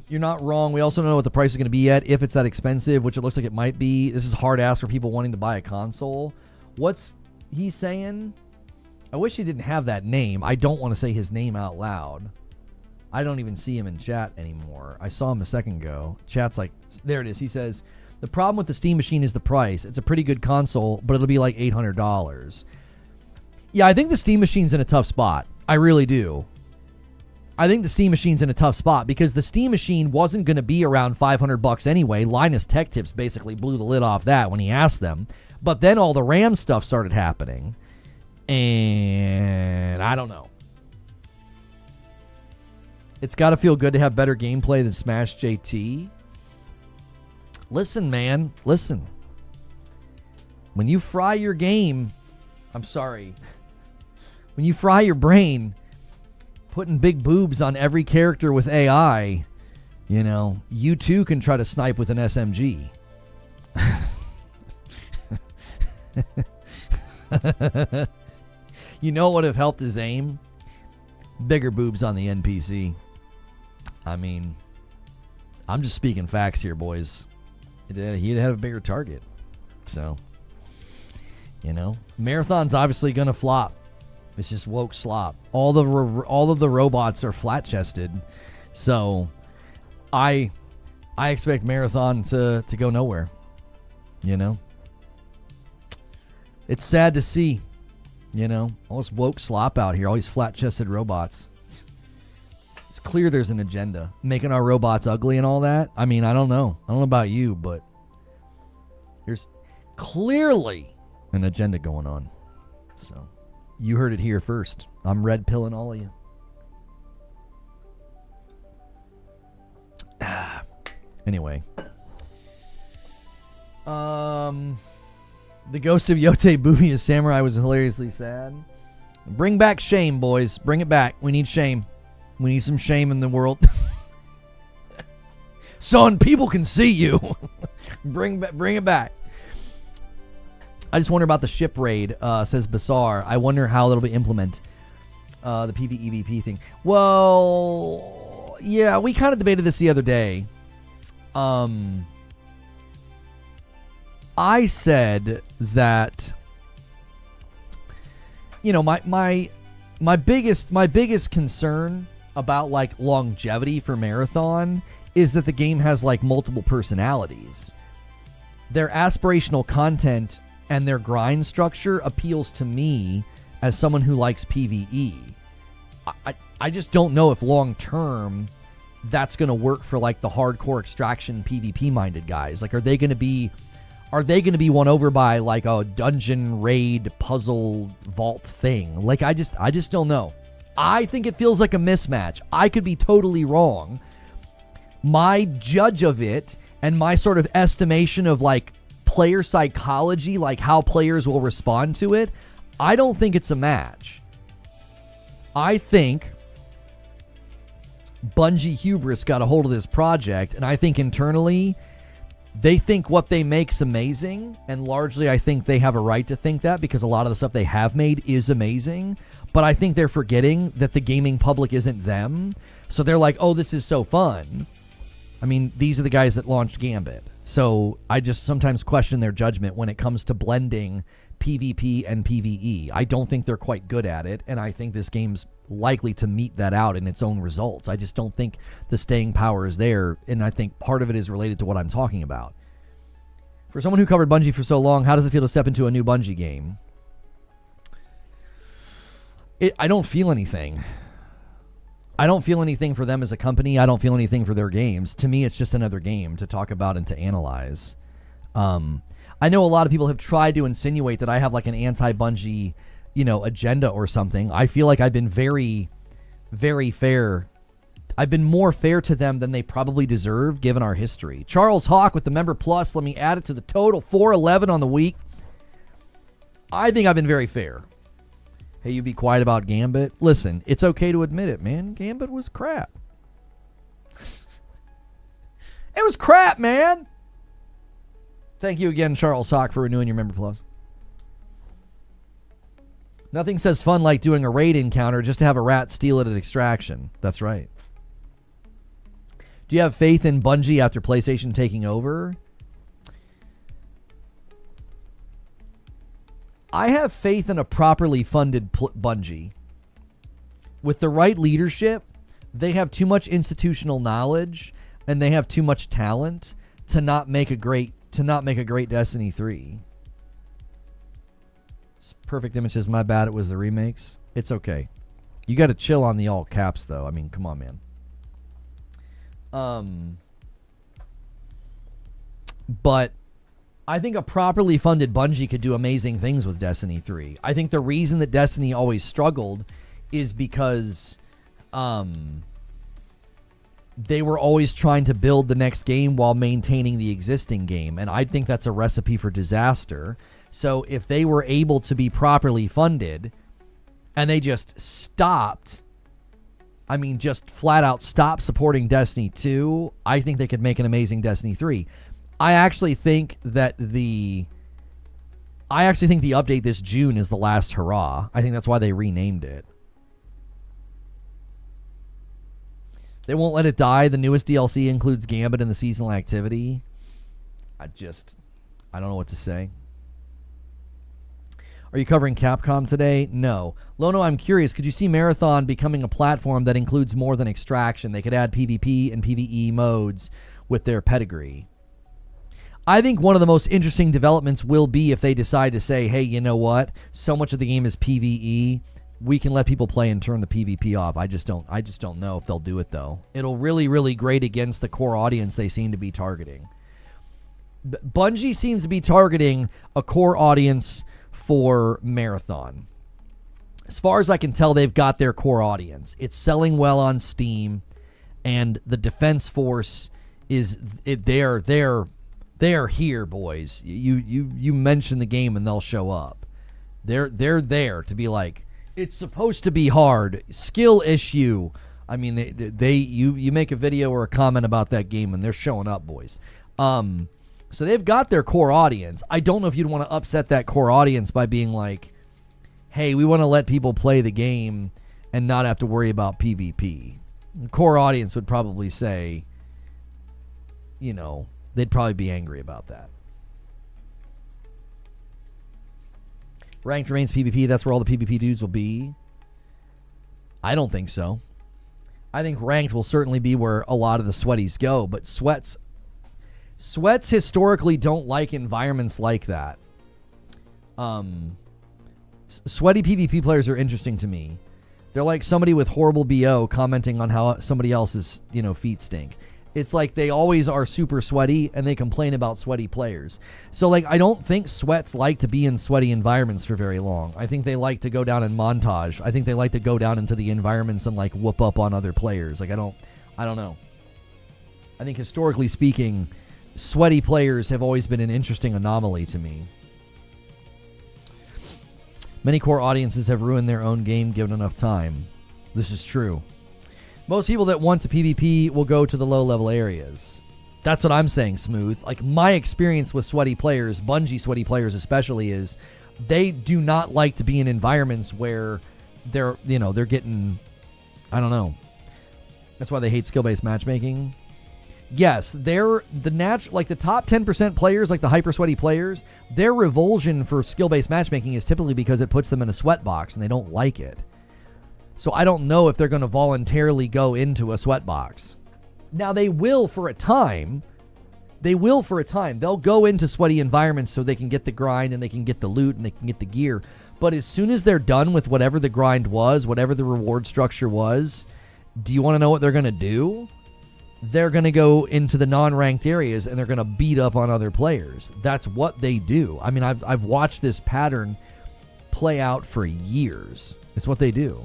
You're not wrong. We also don't know what the price is going to be yet, if it's that expensive, which it looks like it might be. This is hard ass for people wanting to buy a console. What's he saying? I wish he didn't have that name. I don't want to say his name out loud. I don't even see him in chat anymore. I saw him a second ago. Chat's like, there it is. He says, the problem with the Steam Machine is the price. It's a pretty good console, but it'll be like $800. Yeah, I think the Steam Machine's in a tough spot. I really do. I think the Steam Machine's in a tough spot because the Steam Machine wasn't going to be around $500 anyway. Linus Tech Tips basically blew the lid off that when he asked them. But then all the RAM stuff started happening. And I don't know. It's got to feel good to have better gameplay than Smash JT. Listen, man. Listen. When you fry your game, I'm sorry. When you fry your brain, putting big boobs on every character with AI, you know, you too can try to snipe with an SMG. You know what would have helped his aim? Bigger boobs on the NPC. I mean, I'm just speaking facts here, boys. He'd have a bigger target. So, you know, Marathon's obviously going to flop. It's just woke slop. All of the robots are flat-chested. So, I expect Marathon to go nowhere. You know? It's sad to see, you know, all this woke slop out here, all these flat-chested robots. It's clear there's an agenda. Making our robots ugly and all that. I mean, I don't know. I don't know about you, but there's clearly an agenda going on. So, you heard it here first. I'm red pilling all of you. Anyway. The Ghost of Yotei Boomy as Samurai was hilariously sad. Bring back shame, boys. Bring it back. We need shame. We need some shame in the world. Son, people can see you. Bring it back. I just wonder about the ship raid, says Bazaar. I wonder how that'll be implement the PvEVP thing. Well, yeah, we kind of debated this the other day. I said that, you know, my biggest concern about like longevity for Marathon is that the game has like multiple personalities. Their aspirational content and their grind structure appeals to me as someone who likes PvE. I just don't know if long term that's going to work for like the hardcore extraction PvP minded guys. Like, are they going to be won over by like a dungeon raid puzzle vault thing? Like, I just don't know. I think it feels like a mismatch. I could be totally wrong. My judge of it and my sort of estimation of like player psychology, like how players will respond to it, I don't think it's a match. I think Bungie hubris got a hold of this project, and I think internally they think what they make's amazing, and largely I think they have a right to think that because a lot of the stuff they have made is amazing, but I think they're forgetting that the gaming public isn't them. So they're like, oh, this is so fun. I mean, these are the guys that launched Gambit. So I just sometimes question their judgment when it comes to blending PvP and PvE. I don't think they're quite good at it, and I think this game's likely to meet that out in its own results. I just don't think the staying power is there, and I think part of it is related to what I'm talking about. For someone who covered Bungie for so long, how does it feel to step into a new Bungie game? I don't feel anything. I don't feel anything for them as a company. I don't feel anything for their games. To me, it's just another game to talk about and to analyze. I know a lot of people have tried to insinuate that I have like an anti-Bungie, agenda or something. I feel like I've been very, very fair. I've been more fair to them than they probably deserve given our history. Charles Hawk with the Member Plus. Let me add it to the total. 411 on the week. I think I've been very fair. Hey, you be quiet about Gambit? Listen, it's okay to admit it, man. Gambit was crap. It was crap, man. Thank you again, Charles Hawk, for renewing your member plus. Nothing says fun like doing a raid encounter just to have a rat steal it at extraction. That's right. Do you have faith in Bungie after PlayStation taking over? I have faith in a properly funded Bungie. With the right leadership, they have too much institutional knowledge and they have too much talent to not make a great Destiny 3. Perfect Images, my bad, it was the remakes. It's okay. You got to chill on the all caps though. I mean, come on, man. But I think a properly funded Bungie could do amazing things with Destiny 3. I think the reason that Destiny always struggled is because they were always trying to build the next game while maintaining the existing game. And I think that's a recipe for disaster. So if they were able to be properly funded and they just stopped, I mean, just flat out stopped supporting Destiny 2, I think they could make an amazing Destiny 3. I actually think the update this June is the last hurrah. I think that's why they renamed it. They won't let it die. The newest DLC includes Gambit and the seasonal activity. I don't know what to say. Are you covering Capcom today? No. Lono, I'm curious. Could you see Marathon becoming a platform that includes more than Extraction? They could add PvP and PvE modes with their pedigree. I think one of the most interesting developments will be if they decide to say, hey, you know what? So much of the game is PvE. We can let people play and turn the PvP off. I just don't know if they'll do it, though. It'll really, really grate against the core audience they seem to be targeting. Bungie seems to be targeting a core audience for Marathon. As far as I can tell, they've got their core audience. It's selling well on Steam, and the Defense Force is they're here, boys. You mention the game and they'll show up. They're there to be like, it's supposed to be hard. Skill issue. I mean, you make a video or a comment about that game and they're showing up, boys. So they've got their core audience. I don't know if you'd want to upset that core audience by being like, hey, we want to let people play the game and not have to worry about PvP. The core audience would probably say, you know, they'd probably be angry about that. Ranked remains PvP. That's where all the PvP dudes will be. I don't think so. I think ranked will certainly be where a lot of the sweaties go, but sweats historically don't like environments like that. Sweaty PvP players are interesting to me. They're like somebody with horrible BO commenting on how somebody else's, feet stink. It's like they always are super sweaty and they complain about sweaty players. So, I don't think sweats like to be in sweaty environments for very long. I think they like to go down in montage. I think they like to go down into the environments and, whoop up on other players. I don't know. I think historically speaking, sweaty players have always been an interesting anomaly to me. Many core audiences have ruined their own game given enough time. This is true. Most people that want to PvP will go to the low-level areas. That's what I'm saying, Smooth. My experience with sweaty players, Bungie sweaty players especially, is they do not like to be in environments where they're getting, I don't know. That's why they hate skill-based matchmaking. Yes, they're the top 10% players, the hyper sweaty players, their revulsion for skill-based matchmaking is typically because it puts them in a sweat box and they don't like it. So I don't know if they're going to voluntarily go into a sweat box. Now they will for a time. They'll go into sweaty environments so they can get the grind and they can get the loot and they can get the gear. But as soon as they're done with whatever the grind was, whatever the reward structure was, do you want to know what they're going to do? They're going to go into the non-ranked areas and they're going to beat up on other players. That's what they do. I mean, I've watched this pattern play out for years. It's what they do.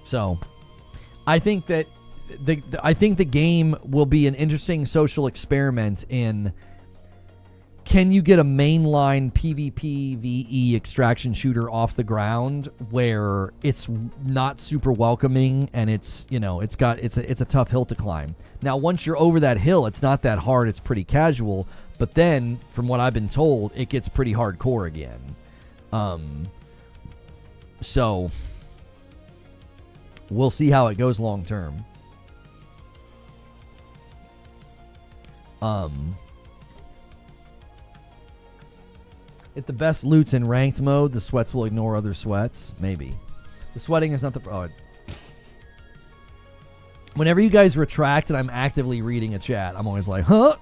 So, I think that I think the game will be an interesting social experiment in, can you get a mainline PvP VE extraction shooter off the ground where it's not super welcoming and it's a tough hill to climb. Now, once you're over that hill, it's not that hard. It's pretty casual. But then, from what I've been told, it gets pretty hardcore again. So we'll see how it goes long term. If the best loot's in ranked mode, the sweats will ignore other sweats. Maybe. The sweating is not the... Whenever you guys retract and I'm actively reading a chat, I'm always like, huh?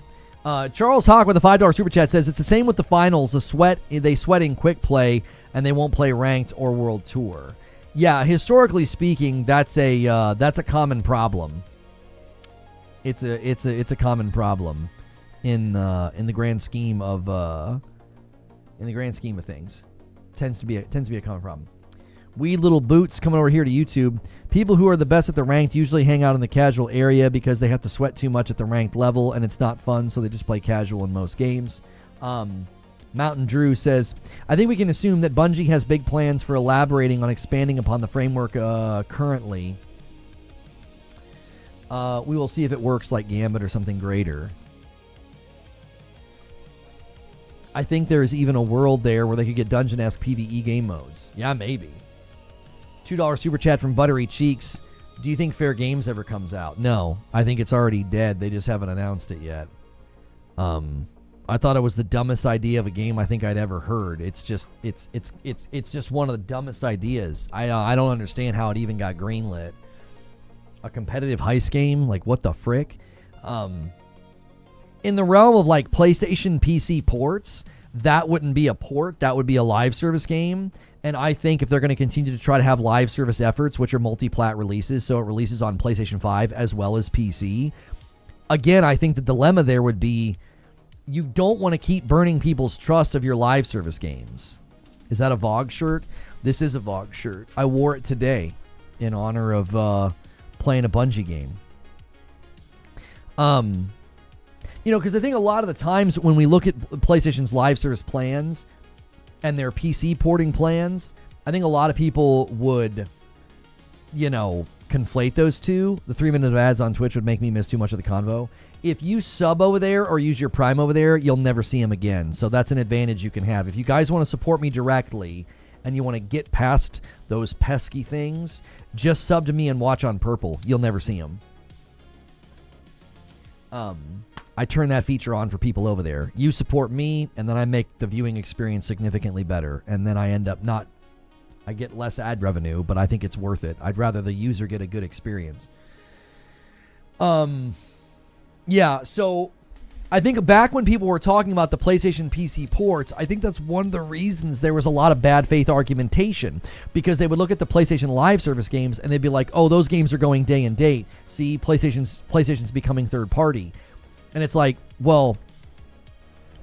Charles Hawk with a $5 super chat says, it's the same with the finals. They sweat in quick play, and they won't play ranked or world tour. Yeah, historically speaking, that's a common problem. It's a common problem in the grand scheme of things. Tends to be a common problem. Weed Little Boots coming over here to YouTube. People who are the best at the ranked usually hang out in the casual area because they have to sweat too much at the ranked level and it's not fun, so they just play casual in most games. Mountain Drew says, I think we can assume that Bungie has big plans for elaborating on expanding upon the framework currently. We will see if it works like Gambit or something greater. I think there's even a world there where they could get dungeon-esque PvE game modes. Yeah, maybe. $2 super chat from Buttery Cheeks. Do you think Fair Games ever comes out? No, I think it's already dead. They just haven't announced it yet. I thought it was the dumbest idea of a game I think I'd ever heard. It's just one of the dumbest ideas. I don't understand how it even got greenlit. A competitive heist game? Like, what the frick? In the realm of like PlayStation PC ports, that wouldn't be a port. That would be a live service game. And I think if they're going to continue to try to have live service efforts, which are multi-plat releases, so it releases on PlayStation 5 as well as PC, again, I think the dilemma there would be you don't want to keep burning people's trust of your live service games. Is that a Vogue shirt? This is a Vogue shirt. I wore it today in honor of playing a Bungie game. Because I think a lot of the times when we look at PlayStation's live service plans and their PC porting plans, I think a lot of people would, conflate those two. The 3 minute of ads on Twitch would make me miss too much of the convo. If you sub over there or use your Prime over there, you'll never see them again. So that's an advantage you can have. If you guys want to support me directly and you want to get past those pesky things, just sub to me and watch on Purple. You'll never see them. I turn that feature on for people over there. You support me, and then I make the viewing experience significantly better. And then I end up I get less ad revenue, but I think it's worth it. I'd rather the user get a good experience. Yeah, so I think back when people were talking about the PlayStation PC ports, I think that's one of the reasons there was a lot of bad faith argumentation, because they would look at the PlayStation Live service games and they'd be like, oh, those games are going day and date. See, PlayStation's becoming third party. And it's like, well,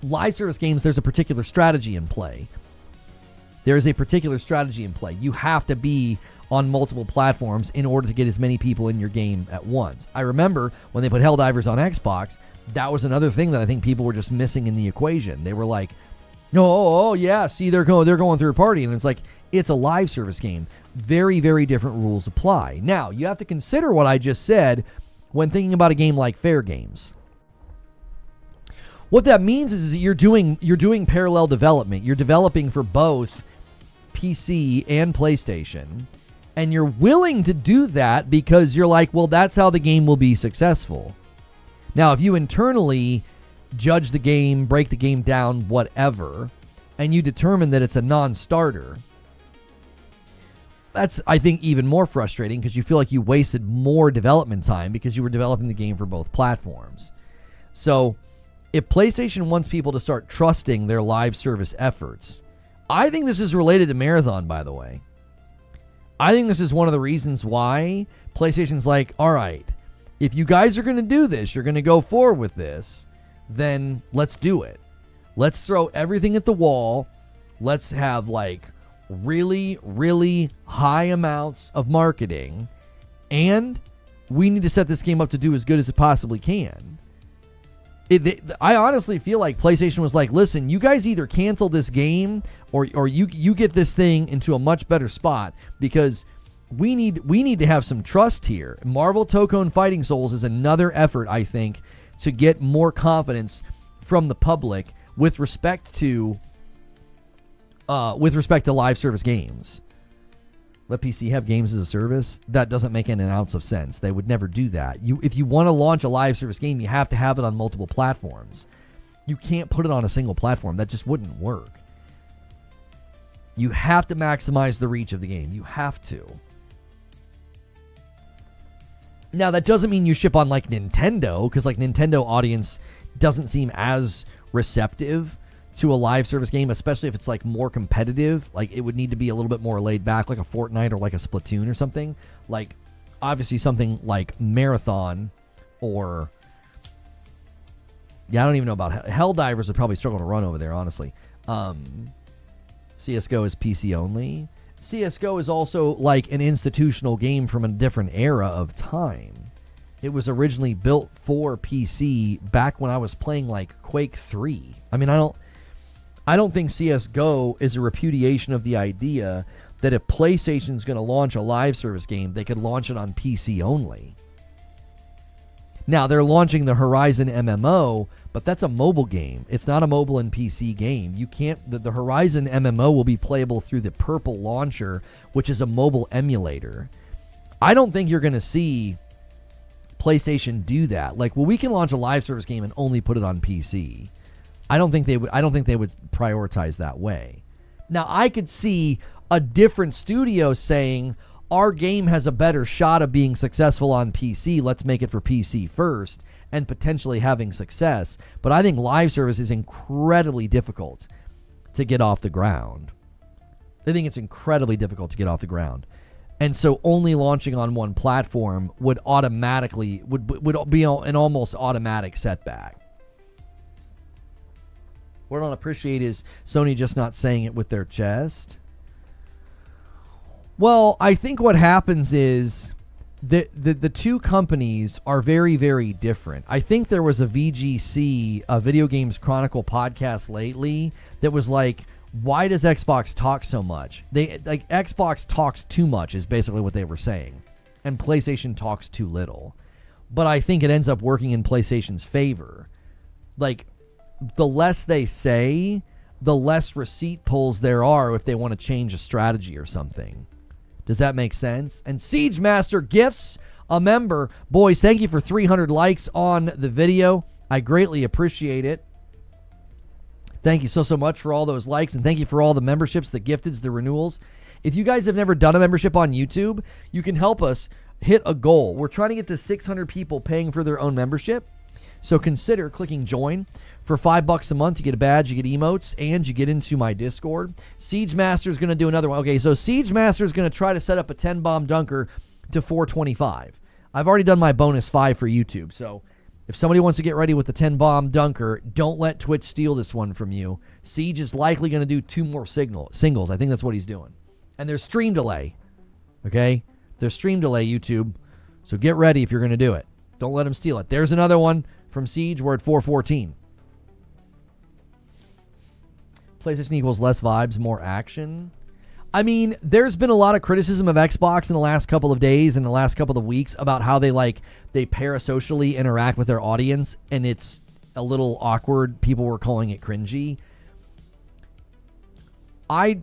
live service games, there's a particular strategy in play. There is a particular strategy in play. You have to be on multiple platforms in order to get as many people in your game at once. I remember when they put Helldivers on Xbox, that was another thing that I think people were just missing in the equation. They were like, no, yeah, see, they're going third party. And it's like, it's a live service game. Very, very different rules apply. Now, you have to consider what I just said when thinking about a game like Fair Games. What that means is that you're doing parallel development. You're developing for both PC and PlayStation, and you're willing to do that because you're like, well, that's how the game will be successful. Now, if you internally judge the game, break the game down, whatever, and you determine that it's a non-starter, that's, I think, even more frustrating because you feel like you wasted more development time because you were developing the game for both platforms. So if PlayStation wants people to start trusting their live service efforts, I think this is related to Marathon, by the way. I think this is one of the reasons why PlayStation's like, all right, if you guys are going to do this, you're going to go forward with this, then let's do it. Let's throw everything at the wall. Let's have like really, really high amounts of marketing, and we need to set this game up to do as good as it possibly can. I honestly feel like PlayStation was like, listen, you guys either cancel this game or you get this thing into a much better spot, because we need to have some trust here. Marvel Tokone Fighting Souls is another effort, I think, to get more confidence from the public with respect to live service games. Let PC have games as a service? That doesn't make an ounce of sense. They would never do that. If you want to launch a live service game, you have to have it on multiple platforms. You can't put it on a single platform. That just wouldn't work. You have to maximize the reach of the game. You have to. Now, that doesn't mean you ship on like Nintendo, because like Nintendo audience doesn't seem as receptive to a live service game, especially if it's like more competitive. Like, it would need to be a little bit more laid back, like a Fortnite or like a Splatoon or something. Like, obviously something like Marathon or... Yeah, I don't even know about... Helldivers would probably struggle to run over there, honestly. CSGO is PC only. CSGO is also like an institutional game from a different era of time. It was originally built for PC back when I was playing like Quake 3. I mean, I don't think CSGO is a repudiation of the idea that if PlayStation's going to launch a live service game, they could launch it on PC only. Now, they're launching the Horizon MMO, but that's a mobile game. It's not a mobile and PC game. You can't... The Horizon MMO will be playable through the Purple Launcher, which is a mobile emulator. I don't think you're going to see PlayStation do that. Like, well, we can launch a live service game and only put it on PC. I don't think they would prioritize that way. Now, I could see a different studio saying, our game has a better shot of being successful on PC. Let's make it for PC first, and potentially having success. But I think live service is incredibly difficult to get off the ground. I think it's incredibly difficult to get off the ground. And so only launching on one platform would automatically would be an almost automatic setback. What I don't appreciate is Sony just not saying it with their chest. Well, I think what happens is the two companies are very, very different. I think there was a VGC, a Video Games Chronicle podcast lately that was like, why does Xbox talk so much? Xbox talks too much is basically what they were saying, and PlayStation talks too little. But I think it ends up working in PlayStation's favor. Like, the less they say, the less receipt pulls there are if they want to change a strategy or something. Does that make sense? And Siege Master Gifts, a member. Boys, thank you for 300 likes on the video. I greatly appreciate it. Thank you so much for all those likes, and thank you for all the memberships, the gifteds, the renewals. If you guys have never done a membership on YouTube, you can help us hit a goal. We're trying to get to 600 people paying for their own membership. So consider clicking join. For $5 a month, you get a badge, you get emotes, and you get into my Discord. Siege Master is going to do another one. Okay, so Siege Master is going to try to set up a 10-bomb dunker to 425. I've already done my bonus 5 for YouTube, so if somebody wants to get ready with the 10-bomb dunker, don't let Twitch steal this one from you. Siege is likely going to do 2 more singles. I think that's what he's doing. And there's stream delay, okay? There's stream delay, YouTube, so get ready if you're going to do it. Don't let him steal it. There's another one from Siege. We're at 414. PlayStation equals less vibes, more action. I mean, there's been a lot of criticism of Xbox in the last couple of days and the last couple of weeks about how they parasocially interact with their audience, and it's a little awkward. People were calling it cringy. I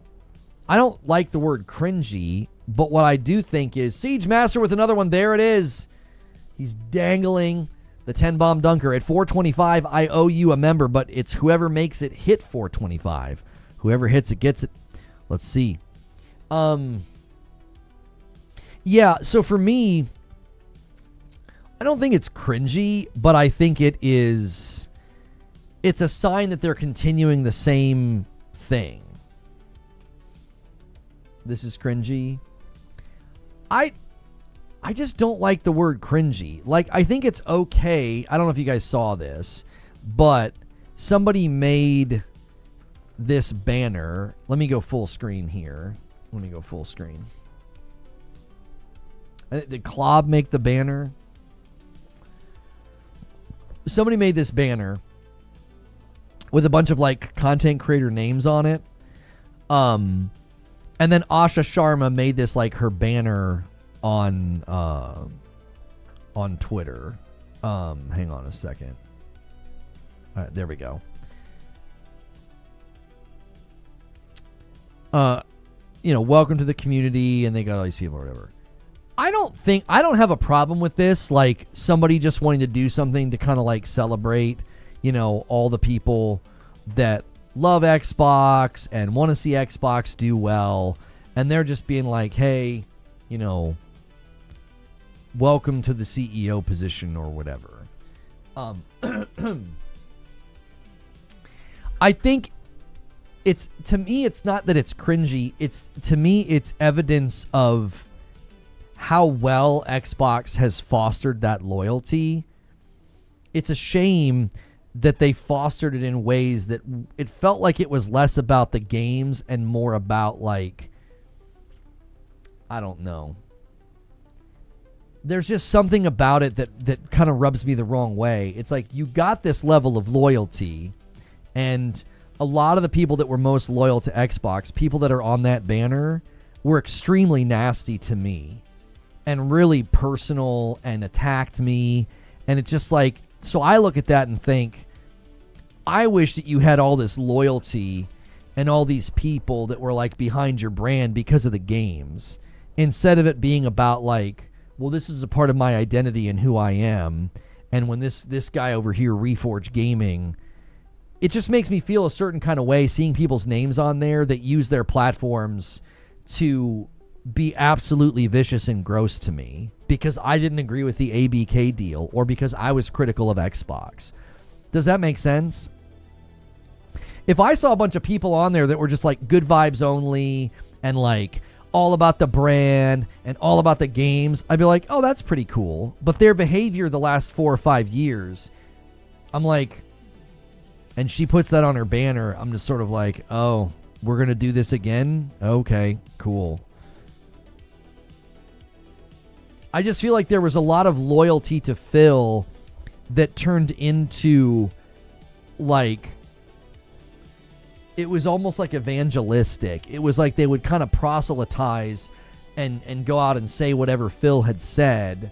don't like the word cringy, but what I do think is Siege Master with another one. There it is. He's dangling the 10-bomb dunker at 425. I owe you a member, but it's whoever makes it hit 425. Whoever hits it gets it. Let's see. Yeah, so for me, I don't think it's cringy, but I think it's a sign that they're continuing the same thing. This is cringy. I just don't like the word cringy. Like, I think it's okay. I don't know if you guys saw this, but somebody made this banner. Let me go full screen here. Did Klob make the banner? Somebody made this banner with a bunch of like content creator names on it. And then Asha Sharma made this like her banner on Twitter. Hang on a second. All right, there we go. Welcome to the community, and they got all these people or whatever. I don't have a problem with this, like somebody just wanting to do something to kind of like celebrate, all the people that love Xbox and want to see Xbox do well, and they're just being like, hey, welcome to the CEO position or whatever. I think to me, it's not that it's cringy. To me, it's evidence of how well Xbox has fostered that loyalty. It's a shame that they fostered it in ways that it felt like it was less about the games and more about like, I don't know. There's just something about it that kind of rubs me the wrong way. It's like you got this level of loyalty, and a lot of the people that were most loyal to Xbox, people that are on that banner, were extremely nasty to me and really personal and attacked me. And it's just like, so I look at that and think, I wish that you had all this loyalty and all these people that were like behind your brand because of the games, instead of it being about like, well, this is a part of my identity and who I am. And when this guy over here, Reforge Gaming, it just makes me feel a certain kind of way seeing people's names on there that use their platforms to be absolutely vicious and gross to me because I didn't agree with the ABK deal or because I was critical of Xbox. Does that make sense? If I saw a bunch of people on there that were just like good vibes only and like all about the brand and all about the games, I'd be like, oh, that's pretty cool. But their behavior the last 4 or 5 years, I'm like, and she puts that on her banner, I'm just sort of like, oh, we're going to do this again? Okay, cool. I just feel like there was a lot of loyalty to Phil that turned into like, it was almost like evangelistic. It was like they would kind of proselytize and go out and say whatever Phil had said.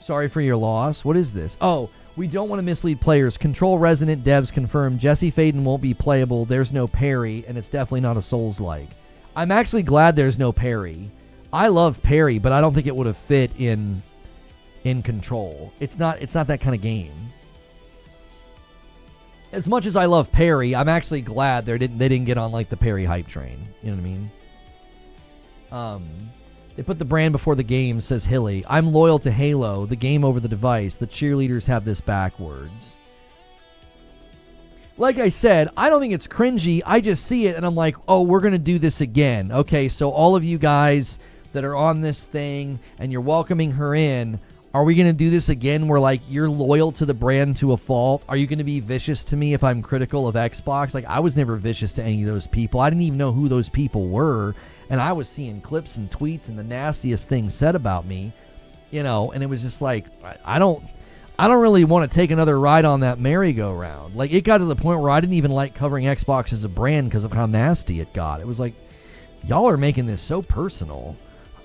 Sorry for your loss. What is this? Oh, we don't want to mislead players. Control Resident devs confirmed Jesse Faden won't be playable. There's no parry, and it's definitely not a Souls-like. I'm actually glad there's no parry. I love parry, but I don't think it would have fit in Control. It's not that kind of game. As much as I love parry, I'm actually glad they didn't get on like the parry hype train. You know what I mean? They put the brand before the game, says Hilly. I'm loyal to Halo, the game over the device. The cheerleaders have this backwards. Like I said, I don't think it's cringy. I just see it and I'm like, oh, we're going to do this again. Okay, so all of you guys that are on this thing and you're welcoming her in, are we going to do this again where like you're loyal to the brand to a fault? Are you going to be vicious to me if I'm critical of Xbox? Like I was never vicious to any of those people. I didn't even know who those people were. And I was seeing clips and tweets and the nastiest things said about me, and it was just like, I don't really want to take another ride on that merry-go-round. Like it got to the point where I didn't even like covering Xbox as a brand because of how nasty it got. It was like, y'all are making this so personal.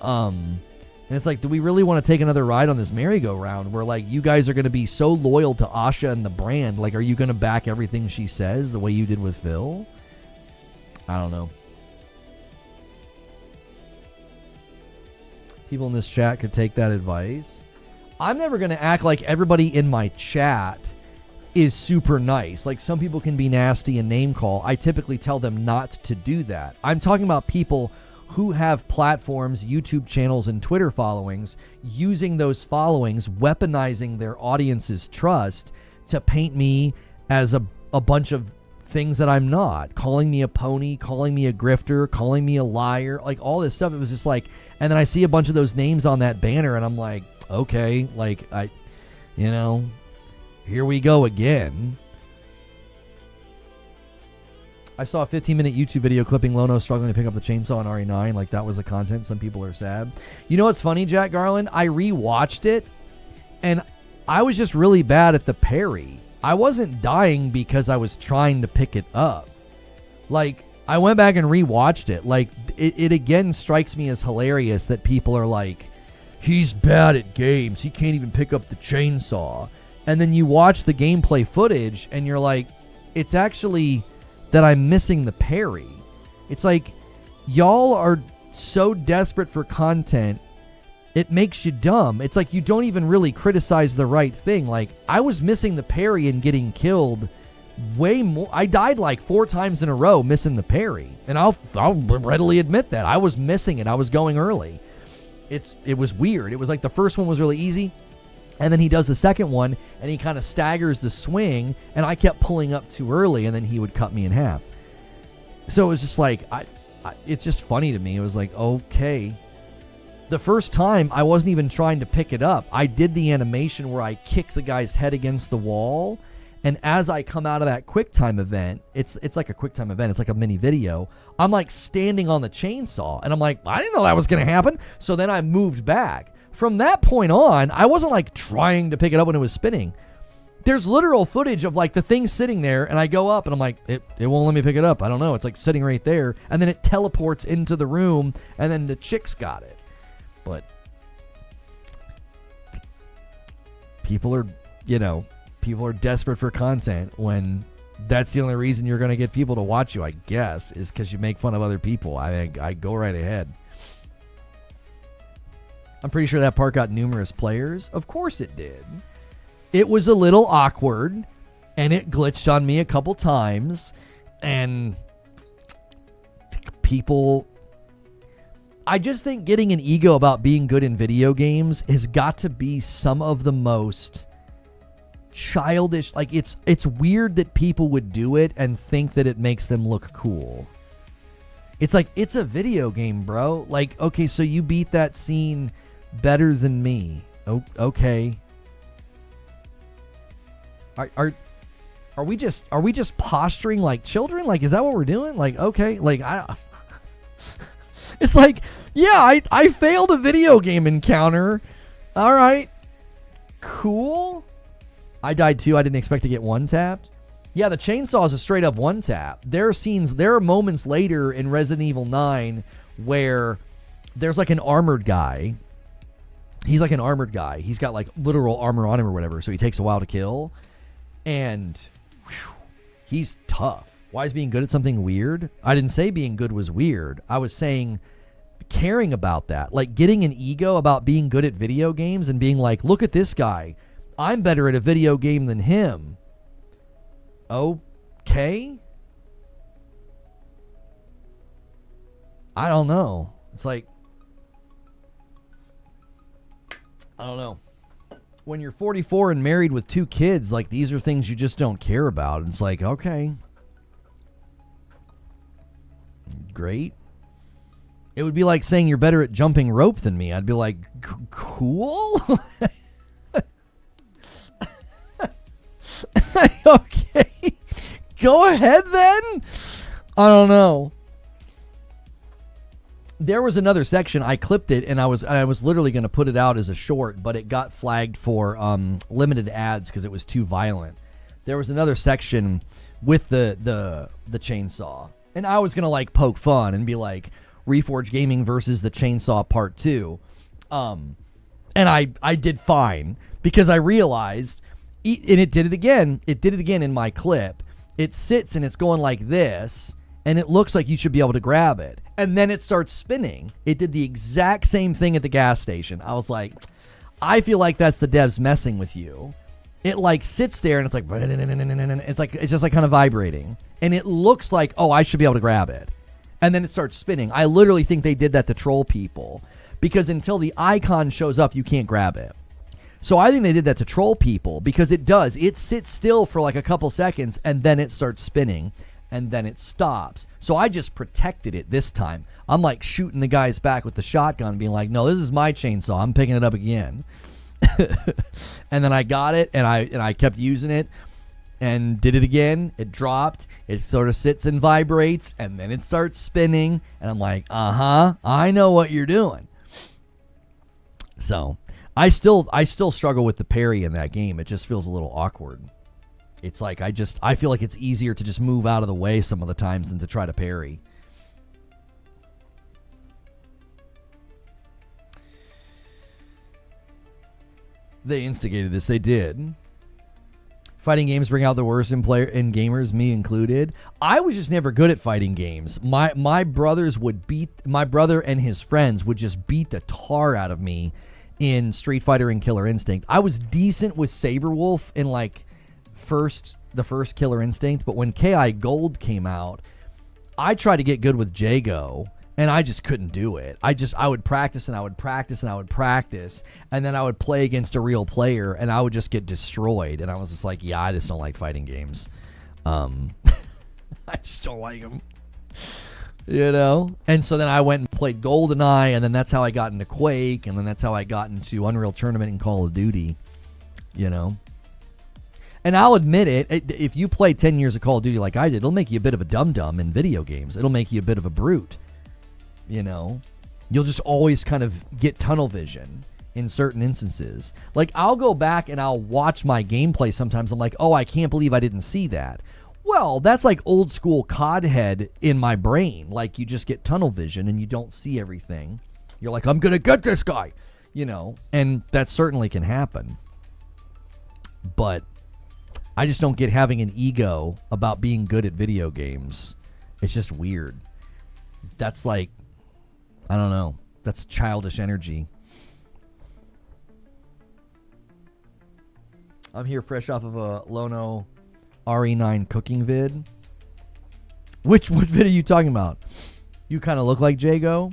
And it's like, do we really want to take another ride on this merry-go-round where like you guys are going to be so loyal to Asha and the brand? Like, are you going to back everything she says the way you did with Phil? I don't know. People in this chat could take that advice. I'm never going to act like everybody in my chat is super nice. Like some people can be nasty and name call. I typically tell them not to do that. I'm talking about people who have platforms, YouTube channels, and Twitter followings, using those followings, weaponizing their audience's trust to paint me as a bunch of things that I'm not, calling me a pony, calling me a grifter, calling me a liar, like all this stuff. It was just like, and then I see a bunch of those names on that banner and I'm like, okay, like here we go again. I saw a 15-minute YouTube video clipping Lono struggling to pick up the chainsaw in RE9. Like, that was the content. Some people are sad. You know what's funny, Jack Garland? I rewatched it, and I was just really bad at the parry. I wasn't dying because I was trying to pick it up. Like, I went back and rewatched it. Like, it again strikes me as hilarious that people are like, he's bad at games. He can't even pick up the chainsaw. And then you watch the gameplay footage, and you're like, it's actually that I'm missing the parry. It's like, y'all are so desperate for content, it makes you dumb. It's like you don't even really criticize the right thing. Like, I was missing the parry and getting killed way more. I died like 4 times in a row missing the parry. And I'll readily admit that. I was missing it. I was going early. It was weird. It was like the first one was really easy, and then he does the second one, and he kind of staggers the swing, and I kept pulling up too early, and then he would cut me in half. So it was just like, it's just funny to me. It was like, okay. The first time, I wasn't even trying to pick it up. I did the animation where I kicked the guy's head against the wall, and as I come out of that QuickTime event, it's like a QuickTime event. It's like a mini video. I'm like standing on the chainsaw, and I'm like, I didn't know that was going to happen. So then I moved back. From that point on, I wasn't like trying to pick it up when it was spinning. There's literal footage of like the thing sitting there, and I go up and I'm like, it won't let me pick it up. I don't know. It's like sitting right there, and then it teleports into the room, and then the chick's got it. But people are desperate for content when that's the only reason you're going to get people to watch you, I guess, is because you make fun of other people. I go right ahead. I'm pretty sure that part got numerous players. Of course it did. It was a little awkward, and it glitched on me a couple times, and people... I just think getting an ego about being good in video games has got to be some of the most childish... Like, it's weird that people would do it and think that it makes them look cool. It's like, it's a video game, bro. Like, okay, so you beat that scene better than me. Oh, okay. Are we just posturing like children? Like, is that what we're doing? Like, okay, like it's like, yeah, I failed a video game encounter. All right, cool. I died too. I didn't expect to get one tapped. Yeah, the chainsaw is a straight up one tap. There are moments later in Resident Evil 9 where there's like an armored guy. He's like an armored guy. He's got like literal armor on him or whatever, so he takes a while to kill. And he's tough. Why is being good at something weird? I didn't say being good was weird. I was saying caring about that. Like getting an ego about being good at video games and being like, look at this guy. I'm better at a video game than him. Okay. I don't know. It's like, I don't know. When you're 44 and married with 2 kids, like these are things you just don't care about. It's like, okay. Great. It would be like saying you're better at jumping rope than me. I'd be like, cool? Okay. Go ahead then. I don't know. There was another section. I clipped it, and I was literally going to put it out as a short, but it got flagged for limited ads because it was too violent. There was another section with the chainsaw, and I was going to like poke fun and be like, Reforge Gaming versus the Chainsaw Part 2. And I did fine because I realized, and it did it again. It did it again in my clip. It sits and it's going like this, and it looks like you should be able to grab it. And then it starts spinning. It did the exact same thing at the gas station. I was like, I feel like that's the devs messing with you. It like sits there and it's like, it's just like kind of vibrating. And it looks like, oh, I should be able to grab it. And then it starts spinning. I literally think they did that to troll people, because until the icon shows up, you can't grab it. So I think they did that to troll people, because it does. It sits still for like a couple seconds and then it starts spinning. And then it stops. So I just protected it this time. I'm like shooting the guy's back with the shotgun, being like, no, this is my chainsaw. I'm picking it up again. And then I got it, and I kept using it. and did it again. It dropped. It sort of sits and vibrates, and then it starts spinning. And I'm like, I know what you're doing. So I still struggle with the parry in that game. It just feels a little awkward. It's like I feel like it's easier to just move out of the way some of the times than to try to parry. They instigated this. They did. Fighting games bring out the worst in gamers, me included. I was just never good at fighting games. My brother and his friends would just beat the tar out of me in Street Fighter and Killer Instinct. I was decent with Saberwolf in like the first Killer Instinct, but when KI Gold came out, I tried to get good with Jago, and I just couldn't do it. I would practice and I would practice and I would practice, and then I would play against a real player, and I would just get destroyed. And I was just like, yeah, I just don't like fighting games. I just don't like them. You know? And so then I went and played GoldenEye, and then that's how I got into Quake, and then that's how I got into Unreal Tournament and Call of Duty. You know? And I'll admit it, if you play 10 years of Call of Duty like I did, it'll make you a bit of a dum-dum in video games. It'll make you a bit of a brute. You know, you'll just always kind of get tunnel vision in certain instances. Like, I'll go back and I'll watch my gameplay sometimes. I'm like, oh, I can't believe I didn't see that. Well, that's like old school COD head in my brain. Like, you just get tunnel vision and you don't see everything. You're like, I'm going to get this guy, you know, and that certainly can happen. But I just don't get having an ego about being good at video games. It's just weird. That's like, I don't know. That's childish energy. I'm here fresh off of a Lono RE9 cooking vid. What vid are you talking about? You kind of look like Jago.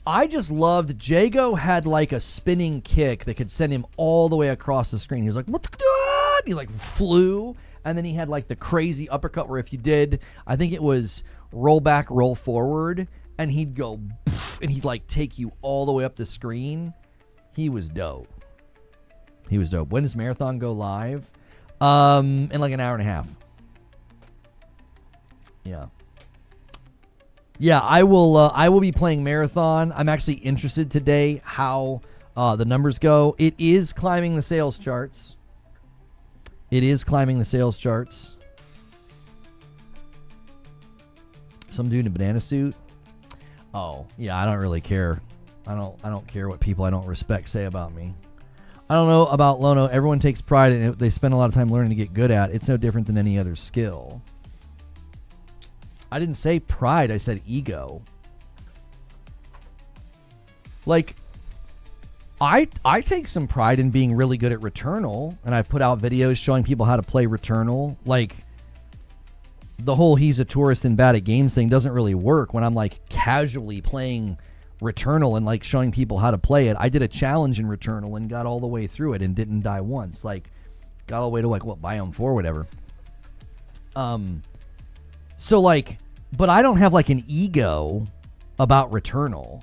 I just loved Jago had like a spinning kick that could send him all the way across the screen. He was like, what the? He like flew. And then he had like the crazy uppercut where if you did, I think it was roll back, roll forward, and he'd go, and he'd like take you all the way up the screen. He was dope. He was dope. When does Marathon go live? In like an hour and a half. Yeah. Yeah, I will be playing Marathon. I'm actually interested today how the numbers go. It is climbing the sales charts. It is climbing the sales charts. Some dude in a banana suit. Oh, yeah, I don't really care. I don't care what people I don't respect say about me. I don't know about Lono. Everyone takes pride in it. They spend a lot of time learning to get good at. It's no different than any other skill. I didn't say pride. I said ego. Like, I take some pride in being really good at Returnal, and I put out videos showing people how to play Returnal. Like, the whole he's a tourist and bad at games thing doesn't really work when I'm like casually playing Returnal and like showing people how to play it. I did a challenge in Returnal and got all the way through it and didn't die once. Like, got all the way to like what, biome 4 or whatever. So like, but I don't have like an ego about Returnal.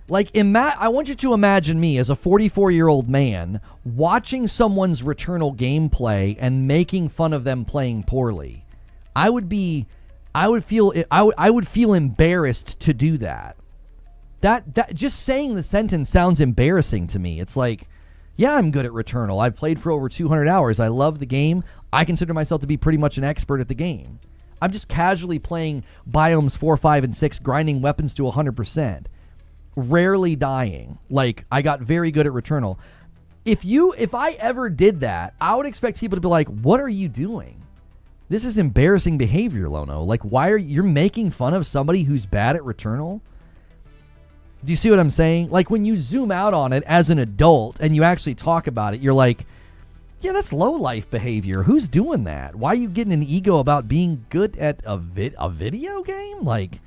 Like, I want you to imagine me as a 44-year-old man watching someone's Returnal gameplay and making fun of them playing poorly. I would feel embarrassed to do that. That just saying the sentence sounds embarrassing to me. It's like, yeah, I'm good at Returnal. I've played for over 200 hours. I love the game. I consider myself to be pretty much an expert at the game. I'm just casually playing biomes 4, 5, and 6, grinding weapons to 100%. Rarely dying. Like, I got very good at Returnal. If I ever did that, I would expect people to be like, what are you doing? This is embarrassing behavior, Lono. Like, why are you're making fun of somebody who's bad at Returnal? Do you see what I'm saying? Like, when you zoom out on it as an adult and you actually talk about it, you're like, yeah, that's low-life behavior. Who's doing that? Why are you getting an ego about being good at a video game? Like,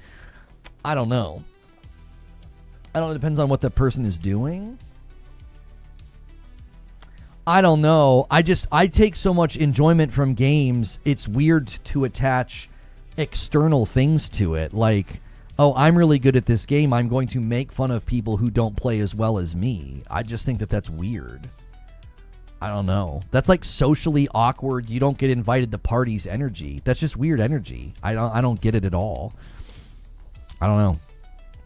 I don't know. I don't know. It depends on what the person is doing. I don't know. I take so much enjoyment from games. It's weird to attach external things to it. Like, oh, I'm really good at this game. I'm going to make fun of people who don't play as well as me. I just think that that's weird. I don't know. That's like socially awkward. You don't get invited to parties energy. That's just weird energy. I don't get it at all. I don't know.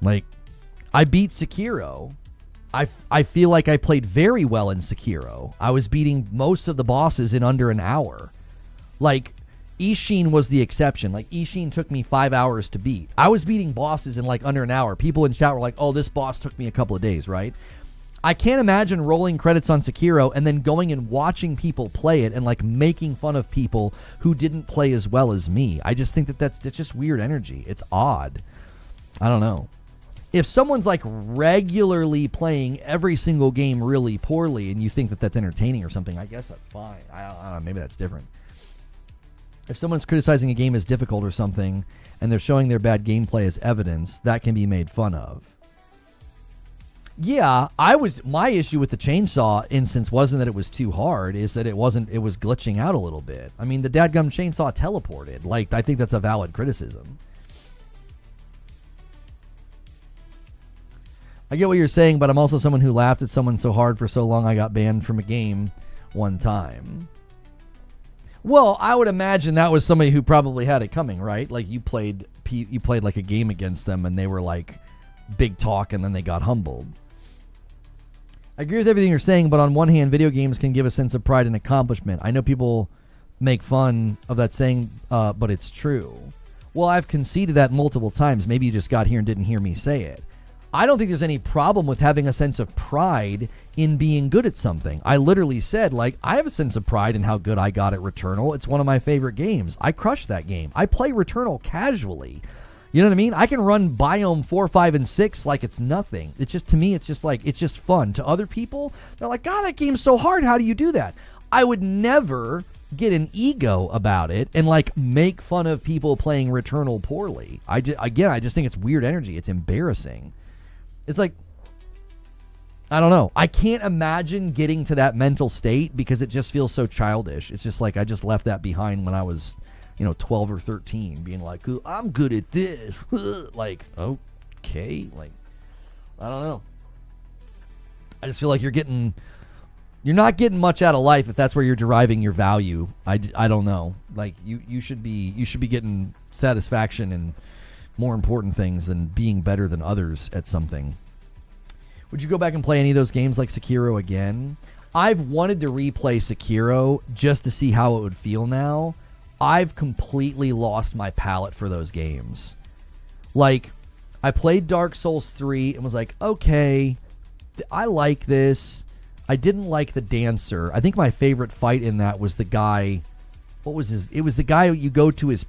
Like, I beat Sekiro. I feel like I played very well in Sekiro. I was beating most of the bosses in under an hour. Like, Ishin was the exception. Like, Ishin took me 5 hours to beat. I was beating bosses in like under an hour. People in chat were like, oh, this boss took me a couple of days, right? I can't imagine rolling credits on Sekiro and then going and watching people play it and like making fun of people who didn't play as well as me. I just think that's just weird energy. It's odd. I don't know. If someone's like regularly playing every single game really poorly and you think that that's entertaining or something, I guess that's fine. I don't know. Maybe that's different. If someone's criticizing a game as difficult or something and they're showing their bad gameplay as evidence, that can be made fun of. Yeah, my issue with the chainsaw instance wasn't that it was too hard, is that it was glitching out a little bit. I mean, the dadgum chainsaw teleported. Like, I think that's a valid criticism. I get what you're saying, but I'm also someone who laughed at someone so hard for so long I got banned from a game one time. Well, I would imagine that was somebody who probably had it coming, right? Like, you played like a game against them and they were like big talk and then they got humbled. I agree with everything you're saying, but on one hand, video games can give a sense of pride and accomplishment. I know people make fun of that saying, but it's true. Well, I've conceded that multiple times. Maybe you just got here and didn't hear me say it. I don't think there's any problem with having a sense of pride in being good at something. I literally said, like, I have a sense of pride in how good I got at Returnal. It's one of my favorite games. I crushed that game. I play Returnal casually. You know what I mean? I can run Biome 4, 5, and 6 like it's nothing. It's just, to me, it's just like, it's just fun. To other people, they're like, God, that game's so hard. How do you do that? I would never get an ego about it and like make fun of people playing Returnal poorly. I just think it's weird energy. It's embarrassing. It's like, I don't know. I can't imagine getting to that mental state because it just feels so childish. It's just like I just left that behind when I was, 12 or 13, being like, "Ooh, I'm good at this." Like, okay. Like, I don't know. I just feel like you're not getting much out of life if that's where you're deriving your value. I don't know. Like, you should be getting satisfaction in more important things than being better than others at something. Would you go back and play any of those games like Sekiro again? I've wanted to replay Sekiro just to see how it would feel now. I've completely lost my palate for those games. Like, I played Dark Souls 3 and was like, okay, I like this. I didn't like the dancer. I think my favorite fight in that was the guy. What was his? It was the guy you go to his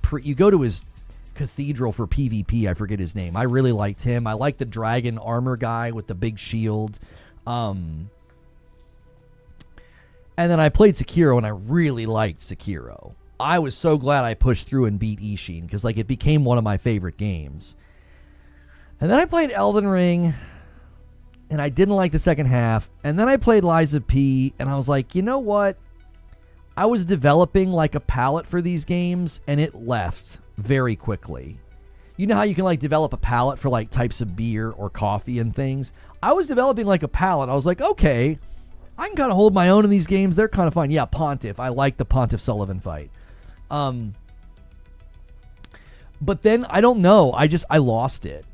cathedral for PvP. I forget his name. I really liked him. I liked the dragon armor guy with the big shield. And then I played Sekiro and I really liked Sekiro. I was so glad I pushed through and beat Ishin because like it became one of my favorite games. And then I played Elden Ring and I didn't like the second half. And then I played Lies of P and I was like, you know what? I was developing like a palate for these games and it left very quickly. You know how you can like develop a palate for like types of beer or coffee and things? I was developing like a palate. I was like, okay, I can kind of hold my own in these games. They're kind of fun. Yeah, Pontiff. I like the Pontiff Sullivan fight. But then I don't know. I lost it.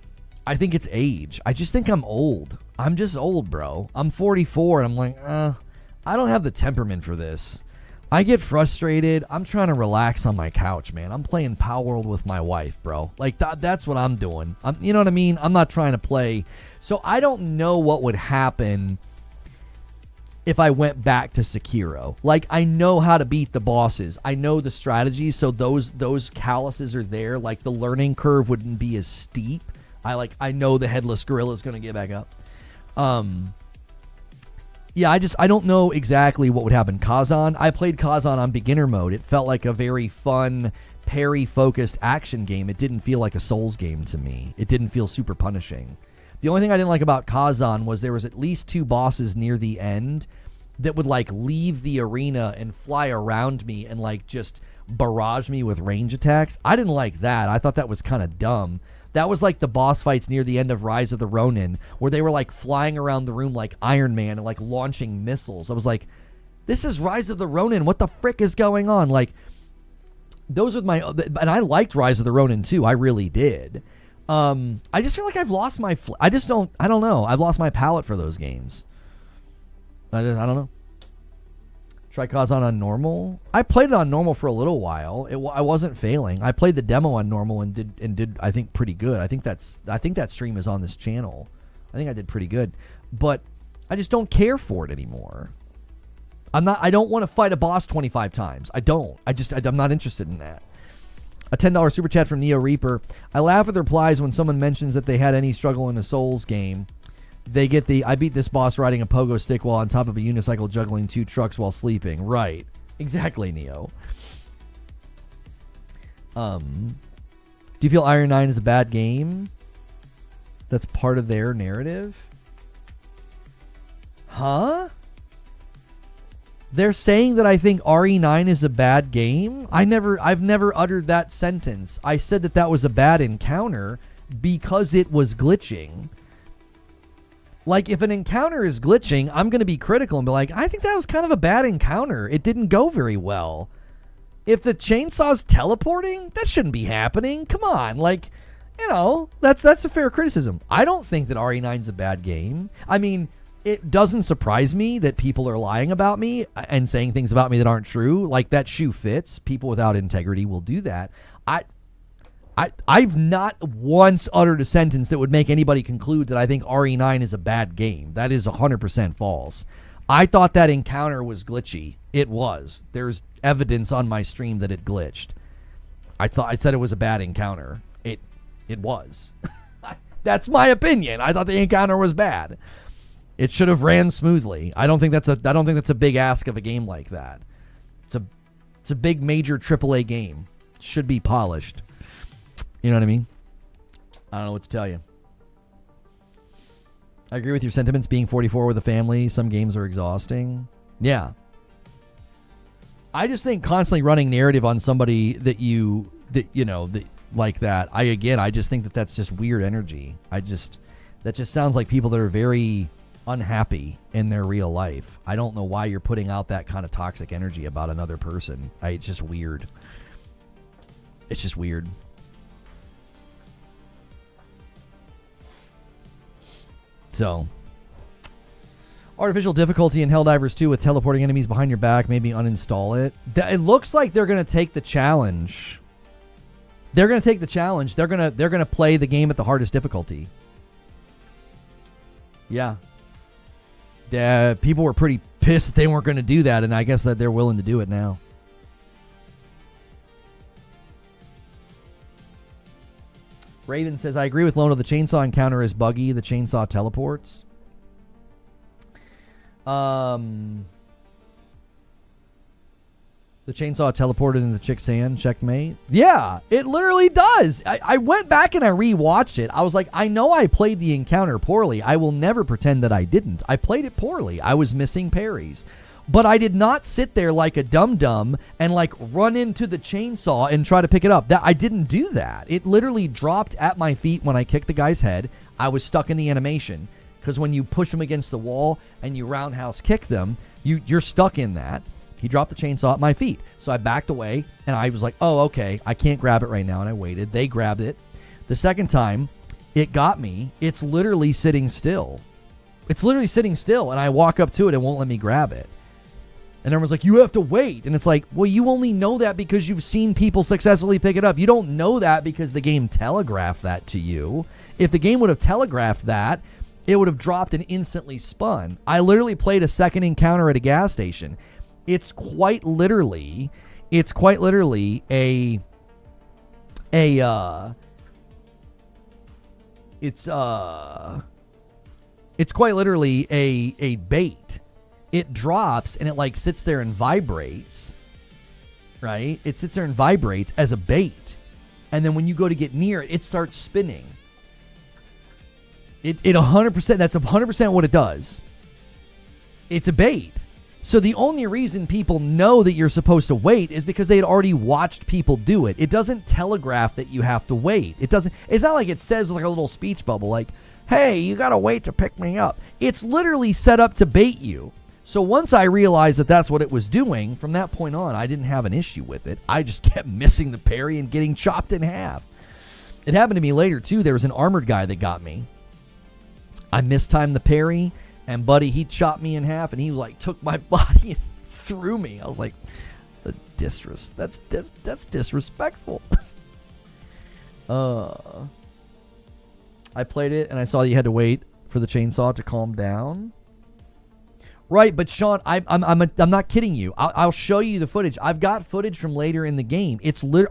I think it's age. I just think I'm old. I'm just old, bro. I'm 44 and I'm like, I don't have the temperament for this. I get frustrated. I'm trying to relax on my couch, man. I'm playing Power World with my wife, bro. Like, that's what I'm doing. You know what I mean? I'm not trying to play. So I don't know what would happen if I went back to Sekiro. Like, I know how to beat the bosses. I know the strategies, so those calluses are there. Like, the learning curve wouldn't be as steep. I know the headless gorilla is going to get back up. Yeah, I don't know exactly what would happen. Kazan, I played Kazan on beginner mode. It felt like a very fun, parry-focused action game. It didn't feel like a Souls game to me. It didn't feel super punishing. The only thing I didn't like about Kazan was there was at least 2 bosses near the end that would like leave the arena and fly around me and like just barrage me with range attacks. I didn't like that. I thought that was kind of dumb. That was like the boss fights near the end of Rise of the Ronin, where they were like flying around the room like Iron Man and like launching missiles. I was like, This is Rise of the Ronin. What the frick is going on? Like, those are and I liked Rise of the Ronin too. I really did. I just feel like I've lost my, I don't know. I've lost my palate for those games. I don't know. Try Kazan on normal. I played it on normal for a little while. I wasn't failing. I played the demo on normal and did I think pretty good. I think that stream is on this channel. I think I did pretty good, but I just don't care for it anymore. I don't want to fight a boss 25 times. I'm not interested in that. A $10 super chat from Neo Reaper. I laugh at the replies when someone mentions that they had any struggle in a Souls game. They get I beat this boss riding a pogo stick while on top of a unicycle juggling 2 trucks while sleeping. Right. Exactly, Neo. Do you feel Iron 9 is a bad game? That's part of their narrative? Huh? They're saying that I think RE9 is a bad game? I've never uttered that sentence. I said that was a bad encounter because it was glitching. Like, if an encounter is glitching, I'm going to be critical and be like, I think that was kind of a bad encounter. It didn't go very well. If the chainsaw's teleporting, that shouldn't be happening. Come on. Like, you know, that's a fair criticism. I don't think that RE9's a bad game. I mean, it doesn't surprise me that people are lying about me and saying things about me that aren't true. Like, that shoe fits. People without integrity will do that. I've not once uttered a sentence that would make anybody conclude that I think RE9 is a bad game. That is 100% false. I thought that encounter was glitchy. It was. There's evidence on my stream that it glitched. I said it was a bad encounter. It was. That's my opinion. I thought the encounter was bad. It should have ran smoothly. I don't think that's a big ask of a game like that. It's a big major AAA game. It should be polished. You know what I mean? I don't know what to tell you. I agree with your sentiments. Being 44 with a family, some games are exhausting. Yeah. I just think constantly running narrative on somebody that like that. I just think that that's just weird energy. That just sounds like people that are very unhappy in their real life. I don't know why you're putting out that kind of toxic energy about another person. It's just weird. It's just weird. So, artificial difficulty in Helldivers 2 with teleporting enemies behind your back. Maybe uninstall it. It looks like they're going to take the challenge. They're going to take the challenge. They're going to play the game at the hardest difficulty. Yeah. People were pretty pissed that they weren't going to do that, and I guess that they're willing to do it now. Raven says, I agree with Lono. The chainsaw encounter is buggy. The chainsaw teleports. The chainsaw teleported into the chick's hand. Checkmate. Yeah, it literally does. I went back and I rewatched it. I was like, I know I played the encounter poorly. I will never pretend that I didn't. I played it poorly. I was missing parries. But I did not sit there like a dum-dum and like run into the chainsaw and try to pick it up. I didn't do that. It literally dropped at my feet when I kicked the guy's head. I was stuck in the animation because when you push them against the wall and you roundhouse kick them, you're stuck in that. He dropped the chainsaw at my feet. So I backed away and I was like, oh, okay, I can't grab it right now. And I waited. They grabbed it. The second time, it got me. It's literally sitting still. It's literally sitting still. And I walk up to it and won't let me grab it. And everyone's like, you have to wait. And it's like, well, you only know that because you've seen people successfully pick it up. You don't know that because the game telegraphed that to you. If the game would have telegraphed that, it would have dropped and instantly spun. I literally played a second encounter at a gas station. It's quite literally a bait. It drops and it like sits there and vibrates, right? It sits there and vibrates as a bait. And then when you go to get near it, it starts spinning. It 100%, that's 100% what it does. It's a bait. So the only reason people know that you're supposed to wait is because they had already watched people do it. It doesn't telegraph that you have to wait. It's not like it says like a little speech bubble like, hey, you got to wait to pick me up. It's literally set up to bait you. So once I realized that that's what it was doing, from that point on, I didn't have an issue with it. I just kept missing the parry and getting chopped in half. It happened to me later, too. There was an armored guy that got me. I mistimed the parry, and buddy, he chopped me in half, and he like took my body and threw me. I was like, that's disrespectful. I played it, and I saw that you had to wait for the chainsaw to calm down. Right, but Sean, I'm not kidding you. I'll show you the footage. I've got footage from later in the game.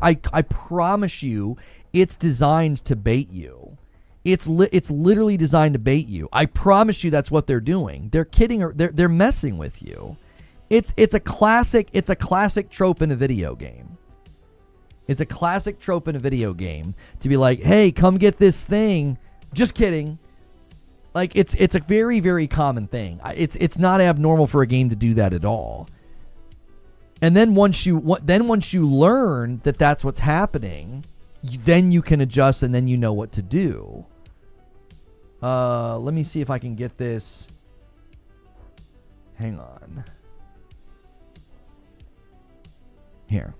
I promise you, it's designed to bait you. It's literally designed to bait you. I promise you, that's what they're doing. They're kidding, or they're messing with you. It's a classic trope in a video game. It's a classic trope in a video game to be like, hey, come get this thing. Just kidding. Like, it's a very, very common thing. It's not abnormal for a game to do that at all. And then once you learn that that's what's happening, then you can adjust, and then you know what to do. Let me see if I can get this. Hang on. Here.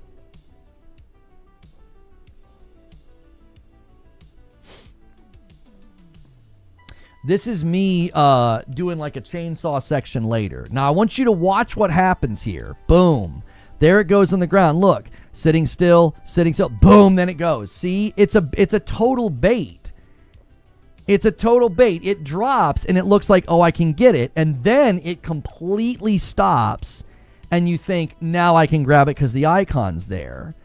This is me doing like a chainsaw section later. Now, I want you to watch what happens here. Boom. There it goes on the ground. Look. Sitting still. Boom. Then it goes. See? It's a total bait. It's a total bait. It drops, and it looks like, oh, I can get it. And then it completely stops, and you think, now I can grab it because the icon's there.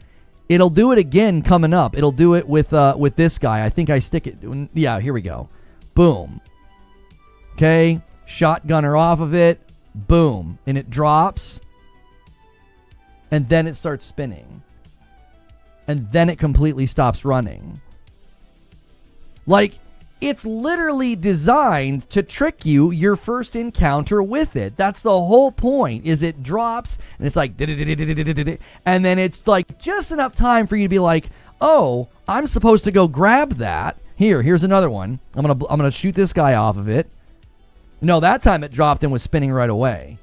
It'll do it again coming up. It'll do it with this guy. I think I stick it. Yeah, here we go. Boom. Okay, shotgunner off of it, boom, and it drops, and then it starts spinning, and then it completely stops running. Like, it's literally designed to trick you your first encounter with it. That's the whole point, is it drops, and it's like, and then it's like just enough time for you to be like, oh, I'm supposed to go grab that. Here's another one. I'm gonna shoot this guy off of it. No, that time it dropped and was spinning right away.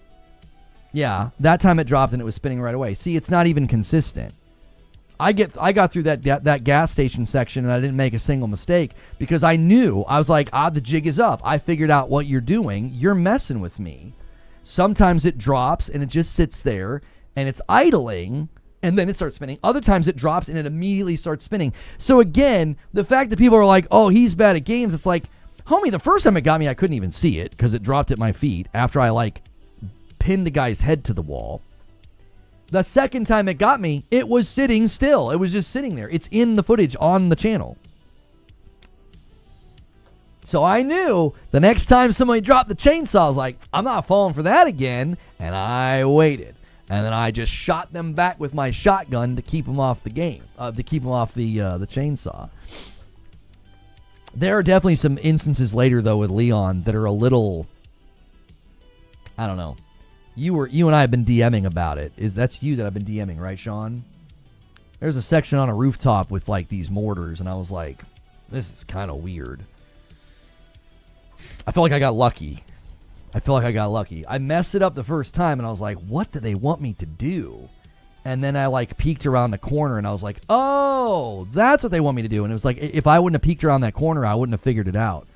Yeah, that time it dropped and it was spinning right away. See, it's not even consistent. I got through that gas station section and I didn't make a single mistake because I knew. I was like, the jig is up. I figured out what you're doing. You're messing with me. Sometimes it drops and it just sits there and it's idling and then it starts spinning. Other times it drops and it immediately starts spinning. So again, the fact that people are like, oh, he's bad at games, it's like, homie, the first time it got me, I couldn't even see it because it dropped at my feet after I like pinned the guy's head to the wall. The second time it got me, it was sitting still. It was just sitting there. It's in the footage on the channel. So I knew the next time somebody dropped the chainsaw, I was like, I'm not falling for that again. And I waited. And then I just shot them back with my shotgun to keep them off the game, to keep them off the chainsaw. There are definitely some instances later, though, with Leon that are a little, I don't know. You and I have been DMing about it. That's you that I've been DMing, right, Sean? There's a section on a rooftop with like these mortars, and I was like, this is kind of weird. I felt like I got lucky. I messed it up the first time, and I was like, what do they want me to do? And then I like peeked around the corner, and I was like, oh, that's what they want me to do. And it was like, if I wouldn't have peeked around that corner, I wouldn't have figured it out.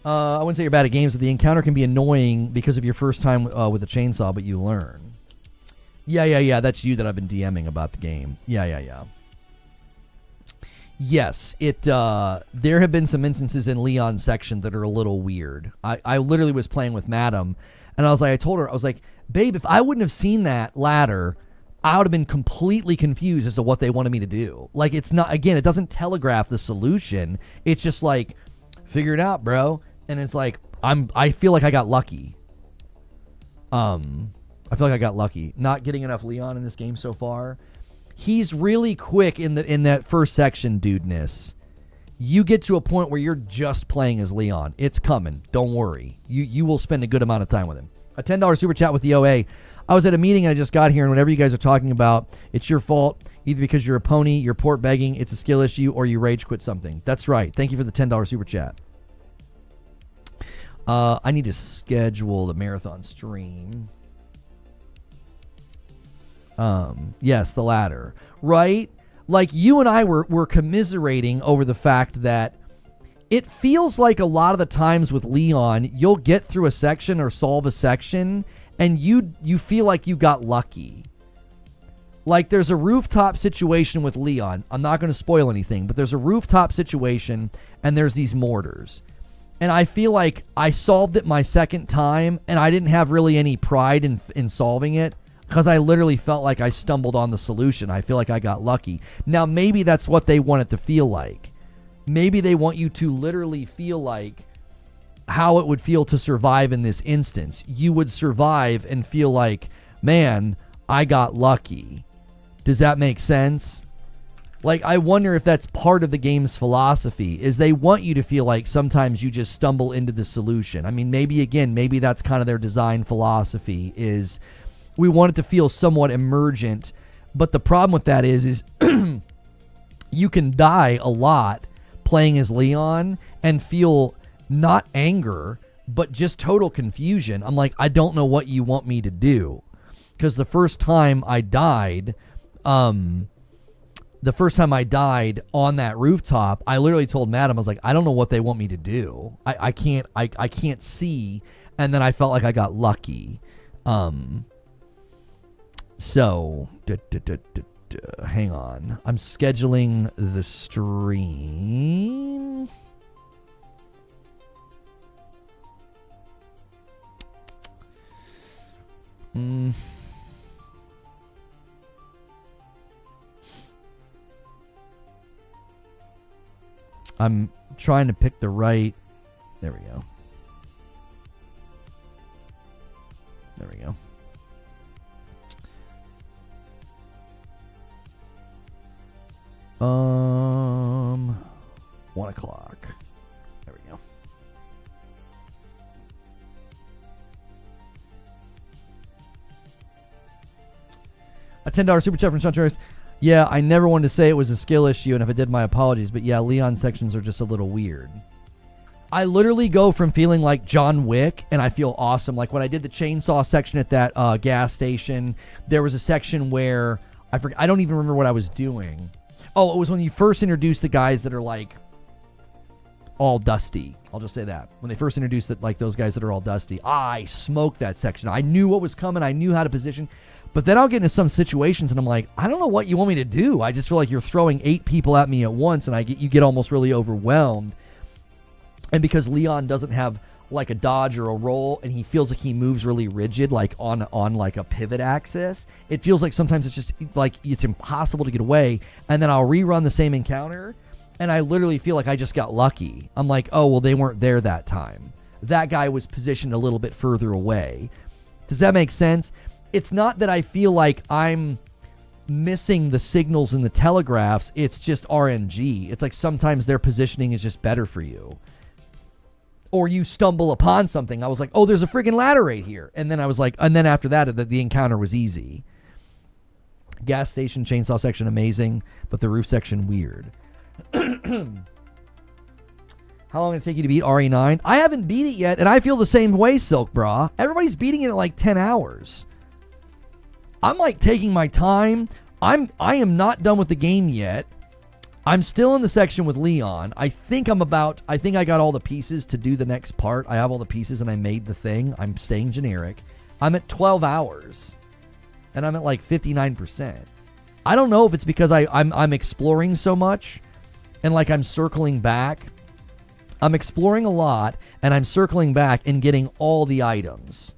I wouldn't say you're bad at games, but the encounter can be annoying because of your first time with a chainsaw, but you learn. Yeah. That's you that I've been DMing about the game. Yeah. Yes, there have been some instances in Leon's section that are a little weird. I literally was playing with Madam, and I told her, I was like, babe, if I wouldn't have seen that ladder, I would have been completely confused as to what they wanted me to do. Like, it's not, again, it doesn't telegraph the solution. It's just like, figure it out, bro. And it's like, I feel like I got lucky. I feel like I got lucky. Not getting enough Leon in this game so far. He's really quick in that first section, dudeness. You get to a point where you're just playing as Leon. It's coming. Don't worry. You will spend a good amount of time with him. A $10 super chat with the OA. I was at a meeting and I just got here, and whatever you guys are talking about, it's your fault. Either because you're a pony, you're port begging, it's a skill issue, or you rage quit something. That's right. Thank you for the $10 super chat. I need to schedule the marathon stream. Yes, the latter. Right? Like, you and I were commiserating over the fact that it feels like a lot of the times with Leon, you'll get through a section or solve a section, and you feel like you got lucky. Like, there's a rooftop situation with Leon. I'm not going to spoil anything, but there's a rooftop situation, and there's these mortars. And I feel like I solved it my second time, and I didn't have really any pride in solving it, because I literally felt like I stumbled on the solution. I feel like I got lucky. Now, maybe that's what they want it to feel like. Maybe they want you to literally feel like how it would feel to survive in this instance. You would survive and feel like, man, I got lucky. Does that make sense? Like, I wonder if that's part of the game's philosophy, is they want you to feel like sometimes you just stumble into the solution. I mean, maybe that's kind of their design philosophy, is we want it to feel somewhat emergent. But the problem with that is you can die a lot playing as Leon and feel not anger, but just total confusion. I'm like, I don't know what you want me to do. Because the first time I died on that rooftop, I literally told Madam, I was like, I don't know what they want me to do. I can't see. And then I felt like I got lucky. So, hang on. I'm scheduling the stream. I'm trying to pick the right. There we go. There we go. 1 o'clock. There we go. A $10 super chat from Sean Torres. Yeah, I never wanted to say it was a skill issue, and if I did, my apologies. But yeah, Leon sections are just a little weird. I literally go from feeling like John Wick, and I feel awesome. Like when I did the chainsaw section at that gas station, there was a section where I don't even remember what I was doing. Oh, it was when you first introduced the guys that are like all dusty. I'll just say that. When they first introduced those guys that are all dusty, I smoked that section. I knew what was coming. I knew how to position. But then I'll get into some situations and I'm like, I don't know what you want me to do. I just feel like you're throwing 8 people at me at once, and you get almost really overwhelmed. And because Leon doesn't have like a dodge or a roll, and he feels like he moves really rigid, like on like a pivot axis, it feels like sometimes it's just like it's impossible to get away. And then I'll rerun the same encounter, and I literally feel like I just got lucky. I'm like, oh, well, they weren't there that time. That guy was positioned a little bit further away. Does that make sense? It's not that I feel like I'm missing the signals and the telegraphs. It's just RNG. It's like sometimes their positioning is just better for you. Or you stumble upon something. I was like, oh, there's a friggin' ladder right here. And then I was like, and then after that, the encounter was easy. Gas station, chainsaw section, amazing. But the roof section, weird. How long did it take you to beat RE9? I haven't beat it yet, and I feel the same way, Silk Bra. Everybody's beating it in like 10 hours. I'm like taking my time. I am not done with the game yet. I'm still in the section with Leon. I think I got all the pieces to do the next part. I have all the pieces and I made the thing. I'm staying generic. I'm at 12 hours and I'm at like 59%. I don't know if it's because I'm exploring so much and like I'm circling back. I'm exploring a lot and I'm circling back and getting all the items.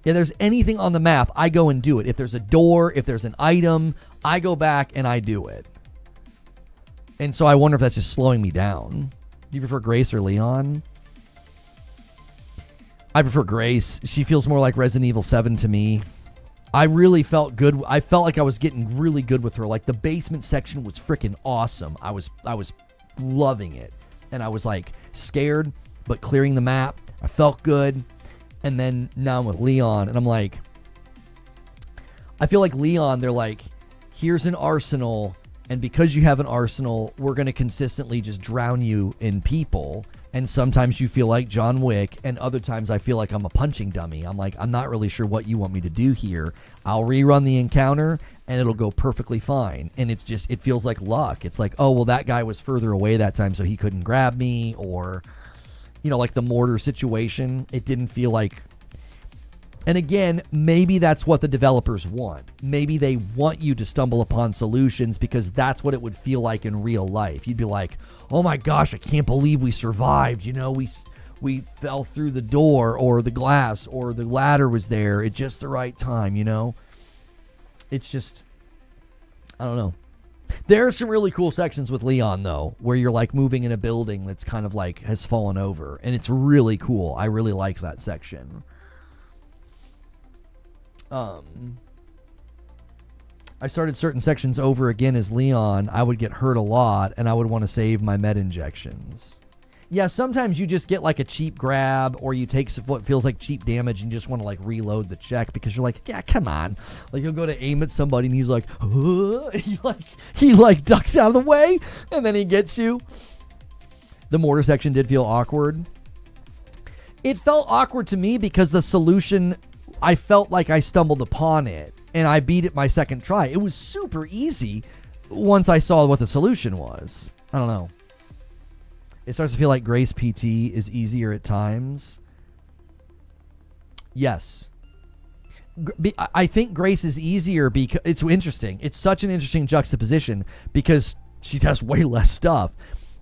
If there's anything on the map, I go and do it. If there's a door, if there's an item, I go back and I do it. And so I wonder if that's just slowing me down. Do you prefer Grace or Leon? I prefer Grace. She feels more like Resident Evil 7 to me. I really felt good. I felt like I was getting really good with her. Like the basement section was freaking awesome. I was loving it. And I was like scared, but clearing the map. I felt good. And then now I'm with Leon and I'm like, I feel like Leon, they're like, here's an arsenal. And because you have an arsenal, we're going to consistently just drown you in people. And sometimes you feel like John Wick, and other times I feel like I'm a punching dummy. I'm like, I'm not really sure what you want me to do here. I'll rerun the encounter, and it'll go perfectly fine. And it's just, it feels like luck. It's like, oh, well, that guy was further away that time, so he couldn't grab me. Or, you know, like the mortar situation, it didn't feel like... And again, maybe that's what the developers want. Maybe they want you to stumble upon solutions because that's what it would feel like in real life. You'd be like, oh my gosh, I can't believe we survived. You know, we fell through the door or the glass or the ladder was there at just the right time, you know? It's just, I don't know. There are some really cool sections with Leon, though, where you're like moving in a building that's kind of like has fallen over. And it's really cool. I really like that section. I started certain sections over again as Leon. I would get hurt a lot, and I would want to save my med injections. Yeah, sometimes you just get like a cheap grab, or you take what feels like cheap damage and just want to like reload the check because you're like, yeah, come on. Like you'll go to aim at somebody and he's like, and he ducks out of the way, and then he gets you. The mortar section did feel awkward. It felt awkward to me because the solution, I felt like I stumbled upon it and I beat it my second try. It was super easy once I saw what the solution was. I don't know. It starts to feel like Grace PT is easier at times. Yes. I think Grace is easier because it's interesting. It's such an interesting juxtaposition because she has way less stuff.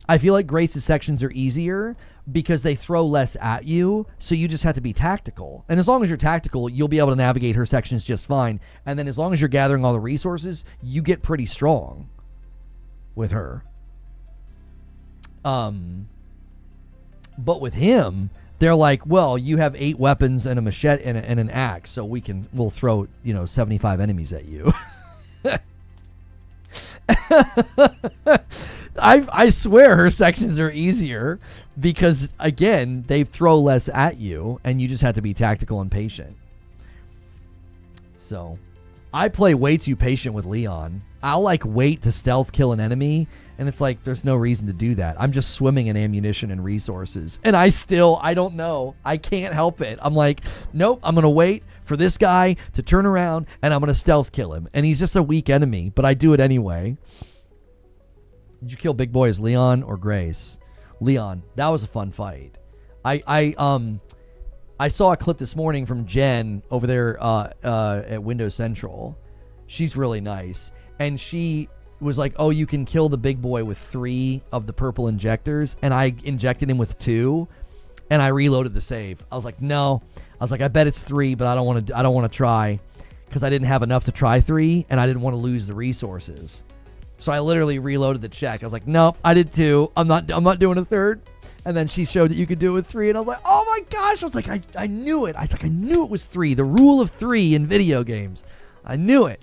I feel like Grace's sections are easier because they throw less at you, so you just have to be tactical. And as long as you're tactical, you'll be able to navigate her sections just fine. And then as long as you're gathering all the resources, you get pretty strong with her. But with him, they're like, well, you have 8 weapons and a machete and an axe, so we'll throw, 75 enemies at you. I swear her sections are easier because, again, they throw less at you and you just have to be tactical and patient. So I play way too patient with Leon. I'll wait to stealth kill an enemy, and it's like there's no reason to do that. I'm just swimming in ammunition and resources, and I don't know. I can't help it. I'm like, nope, I'm going to wait for this guy to turn around and I'm going to stealth kill him. And he's just a weak enemy, but I do it anyway. Did you kill Big Boy as Leon or Grace? Leon. That was a fun fight. I saw a clip this morning from Jen over there at Windows Central. She's really nice. And she was like, oh, you can kill the Big Boy with 3 of the purple injectors. And I injected him with 2. And I reloaded the save. I was like, no. I was like, I bet it's 3, but I don't want to try because I didn't have enough to try 3, and I didn't want to lose the resources. So I literally reloaded the check. I was like, nope, I did 2. I'm not doing a 3rd. And then she showed that you could do it with 3, and I was like, oh my gosh. I was like, I knew it. I was like, I knew it was 3. The rule of 3 in video games. I knew it.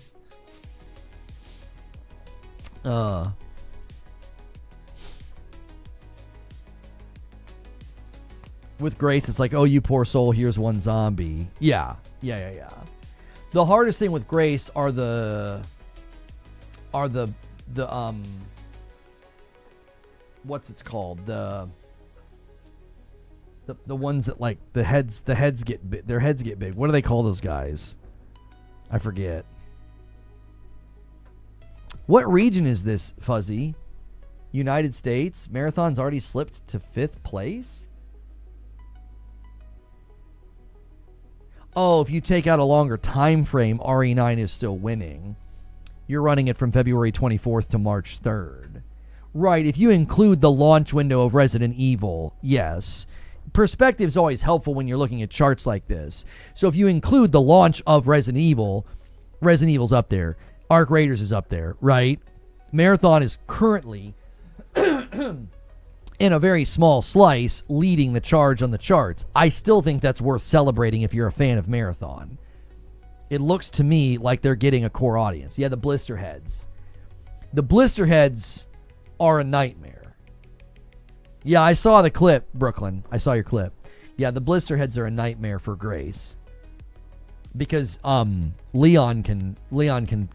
With Grace, it's like, oh, you poor soul, here's one zombie. Yeah. The hardest thing with Grace are the what's it's called? The ones that like their heads get big. What do they call those guys? I forget. What region is this, Fuzzy? United States? Marathon's already slipped to 5th place? Oh, if you take out a longer time frame, RE9 is still winning. You're running it from February 24th to March 3rd. Right, if you include the launch window of Resident Evil, yes. Perspective is always helpful when you're looking at charts like this. So if you include the launch of Resident Evil, Resident Evil's up there. Arc Raiders is up there, right? Marathon is currently in a very small slice leading the charge on the charts. I still think that's worth celebrating if you're a fan of Marathon. It looks to me like they're getting a core audience. Yeah, the blister heads. The blister heads are a nightmare. Yeah, I saw the clip, Brooklyn. I saw your clip. Yeah, the blister heads are a nightmare for Grace. Because Leon can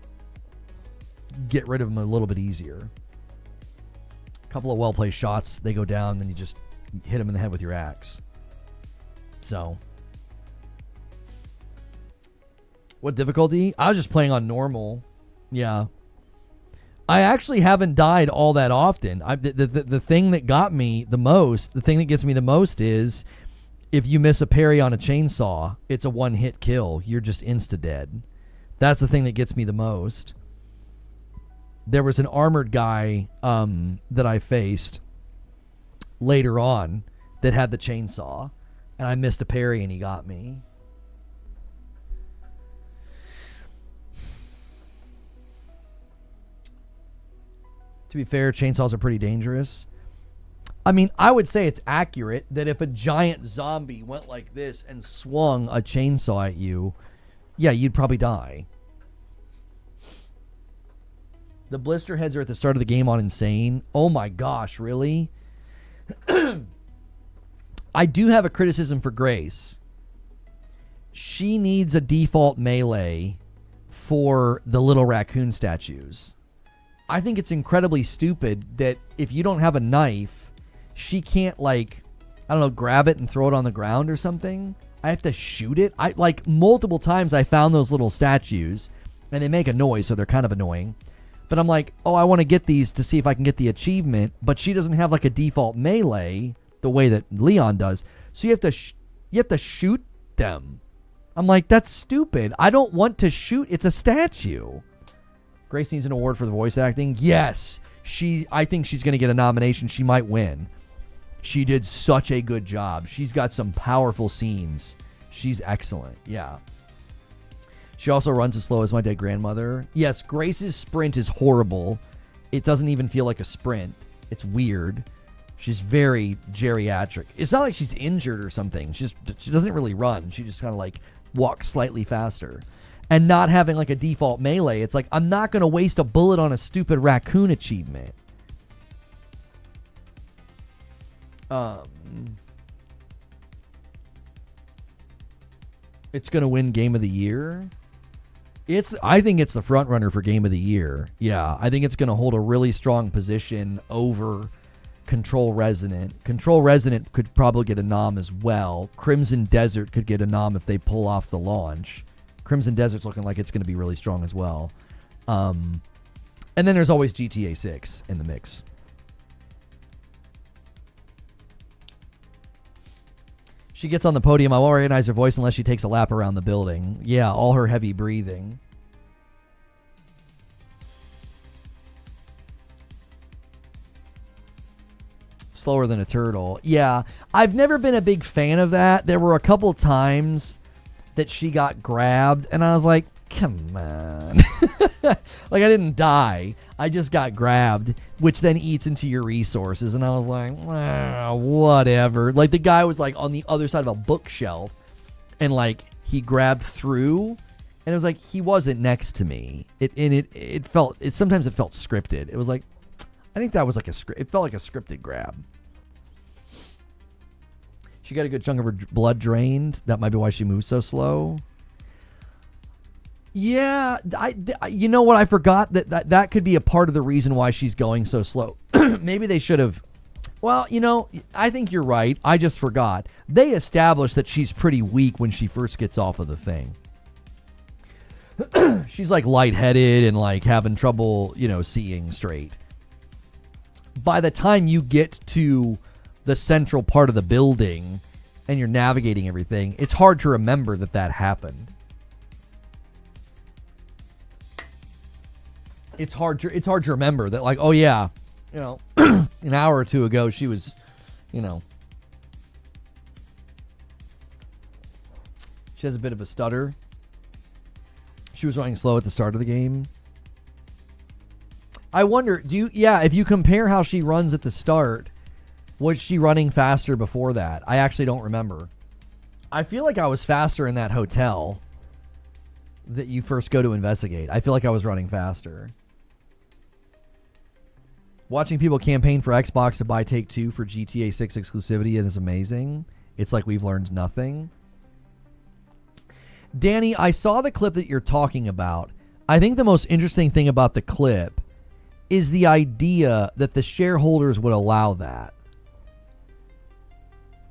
get rid of them a little bit easier. A couple of well-placed shots, they go down, then you just hit him in the head with your axe. So, what difficulty? I was just playing on normal. Yeah. I actually haven't died all that often. The thing that got me the most, the thing that gets me the most is if you miss a parry on a chainsaw, it's a one-hit kill. You're just insta-dead. That's the thing that gets me the most. There was an armored guy that I faced later on that had the chainsaw, and I missed a parry and he got me. To be fair, chainsaws are pretty dangerous. I mean, I would say it's accurate that if a giant zombie went like this and swung a chainsaw at you, yeah, you'd probably die. The blister heads are at the start of the game on Insane. Oh my gosh, really? I do have a criticism for Grace. She needs a default melee for the little raccoon statues. I think it's incredibly stupid that if you don't have a knife, she can't, like, I don't know, grab it and throw it on the ground or something. I have to shoot it. Multiple times I found those little statues, and they make a noise, so they're kind of annoying. But I'm like, oh, I want to get these to see if I can get the achievement, but she doesn't have, like, a default melee the way that Leon does. So you have to shoot them. I'm like, that's stupid. I don't want to shoot. It's a statue. Grace needs an award for the voice acting. Yes. I think she's going to get a nomination. She might win. She did such a good job. She's got some powerful scenes. She's excellent. Yeah. She also runs as slow as my dead grandmother. Yes, Grace's sprint is horrible. It doesn't even feel like a sprint. It's weird. She's very geriatric. It's not like she's injured or something. She doesn't really run. She just kind of like walks slightly faster. And not having like a default melee, it's like, I'm not going to waste a bullet on a stupid raccoon achievement. It's going to win Game of the Year. I think it's the front runner for Game of the Year. Yeah, I think it's going to hold a really strong position over Control Resonant. Control Resonant could probably get a nom as well. Crimson Desert could get a nom if they pull off the launch. Crimson Desert's looking like it's going to be really strong as well. And then there's always GTA 6 in the mix. She gets on the podium. I won't recognize her voice unless she takes a lap around the building. Yeah, all her heavy breathing. Slower than a turtle. Yeah, I've never been a big fan of that. There were a couple times that she got grabbed, and I was like, come on. Like, I didn't die. I just got grabbed, which then eats into your resources. And I was like, whatever. Like, the guy was, like, on the other side of a bookshelf, and, like, he grabbed through, and it was like, he wasn't next to me. Sometimes it felt scripted. It was like, I think that was like it felt like a scripted grab. She got a good chunk of her blood drained. That might be why she moves so slow. Yeah, you know what? I forgot that could be a part of the reason why she's going so slow. Maybe they should have. Well, you know, I think you're right. I just forgot. They established that she's pretty weak when she first gets off of the thing. She's like lightheaded and like having trouble, you know, seeing straight. By the time you get to the central part of the building and you're navigating everything, it's hard to remember that happened. It's hard to remember that, like, oh yeah, you know, an hour or two ago she was, you know, she has a bit of a stutter. She was running slow at the start of the game. I wonder, if you compare how she runs at the start, was she running faster before that? I actually don't remember. I feel like I was faster in that hotel that you first go to investigate. I feel like I was running faster. Watching people campaign for Xbox to buy Take-Two for GTA 6 exclusivity is amazing. It's like we've learned nothing. Danny, I saw the clip that you're talking about. I think the most interesting thing about the clip is the idea that the shareholders would allow that.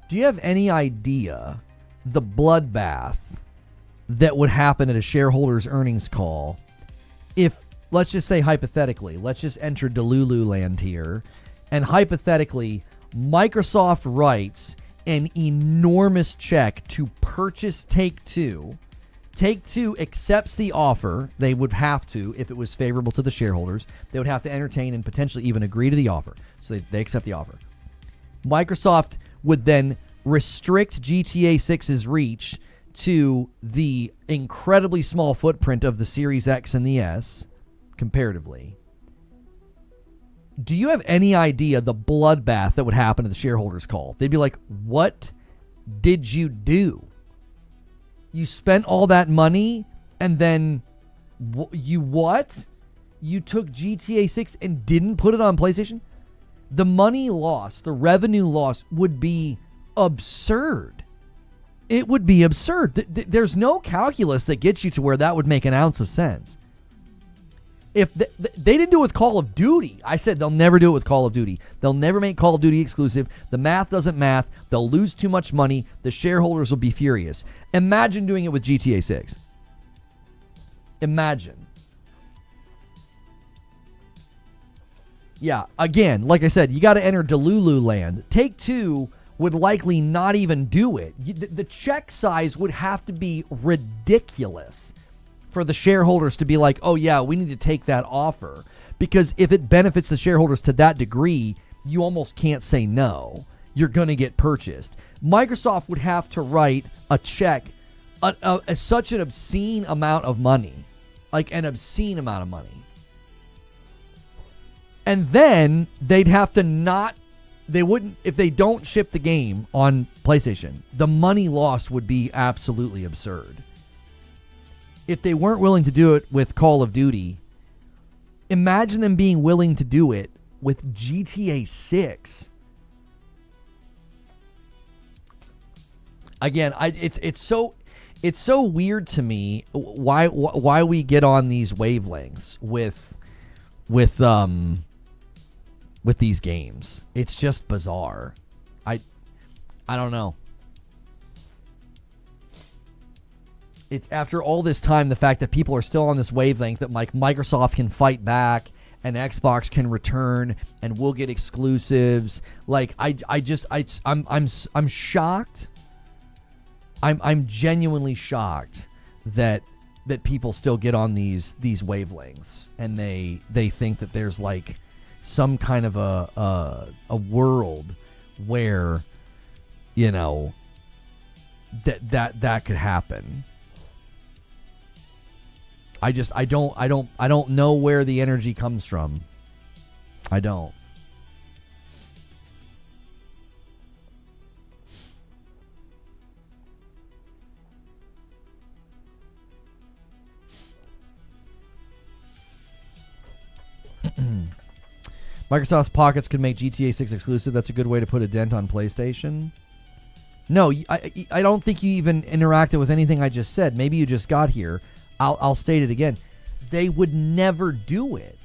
Do you have any idea the bloodbath that would happen at a shareholders earnings call if, let's just say hypothetically, let's just enter Delulu land here, and hypothetically, Microsoft writes an enormous check to purchase Take-Two. Take-Two accepts the offer. They would have to, if it was favorable to the shareholders, they would have to entertain and potentially even agree to the offer. So they accept the offer. Microsoft would then restrict GTA 6's reach to the incredibly small footprint of the Series X and the S, comparatively. Do you have any idea the bloodbath that would happen at the shareholders call? They'd be like, what did you do? You spent all that money and then you what? You took GTA 6 and didn't put it on PlayStation? The money loss, the revenue loss would be absurd. It would be absurd. There's no calculus that gets you to where that would make an ounce of sense. If they didn't do it with Call of Duty, I said they'll never do it with Call of Duty. They'll never make Call of Duty exclusive. The math doesn't math. They'll lose too much money. The shareholders will be furious. Imagine doing it with GTA 6. Imagine. Yeah, again, like I said, you got to enter Delulu land. Take-Two would likely not even do it. The check size would have to be ridiculous for the shareholders to be like, oh yeah, we need to take that offer. Because if it benefits the shareholders to that degree, you almost can't say no. You're going to get purchased. Microsoft would have to write a check, such an obscene amount of money. Like an obscene amount of money. And then they'd have to they wouldn't, if they don't ship the game on PlayStation, the money lost would be absolutely absurd. If they weren't willing to do it with Call of Duty, imagine them being willing to do it with GTA 6. Again, it's so weird to me why we get on these wavelengths with these games. It's just bizarre. I don't know. It's after all this time, the fact that people are still on this wavelength that like Microsoft can fight back and Xbox can return and we'll get exclusives. Like I'm shocked. I'm genuinely shocked that people still get on these wavelengths and they think that there's like some kind of a world where, you know, that could happen. I don't know where the energy comes from. I don't. Microsoft's pockets could make GTA 6 exclusive. That's a good way to put a dent on PlayStation. No, I don't think you even interacted with anything I just said. Maybe you just got here. I'll state it again. They would never do it.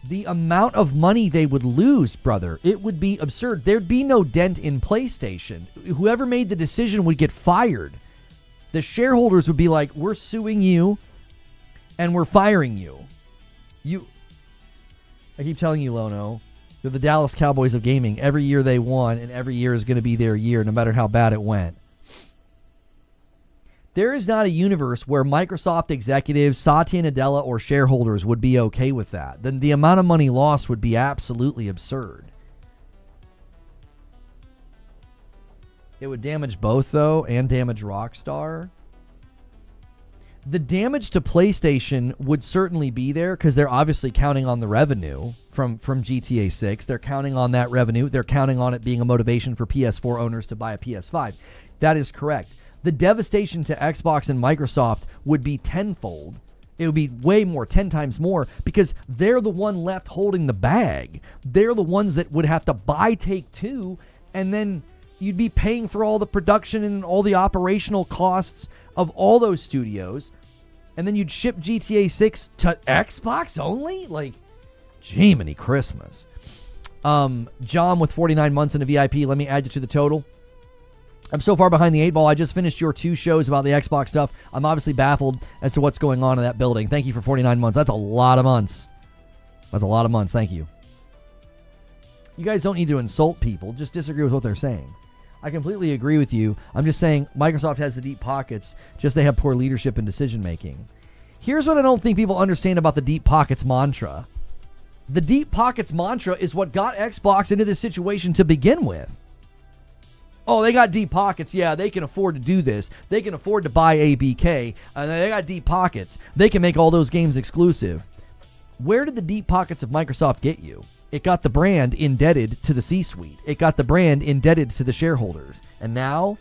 The amount of money they would lose, brother, it would be absurd. There'd be no dent in PlayStation. Whoever made the decision would get fired. The shareholders would be like, we're suing you and we're firing you. I keep telling you, Lono, they're the Dallas Cowboys of gaming. Every year they won, and every year is going to be their year, no matter how bad it went. There is not a universe where Microsoft executives, Satya Nadella, or shareholders would be okay with that. Then the amount of money lost would be absolutely absurd. It would damage both, though, and damage Rockstar. The damage to PlayStation would certainly be there because they're obviously counting on the revenue from GTA 6. They're counting on that revenue. They're counting on it being a motivation for PS4 owners to buy a PS5. That is correct. The devastation to Xbox and Microsoft would be tenfold. It would be way more, 10 times more, because they're the one left holding the bag. They're the ones that would have to buy Take-Two, and then you'd be paying for all the production and all the operational costs of all those studios, and then you'd ship GTA 6 to Xbox only? Like, Jiminy Christmas. John with 49 months in a VIP. Let me add you to the total. I'm so far behind the 8 ball. I just finished your 2 shows about the Xbox stuff. I'm obviously baffled as to what's going on in that building. Thank you for 49 months. That's a lot of months. That's a lot of months. Thank you. You guys don't need to insult people. Just disagree with what they're saying. I completely agree with you. I'm just saying Microsoft has the deep pockets. Just they have poor leadership and decision making. Here's what I don't think people understand about the deep pockets mantra. The deep pockets mantra is what got Xbox into this situation to begin with. Oh, they got deep pockets. Yeah, they can afford to do this. They can afford to buy ABK. And they got deep pockets. They can make all those games exclusive. Where did the deep pockets of Microsoft get you? It got the brand indebted to the C-suite. It got the brand indebted to the shareholders. And now,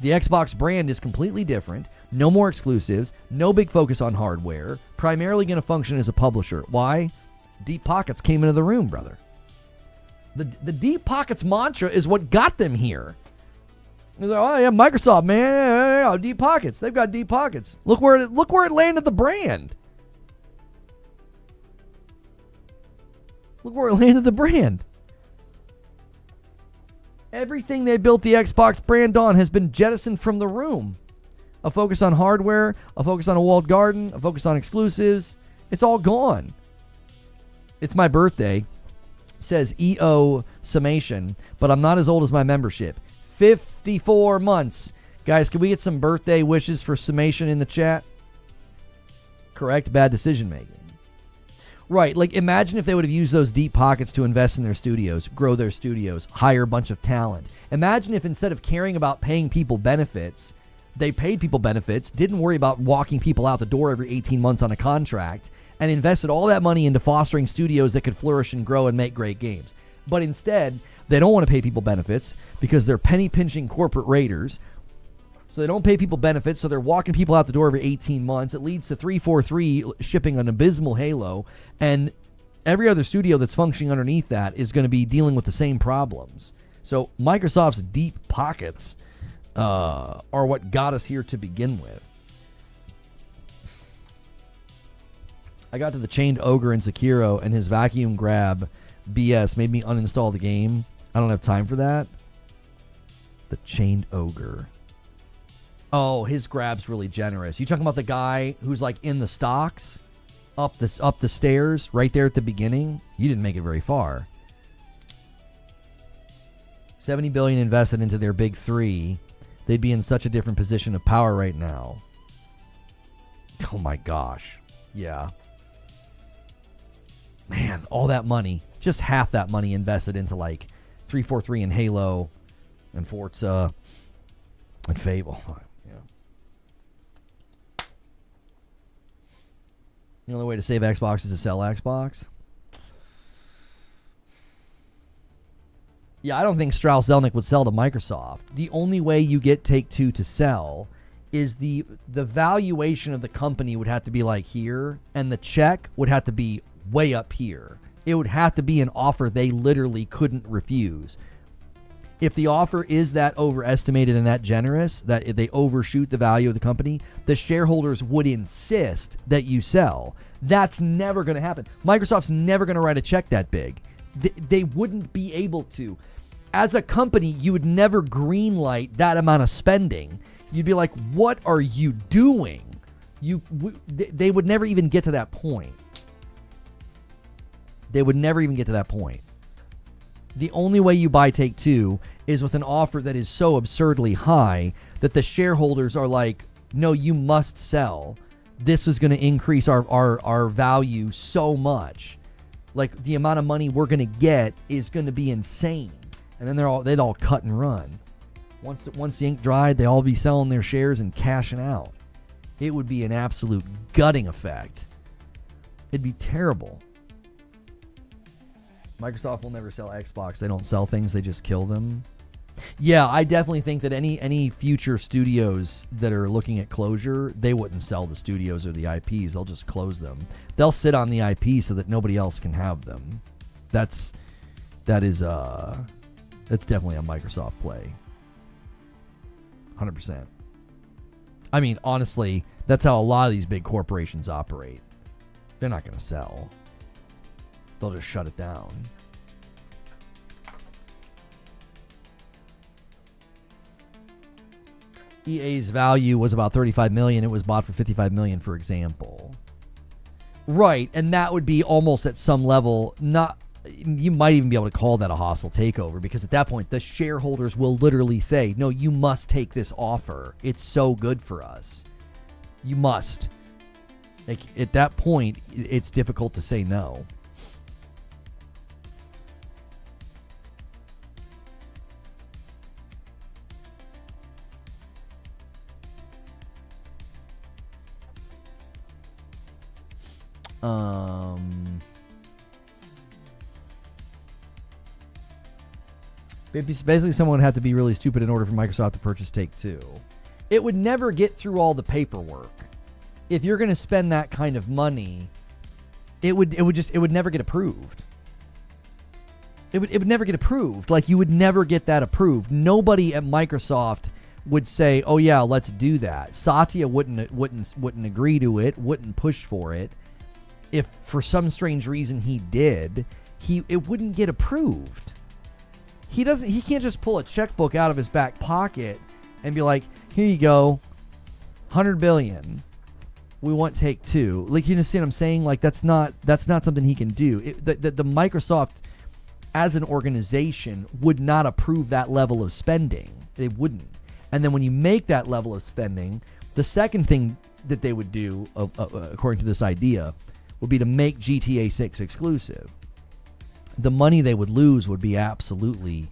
the Xbox brand is completely different. No more exclusives. No big focus on hardware. Primarily going to function as a publisher. Why? Deep pockets came into the room, brother. The deep pockets mantra is what got them here. Like, oh yeah, Microsoft, man, yeah, deep pockets. They've got deep pockets. Look where it landed the brand. Look where it landed the brand. Everything they built the Xbox brand on has been jettisoned from the room. A focus on hardware, a focus on a walled garden, a focus on exclusives. It's all gone. It's my birthday, says EO Summation, but I'm not as old as my membership. 54 months. Guys, can we get some birthday wishes for Summation in the chat? Correct, bad decision making. Right, like imagine if they would have used those deep pockets to invest in their studios, grow their studios, hire a bunch of talent. Imagine if instead of caring about paying people benefits, they paid people benefits, didn't worry about walking people out the door every 18 months on a contract, and invested all that money into fostering studios that could flourish and grow and make great games. But instead, they don't want to pay people benefits because they're penny-pinching corporate raiders. So they don't pay people benefits, so they're walking people out the door every 18 months. It leads to 343 shipping an abysmal Halo, and every other studio that's functioning underneath that is going to be dealing with the same problems. So Microsoft's deep pockets are what got us here to begin with. I got to the Chained Ogre in Sekiro, and his vacuum grab BS made me uninstall the game. I don't have time for that. The Chained Ogre. Oh, his grab's really generous. You talking about the guy who's like in the stocks, up the stairs, right there at the beginning? You didn't make it very far. $70 billion invested into their big three. They'd be in such a different position of power right now. Oh my gosh. Yeah. Man, all that money, just half that money invested into like 343 and Halo and Forza and Fable. Yeah. The only way to save Xbox is to sell Xbox. Yeah, I don't think Strauss-Zelnick would sell to Microsoft. The only way you get Take-Two to sell is the valuation of the company would have to be like here, and the check would have to be way up here. It would have to be an offer they literally couldn't refuse. If the offer is that overestimated and that generous, that they overshoot the value of the company, the shareholders would insist that you sell. That's never going to happen. Microsoft's never going to write a check that big. They wouldn't be able to. As a company, you would never greenlight that amount of spending. You'd be like, what are you doing? They would never even get to that point. They would never even get to that point. The only way you buy Take-Two is with an offer that is so absurdly high that the shareholders are like, no, you must sell. This is going to increase our value so much. Like, the amount of money we're going to get is going to be insane. And then they'd all cut and run. Once the ink dried, they'd all be selling their shares and cashing out. It would be an absolute gutting effect. It'd be terrible. Microsoft will never sell Xbox. They don't sell things, they just kill them. Yeah, I definitely think that any future studios that are looking at closure, they wouldn't sell the studios or the IPs. They'll just close them. They'll sit on the IP so that nobody else can have them. That's definitely a Microsoft play. 100%. I mean, honestly, that's how a lot of these big corporations operate. They're not going to sell. They'll just shut it down. EA's value was about 35 million. It was bought for 55 million, for example. Right, and that would be almost at some level not. You might even be able to call that a hostile takeover, because at that point the shareholders will literally say, no, you must take this offer. It's so good for us. You must. Like, at that point, it's difficult to say no. Basically, someone would have to be really stupid in order for Microsoft to purchase Take-Two. It would never get through all the paperwork. If you're going to spend that kind of money, it would never get approved. It would never get approved. Like, you would never get that approved. Nobody at Microsoft would say, "Oh yeah, let's do that." Satya wouldn't agree to it. Wouldn't push for it. If for some strange reason he did, it wouldn't get approved. He can't just pull a checkbook out of his back pocket and be like, "Here you go, $100 billion. We want Take-Two." Like, you understand what I'm saying? Like, that's not something he can do. The Microsoft as an organization would not approve that level of spending. They wouldn't. And then when you make that level of spending, the second thing that they would do, according to this idea, would be to make GTA 6 exclusive. The money they would lose would be absolutely,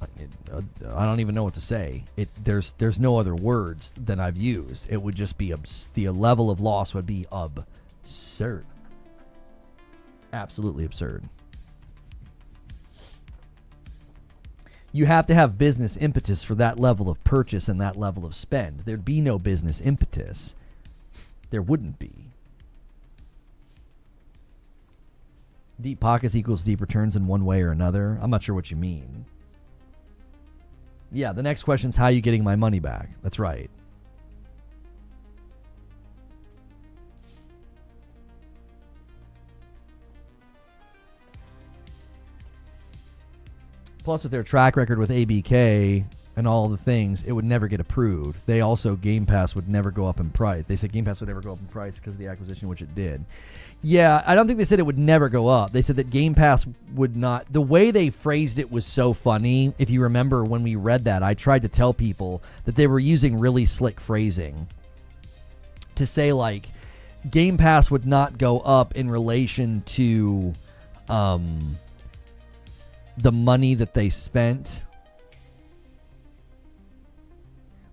I don't even know what to say. There's no other words than I've used. It would just be, the level of loss would be absurd. Absolutely absurd. You have to have business impetus for that level of purchase and that level of spend. There'd be no business impetus. There wouldn't be. Deep pockets equals deep returns in one way or another. I'm not sure what you mean. Yeah, the next question is, how are you getting my money back? That's right. Plus, with their track record with ABK and all the things, it would never get approved. They also, Game Pass would never go up in price. They said Game Pass would never go up in price because of the acquisition, which it did. Yeah, I don't think they said it would never go up. They said that Game Pass would not. The way they phrased it was so funny. If you remember when we read that, I tried to tell people that they were using really slick phrasing to say, like, Game Pass would not go up in relation to the money that they spent.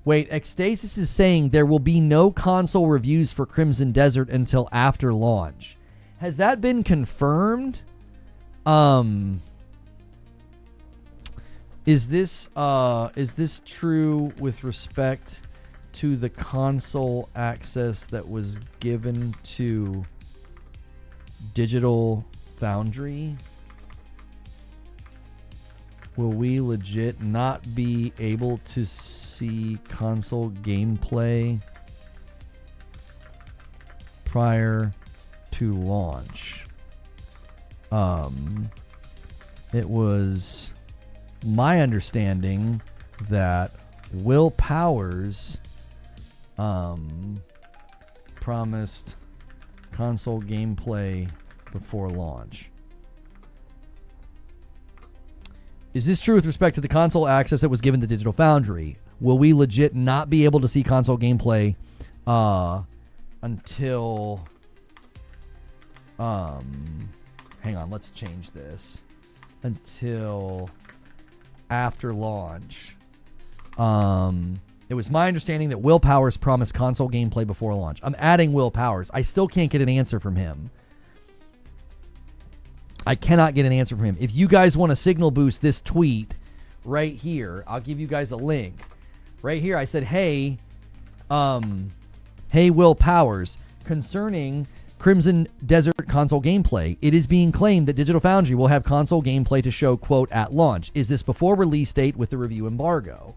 Wait, Ecstasis is saying there will be no console reviews for Crimson Desert until after launch. Has that been confirmed? Is this true with respect to the console access that was given to Digital Foundry? Will we legit not be able to see console gameplay prior to launch? It was my understanding that Will Powers promised console gameplay before launch. Is this true with respect to the console access that was given to Digital Foundry? Will we legit not be able to see console gameplay until... hang on, let's change this. Until after launch. It was my understanding that Will Powers promised console gameplay before launch. I'm adding Will Powers. I still can't get an answer from him. I cannot get an answer from him. If you guys want to signal boost this tweet right here, I'll give you guys a link. Right here, I said, hey, Will Powers, concerning Crimson Desert console gameplay, it is being claimed that Digital Foundry will have console gameplay to show, quote, at launch. Is this before release date with the review embargo?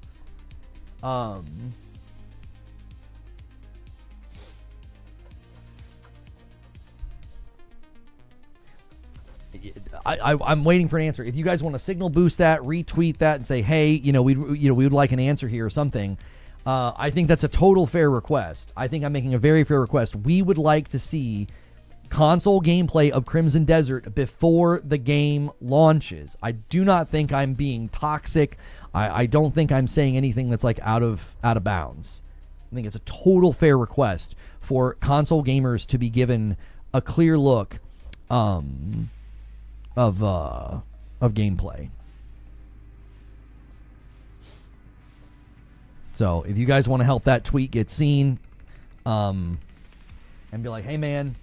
I'm waiting for an answer. If you guys want to signal boost that, retweet that, and say, hey, we would like an answer here or something. I think that's a total fair request. I think I'm making a very fair request. We would like to see console gameplay of Crimson Desert before the game launches. I do not think I'm being toxic. I don't think I'm saying anything that's like out of bounds. I think it's a total fair request for console gamers to be given a clear look of gameplay. So if you guys want to help that tweet get seen, and be like, hey man,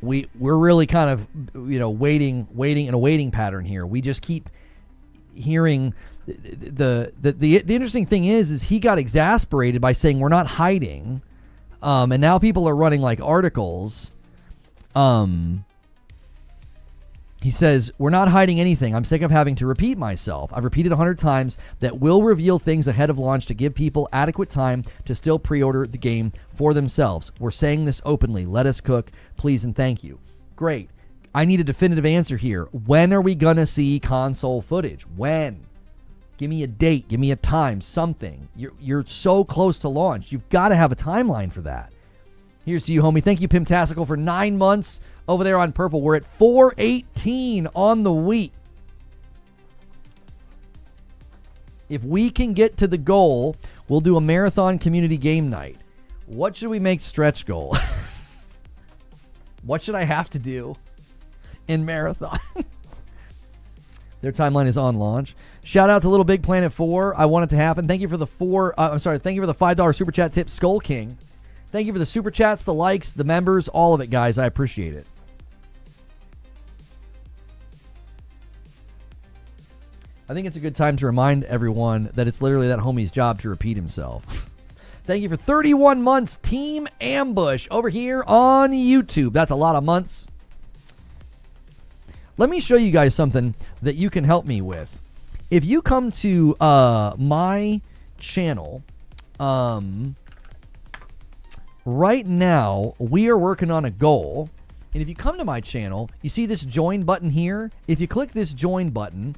we're really kind of, waiting in a waiting pattern here. We just keep hearing the interesting thing is he got exasperated by saying we're not hiding, and now people are running like articles. He says, we're not hiding anything. I'm sick of having to repeat myself. I've repeated 100 times that we'll reveal things ahead of launch to give people adequate time to still pre-order the game for themselves. We're saying this openly. Let us cook, please and thank you. Great. I need a definitive answer here. When are we going to see console footage? When? Give me a date. Give me a time. Something. You're so close to launch. You've got to have a timeline for that. Here's to you, homie. Thank you, Pimtastical, for 9 months over there on Purple. We're at 418 on the week. If we can get to the goal, we'll do a marathon community game night. What should we make stretch goal? What should I have to do in marathon? Their timeline is on launch. Shout out to Little Big Planet 4. I want it to happen. Thank you for the thank you for the $5 super chat tip, Skull King. Thank you for the super chats, the likes, the members, all of it, guys. I appreciate it. I think it's a good time to remind everyone that it's literally that homie's job to repeat himself. Thank you for 31 months, Team Ambush, over here on YouTube. That's a lot of months. Let me show you guys something that you can help me with. If you come to my channel, right now, we are working on a goal. And if you come to my channel, you see this join button here. If you click this join button,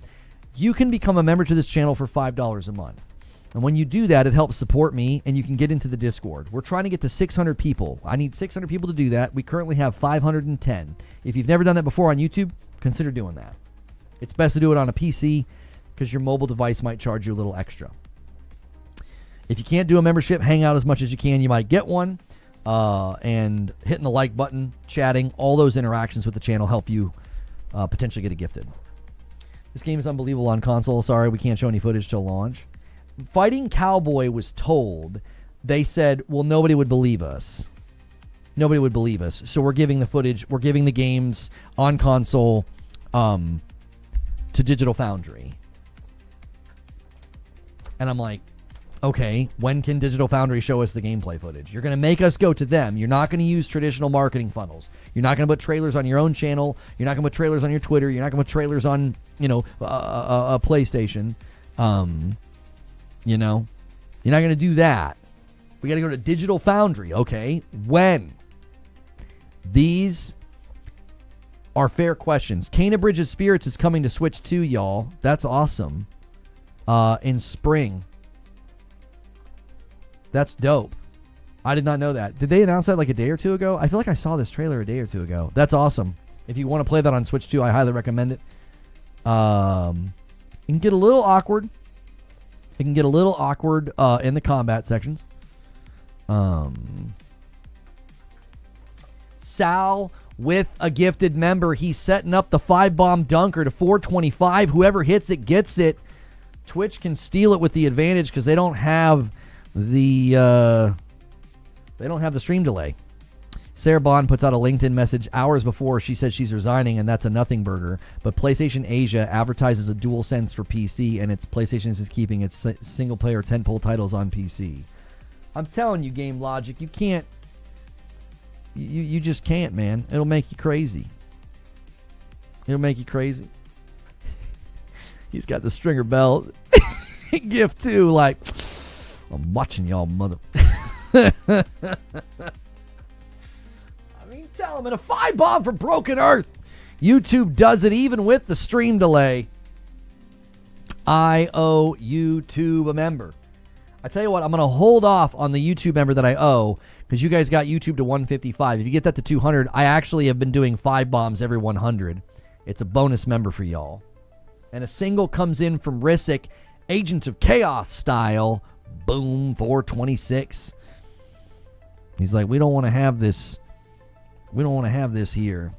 you can become a member to this channel for $5 a month. And when you do that, it helps support me, and you can get into the Discord. We're trying to get to 600 people. I need 600 people to do that. We currently have 510. If you've never done that before on YouTube, consider doing that. It's best to do it on a PC because your mobile device might charge you a little extra. If you can't do a membership, hang out as much as you can. You might get one. And hitting the like button, chatting, all those interactions with the channel help you potentially get it gifted. This game is unbelievable on console. Sorry, we can't show any footage till launch. Fighting Cowboy was told, they said, well, nobody would believe us. Nobody would believe us. So we're giving the footage, we're giving the games on console to Digital Foundry. And I'm like, okay, when can Digital Foundry show us the gameplay footage? You're going to make us go to them. You're not going to use traditional marketing funnels. You're not going to put trailers on your own channel. You're not going to put trailers on your Twitter. You're not going to put trailers on, a PlayStation. You're not going to do that. We got to go to Digital Foundry. Okay, when? These are fair questions. Kena Bridge of Spirits is coming to Switch 2, y'all. That's awesome. In spring. That's dope. I did not know that. Did they announce that like a day or two ago? I feel like I saw this trailer a day or two ago. That's awesome. If you want to play that on Switch 2, I highly recommend it. It can get a little awkward. It can get a little awkward in the combat sections. Sal with a gifted member. He's setting up the 5-bomb dunker to 425. Whoever hits it gets it. Twitch can steal it with the advantage because they don't have the stream delay. Sarah Bond puts out a LinkedIn message hours before she said she's resigning, and that's a nothing burger. But PlayStation Asia advertises a DualSense for PC, and PlayStation is keeping its single-player tentpole titles on PC. I'm telling you, Game Logic, you can't. You just can't, man. It'll make you crazy. It'll make you crazy. He's got the Stringer Bell gift too. Like, I'm watching y'all, mother. I mean, tell him in a 5-bomb for Broken Earth. YouTube does it even with the stream delay. I owe YouTube a member. I tell you what, I'm going to hold off on the YouTube member that I owe because you guys got YouTube to 155. If you get that to 200, I actually have been doing 5 bombs every 100. It's a bonus member for y'all. And a single comes in from Rissick, Agent of Chaos style. Boom, 426. He's like, we don't want to have this. We don't want to have this here.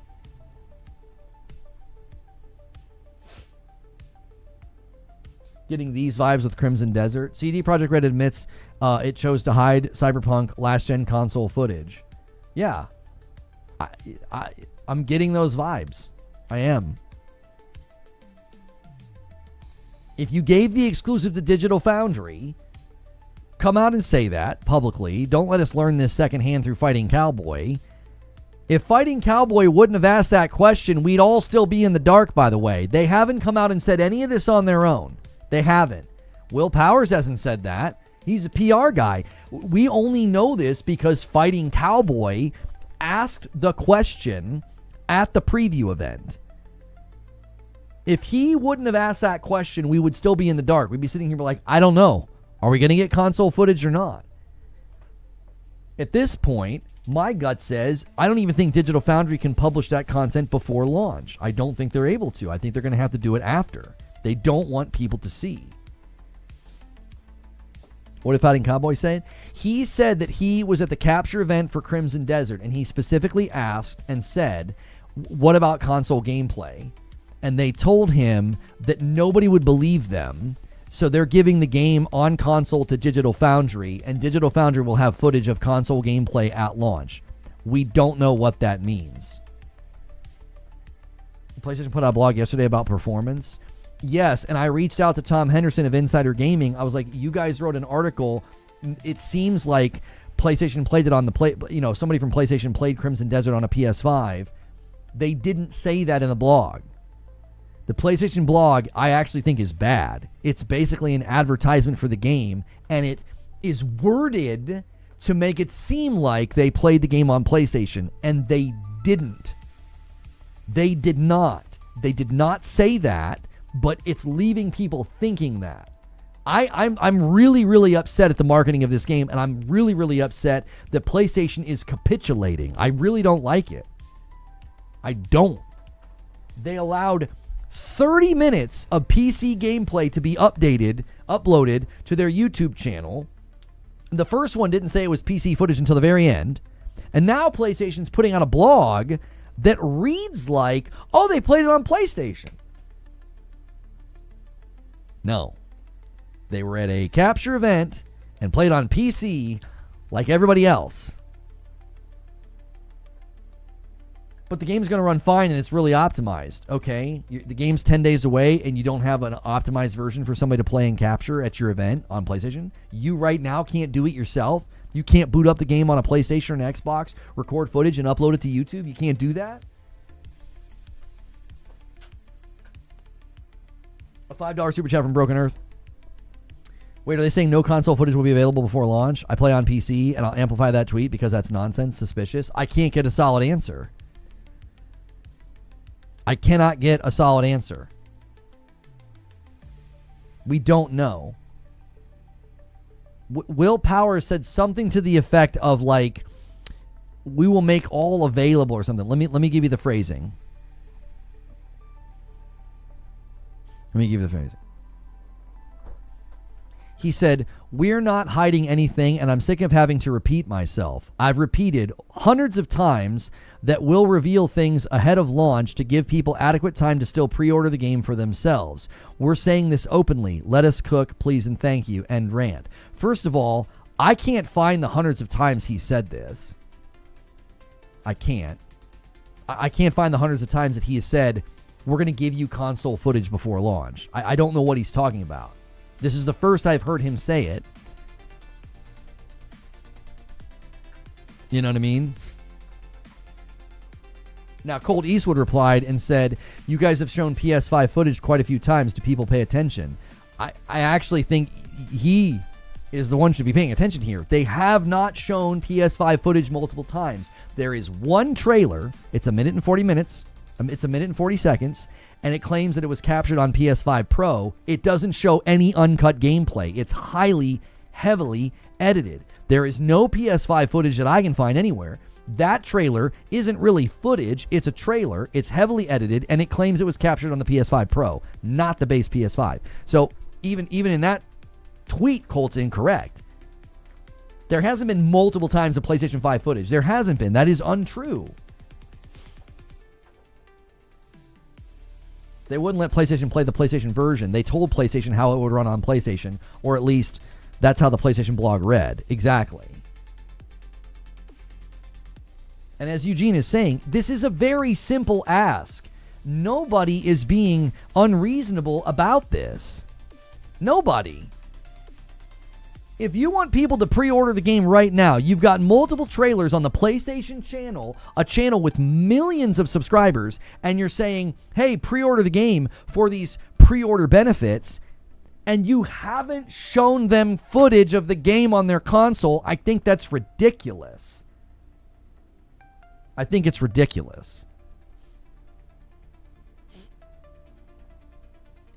Getting these vibes with Crimson Desert. CD Projekt Red admits it chose to hide Cyberpunk last-gen console footage. Yeah. I'm getting those vibes. I am. If you gave the exclusive to Digital Foundry, come out and say that publicly. Don't let us learn this secondhand through Fighting Cowboy. If Fighting Cowboy wouldn't have asked that question, we'd all still be in the dark, by the way. They haven't come out and said any of this on their own. They haven't. Will Powers hasn't said that. He's a PR guy. We only know this because Fighting Cowboy asked the question at the preview event. If he wouldn't have asked that question, we would still be in the dark. We'd be sitting here like, I don't know. Are we going to get console footage or not? At this point, my gut says I don't even think Digital Foundry can publish that content before launch. I don't think they're able to. I think they're going to have to do it after. They don't want people to see. What did Fighting Cowboy say? He said that he was at the capture event for Crimson Desert, and he specifically asked and said, what about console gameplay? And they told him that nobody would believe them, so they're giving the game on console to Digital Foundry, and Digital Foundry will have footage of console gameplay at launch. We don't know what that means. PlayStation put out a blog yesterday about performance. Yes, and I reached out to Tom Henderson of Insider Gaming. I was like, you guys wrote an article. It seems like PlayStation played it on the somebody from PlayStation played Crimson Desert on a PS5. They didn't say that in the blog. The PlayStation blog, I actually think, is bad. It's basically an advertisement for the game, and it is worded to make it seem like they played the game on PlayStation, and they didn't. They did not. They did not say that, but it's leaving people thinking that. I'm really, really upset at the marketing of this game, and I'm really, really upset that PlayStation is capitulating. I really don't like it. I don't. They allowed 30 minutes of PC gameplay to be uploaded to their YouTube channel. The first one didn't say it was PC footage until the very end. And now PlayStation's putting out a blog that reads like, oh, they played it on PlayStation. No. They were at a capture event and played on PC like everybody else. But the game's going to run fine and it's really optimized, okay? The game's 10 days away and you don't have an optimized version for somebody to play and capture at your event on PlayStation. You right now can't do it yourself. You can't boot up the game on a PlayStation or an Xbox, record footage and upload it to YouTube. You can't do that. A $5 super chat from Broken Earth. Wait, are they saying no console footage will be available before launch? I play on PC and I'll amplify that tweet because that's nonsense, suspicious. I can't get a solid answer. I cannot get a solid answer. We don't know. Will Powers said something to the effect of like, we will make all available or something. Let me give you the phrasing. He said, we're not hiding anything, and I'm sick of having to repeat myself. I've repeated hundreds of times that we'll reveal things ahead of launch to give people adequate time to still pre-order the game for themselves. We're saying this openly. Let us cook, please, and thank you. End rant. First of all, I can't find the hundreds of times he said this. I can't. I can't find the hundreds of times that he has said, we're going to give you console footage before launch. I don't know what he's talking about. This is the first I've heard him say it. You know what I mean? Now, Colt Eastwood replied and said, you guys have shown PS5 footage quite a few times. Do people pay attention? I actually think he is the one who should be paying attention here. They have not shown PS5 footage multiple times. There is one trailer. It's 1 minute and 40 minutes. It's 1 minute and 40 seconds. And it claims that it was captured on PS5 Pro. It doesn't show any uncut gameplay. It's highly, heavily edited. There is no PS5 footage that I can find anywhere. That trailer isn't really footage. It's a trailer. It's heavily edited, and it claims it was captured on the PS5 Pro, not the base PS5. So even in that tweet, Colt's incorrect. There hasn't been multiple times of PlayStation 5 footage. There hasn't been. That is untrue. They wouldn't let PlayStation play the PlayStation version. They told PlayStation how it would run on PlayStation, or at least that's how the PlayStation blog read. Exactly. And as Eugene is saying, this is a very simple ask. Nobody is being unreasonable about this. Nobody. If you want people to pre-order the game right now, you've got multiple trailers on the PlayStation channel, a channel with millions of subscribers, and you're saying, hey, pre-order the game for these pre-order benefits, and you haven't shown them footage of the game on their console, I think that's ridiculous. I think it's ridiculous.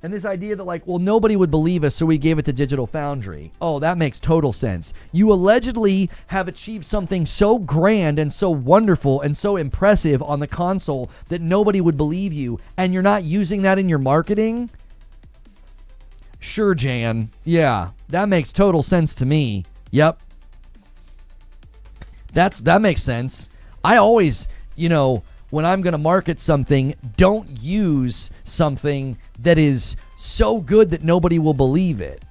And this idea that, like, well, nobody would believe us, so we gave it to Digital Foundry. Oh, that makes total sense. You allegedly have achieved something so grand and so wonderful and so impressive on the console that nobody would believe you, and you're not using that in your marketing? Sure, Jan. Yeah, that makes total sense to me. Yep. That makes sense. I always, when I'm going to market something, don't use something that is so good that nobody will believe it.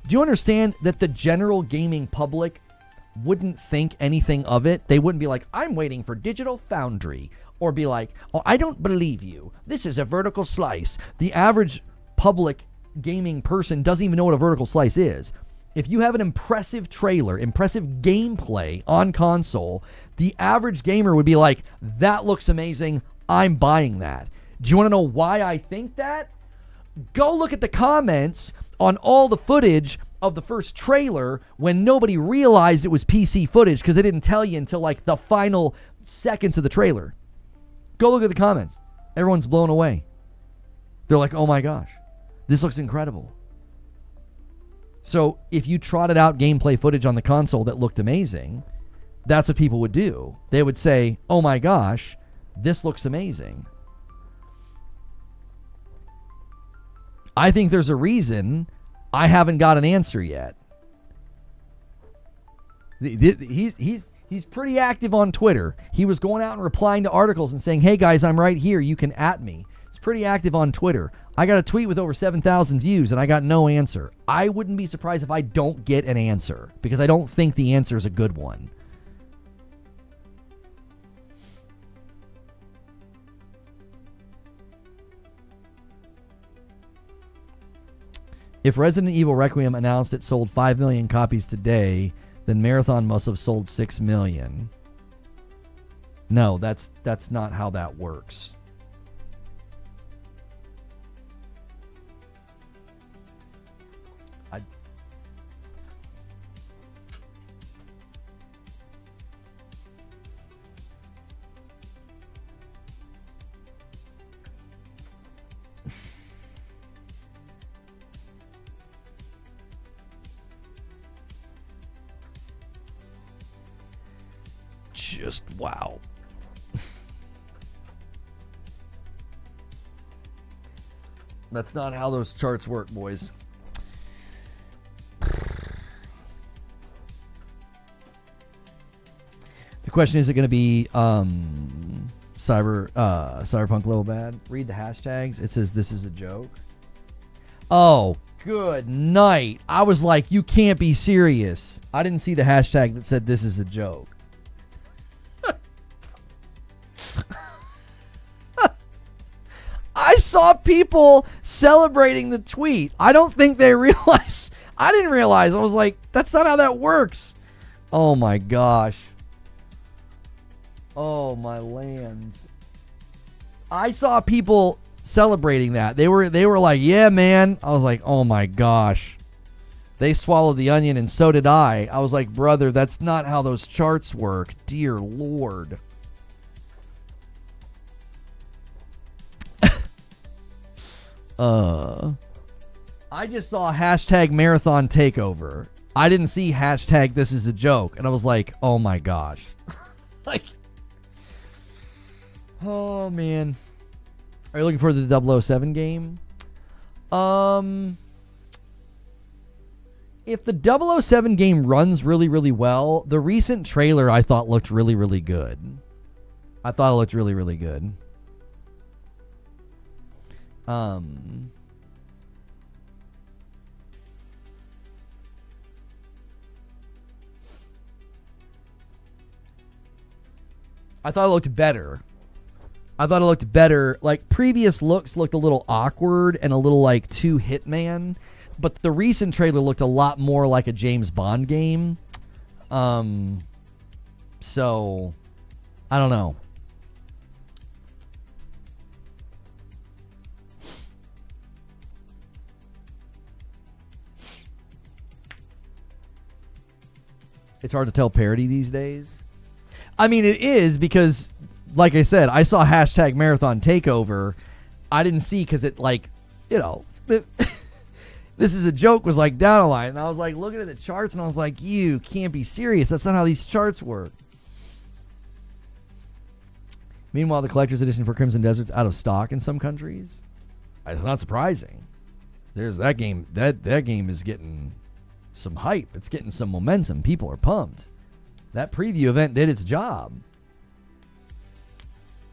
Do you understand that the general gaming public wouldn't think anything of it? They wouldn't be like, I'm waiting for Digital Foundry, or be like, oh, I don't believe you. This is a vertical slice. The average public gaming person doesn't even know what a vertical slice is. If you have an impressive trailer, impressive gameplay on console, the average gamer would be like, that looks amazing, I'm buying that. Do you want to know why I think that? Go look at the comments on all the footage of the first trailer when nobody realized it was PC footage because they didn't tell you until like the final seconds of the trailer. Go look at the comments. Everyone's blown away. They're like, oh my gosh, this looks incredible. So if you trotted out gameplay footage on the console that looked amazing, that's what people would do. They would say, oh my gosh, this looks amazing. I think there's a reason I haven't got an answer yet. He's pretty active on Twitter. He was going out and replying to articles and saying, hey guys, I'm right here. You can @ me. He's pretty active on Twitter. I got a tweet with over 7,000 views and I got no answer. I wouldn't be surprised if I don't get an answer because I don't think the answer is a good one. If Resident Evil Requiem announced it sold 5 million copies today, then Marathon must have sold 6 million. No, that's not how that works. Just wow. That's not how those charts work, boys. The question is it going to be Cyberpunk Level Bad? Read the hashtags. It says this is a joke. Oh, good night. I was like, you can't be serious. I didn't see the hashtag that said this is a joke. I saw people celebrating the tweet. I don't think they realized. I didn't realize. I was like, that's not how that works. Oh my gosh. Oh my lands. I saw people celebrating that. They were like, yeah, man. I was like, oh my gosh. They swallowed the onion and so did I. I was like, brother, that's not how those charts work. Dear Lord. I just saw hashtag marathon takeover. I didn't see hashtag this is a joke. And I was like, oh my gosh. Like, oh man. Are you looking for the 007 game? If the 007 game runs really, really well, the recent trailer I thought looked really, really good. I thought it looked really, really good. I thought it looked better. Like, previous looks looked a little awkward and a little like too Hitman. But the recent trailer looked a lot more like a James Bond game. So, I don't know. It's hard to tell parody these days. I mean, it is because, like I said, I saw hashtag Marathon Takeover. I didn't see because it, like, you know... This is a joke was like down a line, and I was like looking at the charts, and I was like, you can't be serious. That's not how these charts work. Meanwhile, the collector's edition for Crimson Desert's out of stock in some countries. It's not surprising. There's that game. That game is getting some hype. It's getting some momentum. People are pumped. That preview event did its job.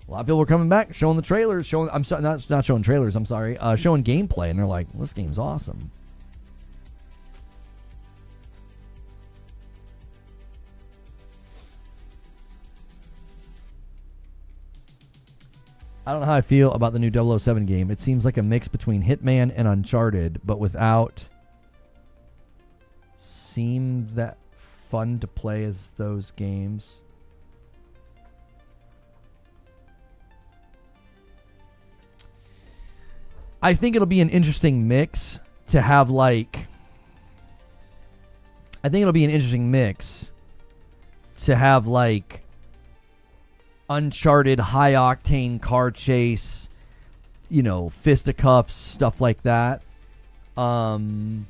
A lot of people were coming back, showing the trailers, not showing trailers, I'm sorry, showing gameplay, and they're like, well, this game's awesome. I don't know how I feel about the new 007 game. It seems like a mix between Hitman and Uncharted, but without seem that fun to play as those games. I think it'll be an interesting mix to have, like... I think it'll be an interesting mix to have, like, Uncharted, high-octane car chase, you know, fisticuffs, stuff like that. And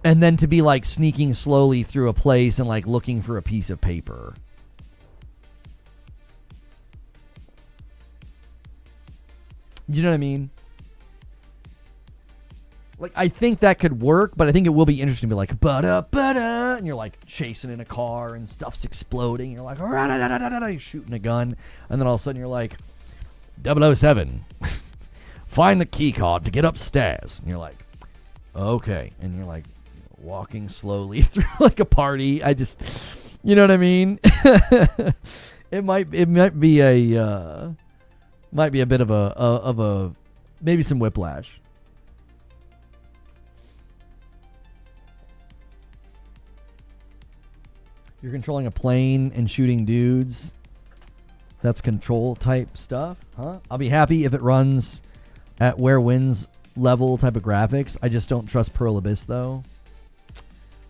then to be, like, sneaking slowly through a place and, like, looking for a piece of paper. You know what I mean? Like, I think that could work, but I think it will be interesting to be like, ba-da, and you're like chasing in a car and stuff's exploding. You're like, you're shooting a gun, and then all of a sudden you're like, 007, find the key card to get upstairs. And you're like, okay. And you're like walking slowly through like a party. You know what I mean? It might be a bit of a maybe some whiplash. You're controlling a plane and shooting dudes. That's control type stuff, huh? I'll be happy if it runs at Where Winds level type of graphics. I just don't trust Pearl Abyss though.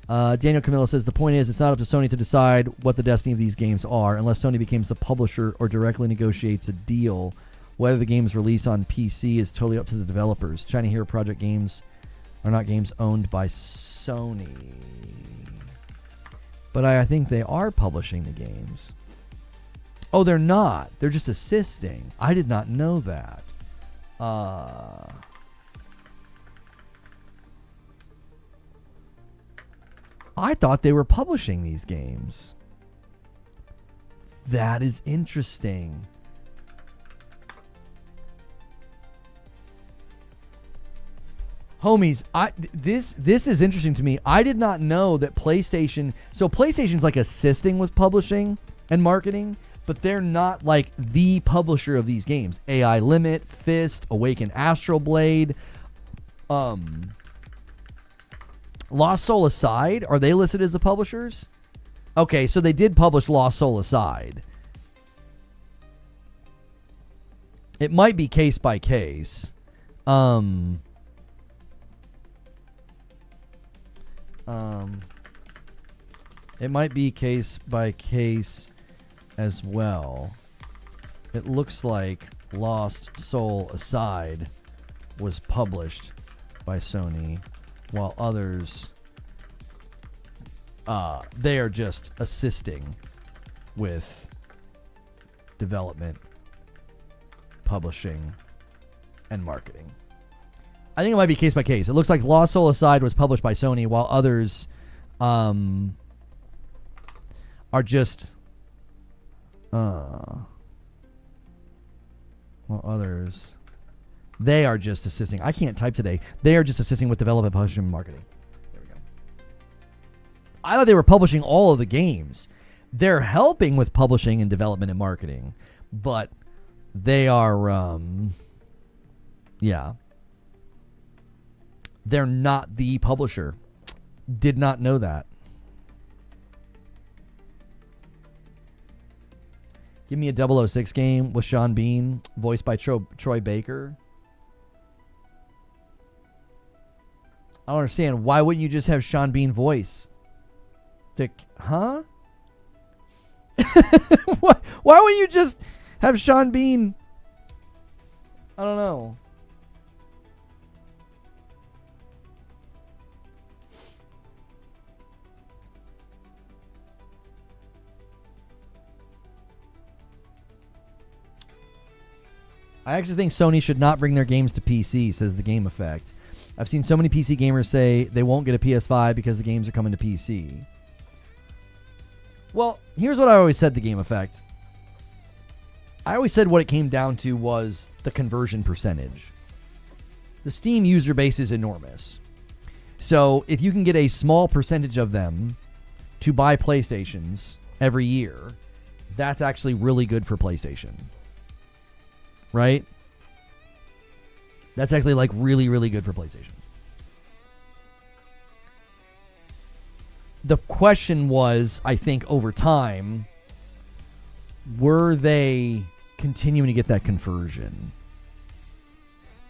Daniel Camillo says the point is it's not up to Sony to decide what the destiny of these games are unless Sony becomes the publisher or directly negotiates a deal. Whether the games release on PC is totally up to the developers. China Hero Project games are not games owned by Sony. But I think they are publishing the games. Oh, they're not. They're just assisting. I did not know that. I thought they were publishing these games. That is interesting. Homies, this is interesting to me. I did not know that PlayStation... So PlayStation's like assisting with publishing and marketing, but they're not like the publisher of these games. AI Limit, Fist, Awaken Astral Blade, Lost Soul Aside, are they listed as the publishers? Okay, so they did publish Lost Soul Aside. It might be case by case. It might be case by case as well. It looks like Lost Soul Aside was published by Sony. while others, they are just assisting with development, publishing, and marketing. I think it might be case by case. It looks like Lost Soul Aside was published by Sony, while others are just they are just assisting. I can't type today. They are just assisting with development, publishing, and marketing. There we go. I thought they were publishing all of the games. They're helping with publishing and development and marketing, but they are, yeah. They're not the publisher. Did not know that. Give me a 006 game with Sean Bean, voiced by Troy Baker. I don't understand. Why wouldn't you just have Sean Bean voice? Huh? Why wouldn't you just have Sean Bean? I don't know. I actually think Sony should not bring their games to PC, says The Game Effect. I've seen so many PC gamers say they won't get a PS5 because the games are coming to PC. Well, here's what I always said, The Game Effect. I always said what it came down to was the conversion percentage. The Steam user base is enormous. So if you can get a small percentage of them to buy PlayStations every year, that's actually really good for PlayStation. Right? That's actually like really, really good for PlayStation. The question was, I think, over time, were they continuing to get that conversion?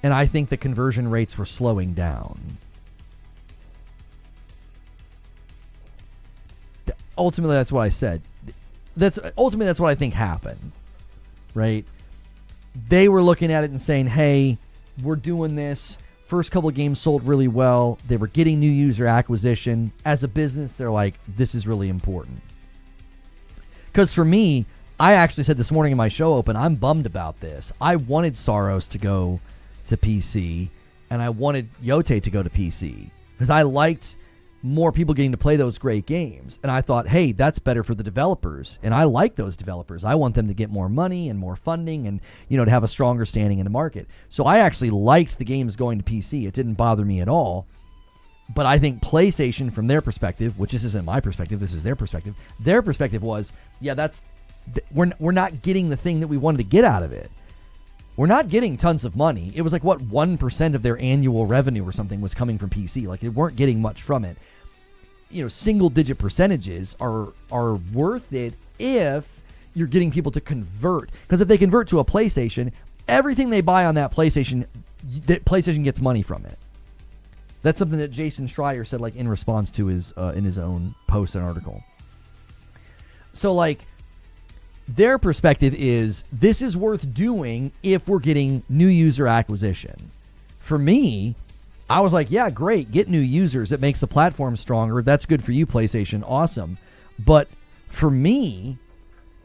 And I think the conversion rates were slowing down. Ultimately, that's what I said. That's what I think happened. Right? They were looking at it and saying, hey, we're doing this. First couple of games sold really well. They were getting new user acquisition. As a business, they're like, this is really important. Because for me, I actually said this morning in my show open, I'm bummed about this. I wanted SAROS to go to PC, and I wanted Yotei to go to PC. Because I liked more people getting to play those great games. And I thought, hey, that's better for the developers. And I like those developers. I want them to get more money and more funding and, to have a stronger standing in the market. So I actually liked the games going to PC. It didn't bother me at all. But I think PlayStation, from their perspective, which this isn't my perspective, this is their perspective. Their perspective was, yeah, we're not getting the thing that we wanted to get out of it. We're not getting tons of money. It was like, 1% of their annual revenue or something was coming from PC. Like, they weren't getting much from it. Single-digit percentages are worth it if you're getting people to convert. Because if they convert to a PlayStation, everything they buy on that PlayStation gets money from it. That's something that Jason Schreier said, like, in response to his in his own post and article. So, like, their perspective is, this is worth doing if we're getting new user acquisition. For me, I was like, yeah, great, get new users. It makes the platform stronger. That's good for you, PlayStation. Awesome. But for me,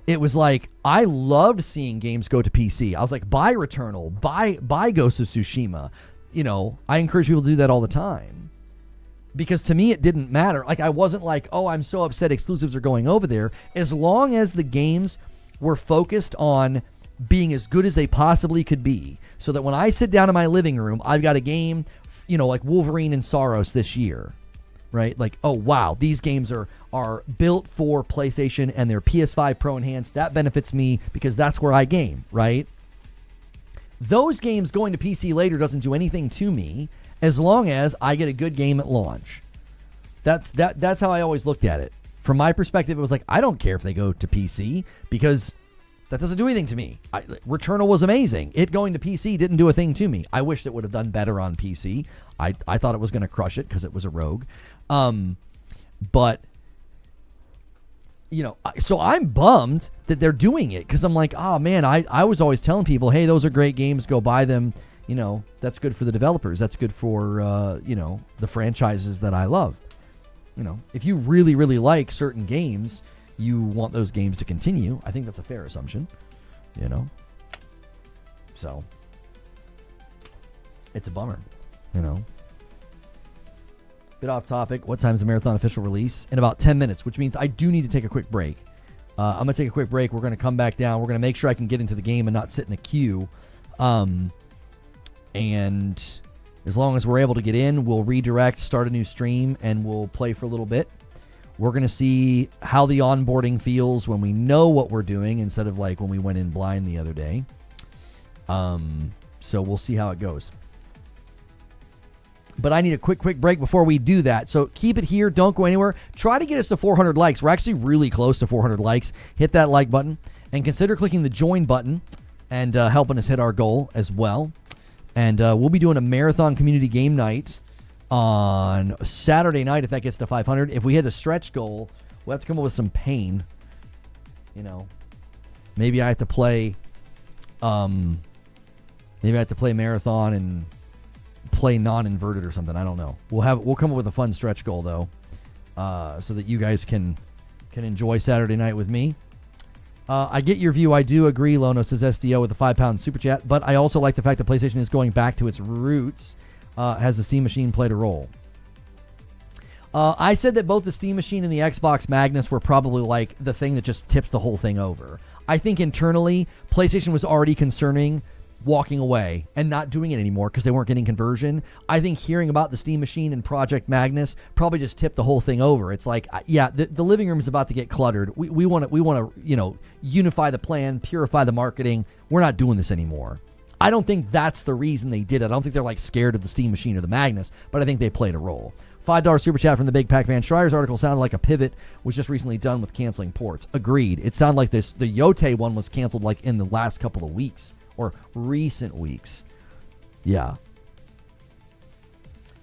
it was like, I loved seeing games go to PC. I was like, buy Returnal, buy Ghost of Tsushima. I encourage people to do that all the time. Because to me, it didn't matter. Like, I wasn't like, oh, I'm so upset exclusives are going over there. As long as the games were focused on being as good as they possibly could be, so that when I sit down in my living room, I've got a game, like Wolverine and SAROS this year, right? Like, oh, wow, these games are built for PlayStation and they're PS5 Pro Enhanced. That benefits me because that's where I game, right? Those games going to PC later doesn't do anything to me as long as I get a good game at launch. That's how I always looked at it. From my perspective, it was like, I don't care if they go to PC because that doesn't do anything to me. Returnal was amazing. It going to PC didn't do a thing to me. I wished it would have done better on PC. I thought it was going to crush it because it was a rogue. But, so I'm bummed that they're doing it because I'm like, oh, man, I was always telling people, hey, those are great games. Go buy them. that's good for the developers. That's good for, the franchises that I love. If you really, really like certain games, you want those games to continue. I think that's a fair assumption, So, it's a bummer, Bit off topic. What time's the marathon official release? In about 10 minutes, which means I do need to take a quick break. I'm going to take a quick break. We're going to come back down. We're going to make sure I can get into the game and not sit in a queue. And as long as we're able to get in, we'll redirect, start a new stream, and we'll play for a little bit. We're going to see how the onboarding feels when we know what we're doing instead of like when we went in blind the other day. So we'll see how it goes. But I need a quick break before we do that. So keep it here. Don't go anywhere. Try to get us to 400 likes. We're actually really close to 400 likes. Hit that like button and consider clicking the join button and helping us hit our goal as well. And we'll be doing a marathon community game night on Saturday night if that gets to 500. If we hit a stretch goal, we'll have to come up with some pain. Maybe I have to play. Maybe I have to play marathon and play non-inverted or something. I don't know. We'll come up with a fun stretch goal though, so that you guys can enjoy Saturday night with me. I get your view. I do agree, Lono, says SDO with a £5 super chat, but I also like the fact that PlayStation is going back to its roots. Has the Steam Machine played a role? I said that both the Steam Machine and the Xbox Magnus were probably like the thing that just tipped the whole thing over. I think internally, PlayStation was already concerning walking away and not doing it anymore because they weren't getting conversion. I think hearing about the Steam Machine and Project Magnus probably just tipped the whole thing over. It's like, the living room is about to get cluttered. We want to unify the plan, purify the marketing. We're not doing this anymore. I don't think that's the reason they did it. I don't think they're like scared of the Steam Machine or the Magnus, but I think they played a role. $5 super chat from the Big Pac Van. Schreier's article sounded like a pivot was just recently done with canceling ports. Agreed. It sounded like the Yotei one was canceled like in the last couple of weeks. Or recent weeks. Yeah.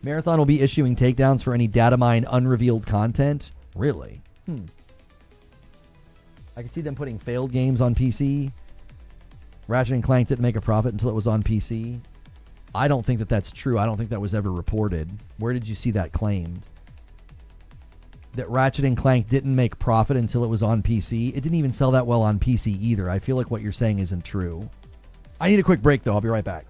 Marathon will be issuing takedowns for any data mined unrevealed content. Really? I could see them putting failed games on PC. Ratchet & Clank didn't make a profit until it was on PC. I don't think that that's true. I don't think that was ever reported. Where did you see that claimed? That Ratchet & Clank didn't make profit until it was on PC? It didn't even sell that well on PC either. I feel like what you're saying isn't true. I need a quick break, though. I'll be right back.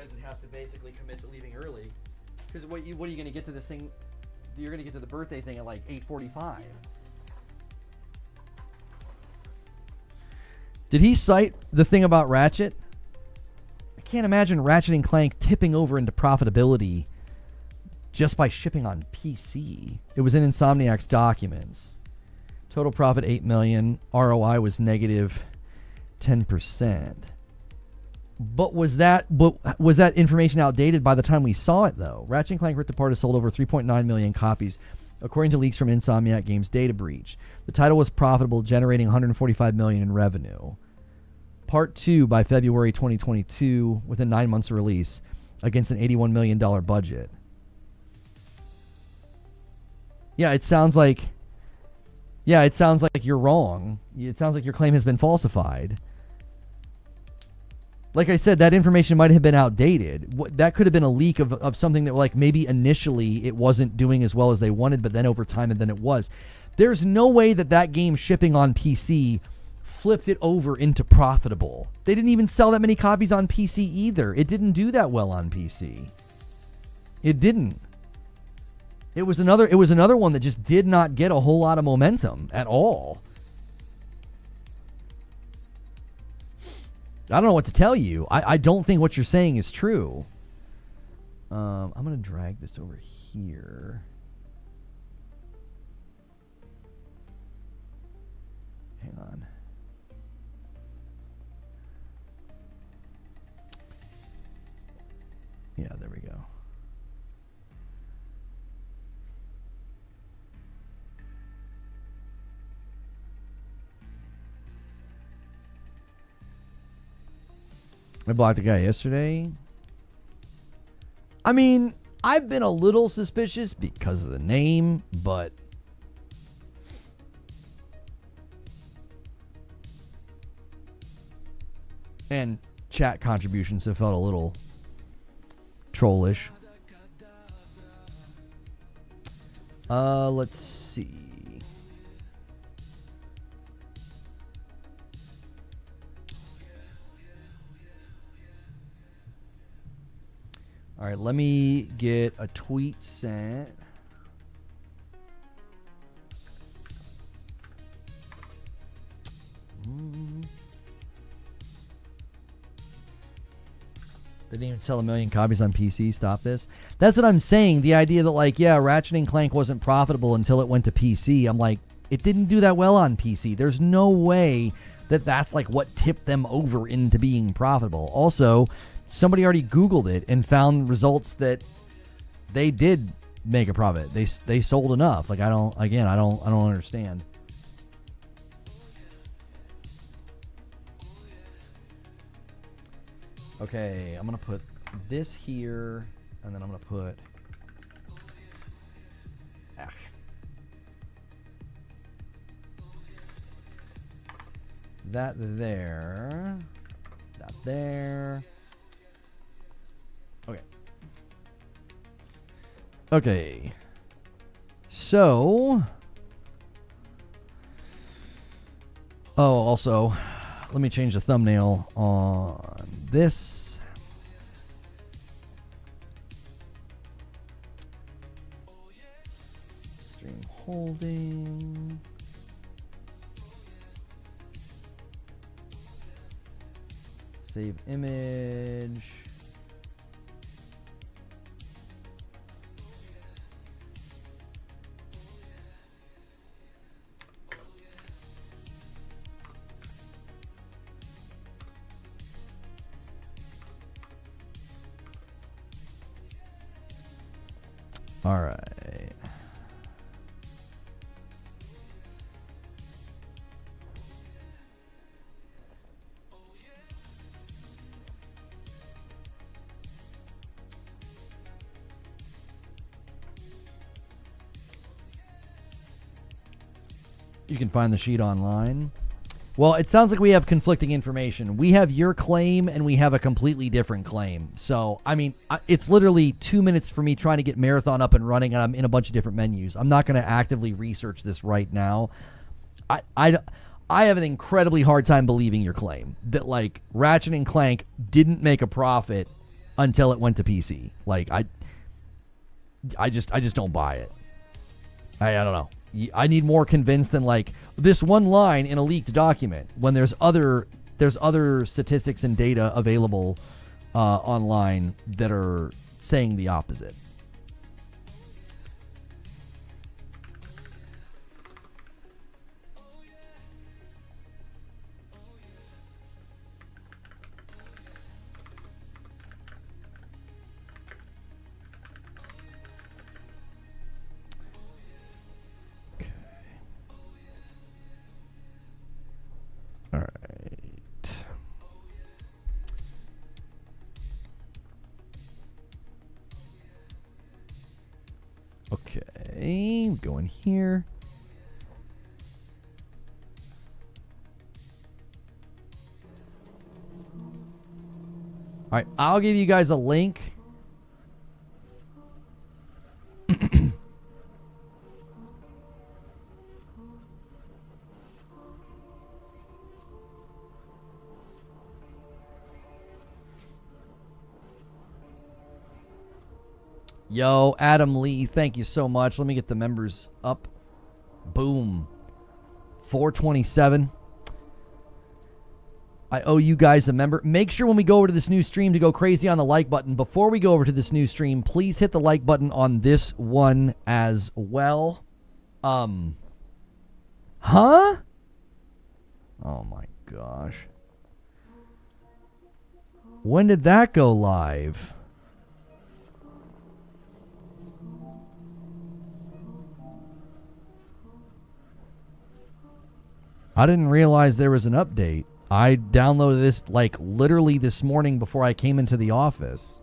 guys would have to basically commit to leaving early. Because what are you going to get to this thing? You're going to get to the birthday thing at like 8:45. Did he cite the thing about Ratchet? I can't imagine Ratchet and Clank tipping over into profitability just by shipping on PC. It was in Insomniac's documents. Total profit $8 million. ROI was negative 10%. But was that information outdated by the time we saw it, though? Ratchet & Clank Rift Apart has sold over 3.9 million copies, according to leaks from Insomniac Games' data breach. The title was profitable, generating $145 million in revenue. Part 2 by February 2022, within 9 months of release, against an $81 million budget. Yeah, it sounds like you're wrong. It sounds like your claim has been falsified. Like I said, that information might have been outdated. That could have been a leak of something that, like, maybe initially it wasn't doing as well as they wanted, but then over time and then it was. There's no way that game shipping on PC flipped it over into profitable. They didn't even sell that many copies on PC either. It didn't do that well on PC. It didn't. It was another one that just did not get a whole lot of momentum at all. I don't know what to tell you. I don't think what you're saying is true. I'm going to drag this over here. Hang on. Yeah, there we go. I blocked the guy yesterday. I mean, I've been a little suspicious because of the name, but and chat contributions have felt a little trollish. Let's see. All right, let me get a tweet sent. They didn't even sell 1 million copies on PC. Stop this. That's what I'm saying. The idea that, like, yeah, Ratchet and Clank wasn't profitable until it went to PC. I'm like, it didn't do that well on PC. There's no way that that's like what tipped them over into being profitable. Also, somebody already Googled it and found results that they did make a profit. They sold enough. Like, I don't understand. Okay, I'm going to put this here, and then I'm going to put that there, that there. Okay. So, also, let me change the thumbnail on this. Stream holding. Save image. All right. You can find the sheet online. Well, it sounds like we have conflicting information. We have your claim, and we have a completely different claim. So, I mean, it's literally 2 minutes for me trying to get Marathon up and running, and I'm in a bunch of different menus. I'm not going to actively research this right now. I have an incredibly hard time believing your claim that, like, Ratchet and Clank didn't make a profit until it went to PC. Like I just don't buy it. I don't know. I need more convinced than like this one line in a leaked document when there's other statistics and data available online that are saying the opposite. All right. Okay, go in here. All right, I'll give you guys a link. Yo, Adam Lee, thank you so much. Let me get the members up. Boom. 427. I owe you guys a member. Make sure when we go over to this new stream to go crazy on the like button. Before we go over to this new stream, please hit the like button on this one as well. Huh? Oh my gosh. When did that go live? I didn't realize there was an update. I downloaded this like literally this morning before I came into the office.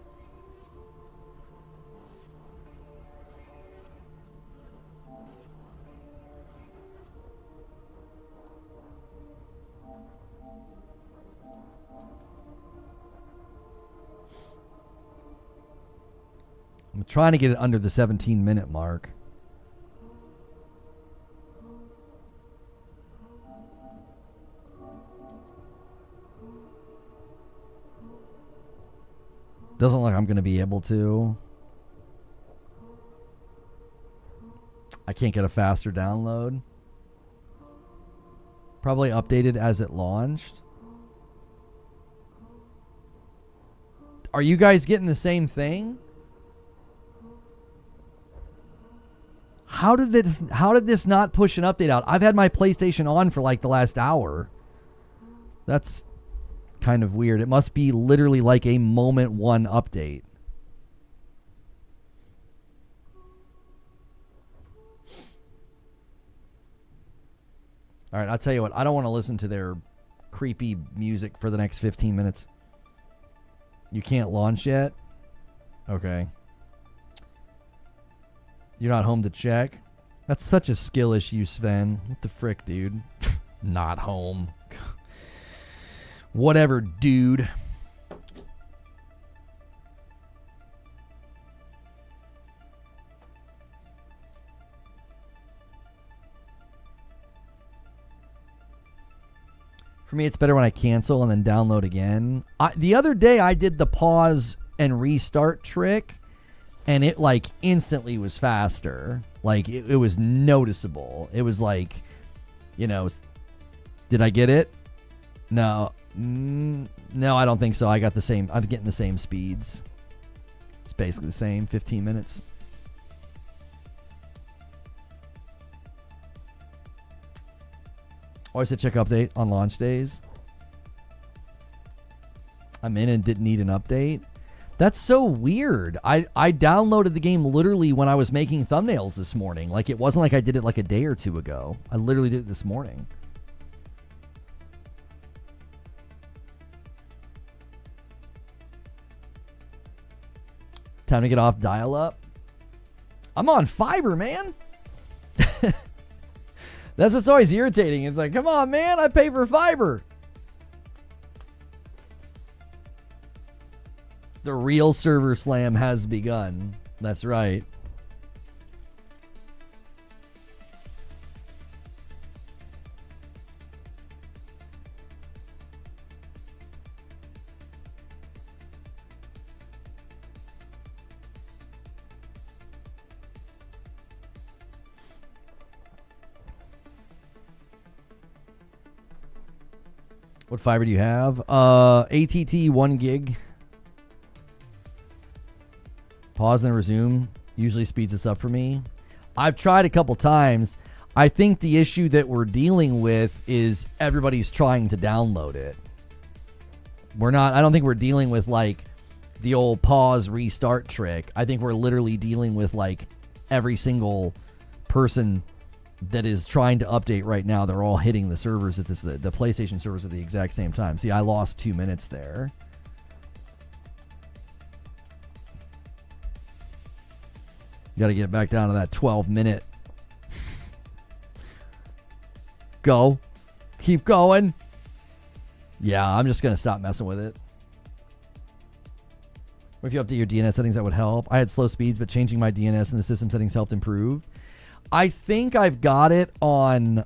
I'm trying to get it under the 17-minute mark. Doesn't look like I'm going to be able to. I can't get a faster download. Probably updated as it launched. Are you guys getting the same thing? How did this not push an update out? I've had my PlayStation on for like the last hour. That's kind of weird. It must be literally like a moment one update. All right, I'll tell you what. I don't want to listen to their creepy music for the next 15 minutes. You can't launch yet? Okay. You're not home to check? That's such a skill issue, Sven. What the frick, dude? Not home. Whatever, dude. For me, it's better when I cancel and then download again. The other day, I did the pause and restart trick, and it, like, instantly was faster. Like, it was noticeable. It was like, you know, did I get it? No. No, I don't think so. I got the same. I'm getting the same speeds. It's basically the same. 15 minutes. Always said check update on launch days. I'm in and didn't need an update. That's so weird. I downloaded the game literally when I was making thumbnails this morning. Like, it wasn't like I did it like a day or two ago. I literally did it this morning. Time to get off dial-up. I'm on fiber, man. That's what's always irritating. It's like, come on, man, I pay for fiber. The real server slam has begun. That's right. What fiber do you have? ATT 1 gig. Pause and resume usually speeds this up for me. I've tried a couple times. I think the issue that we're dealing with is everybody's trying to download it. I don't think we're dealing with like the old pause restart trick. I think we're literally dealing with like every single person that is trying to update right now. They're all hitting the servers at the PlayStation servers at the exact same time. See, I lost 2 minutes there. Got to get back down to that 12-minute. Go. Keep going. Yeah, I'm just going to stop messing with it. If you update your DNS settings, that would help. I had slow speeds, but changing my DNS and the system settings helped improve. I think I've got it on.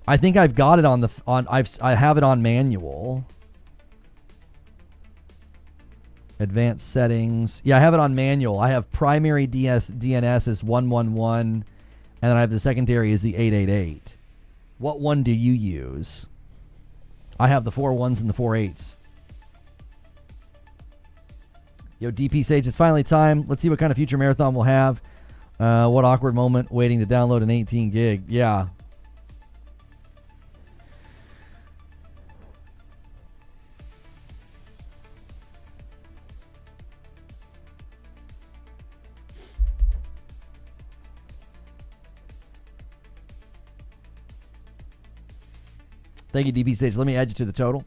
I have it on manual. Advanced settings. Yeah, I have it on manual. I have primary DNS is 111, and then I have the secondary is the 888. What one do you use? I have the 4 1s and the 4 8s. Yo, DP Sage, it's finally time. Let's see what kind of future marathon we'll have. What awkward moment waiting to download an 18 gig. Yeah. Thank you, DP Sage. Let me add you to the total.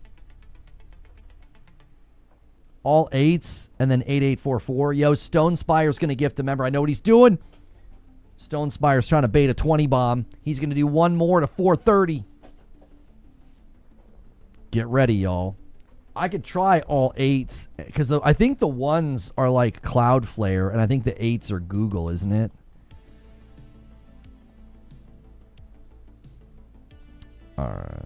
All 8s and then 8844. Yo, Stone Spire's going to gift a member. I know what he's doing. Stone Spire's trying to bait a 20 bomb. He's going to do one more to 430. Get ready, y'all. I could try all 8s because I think the 1s are like Cloudflare and I think the 8s are Google, isn't it? All right.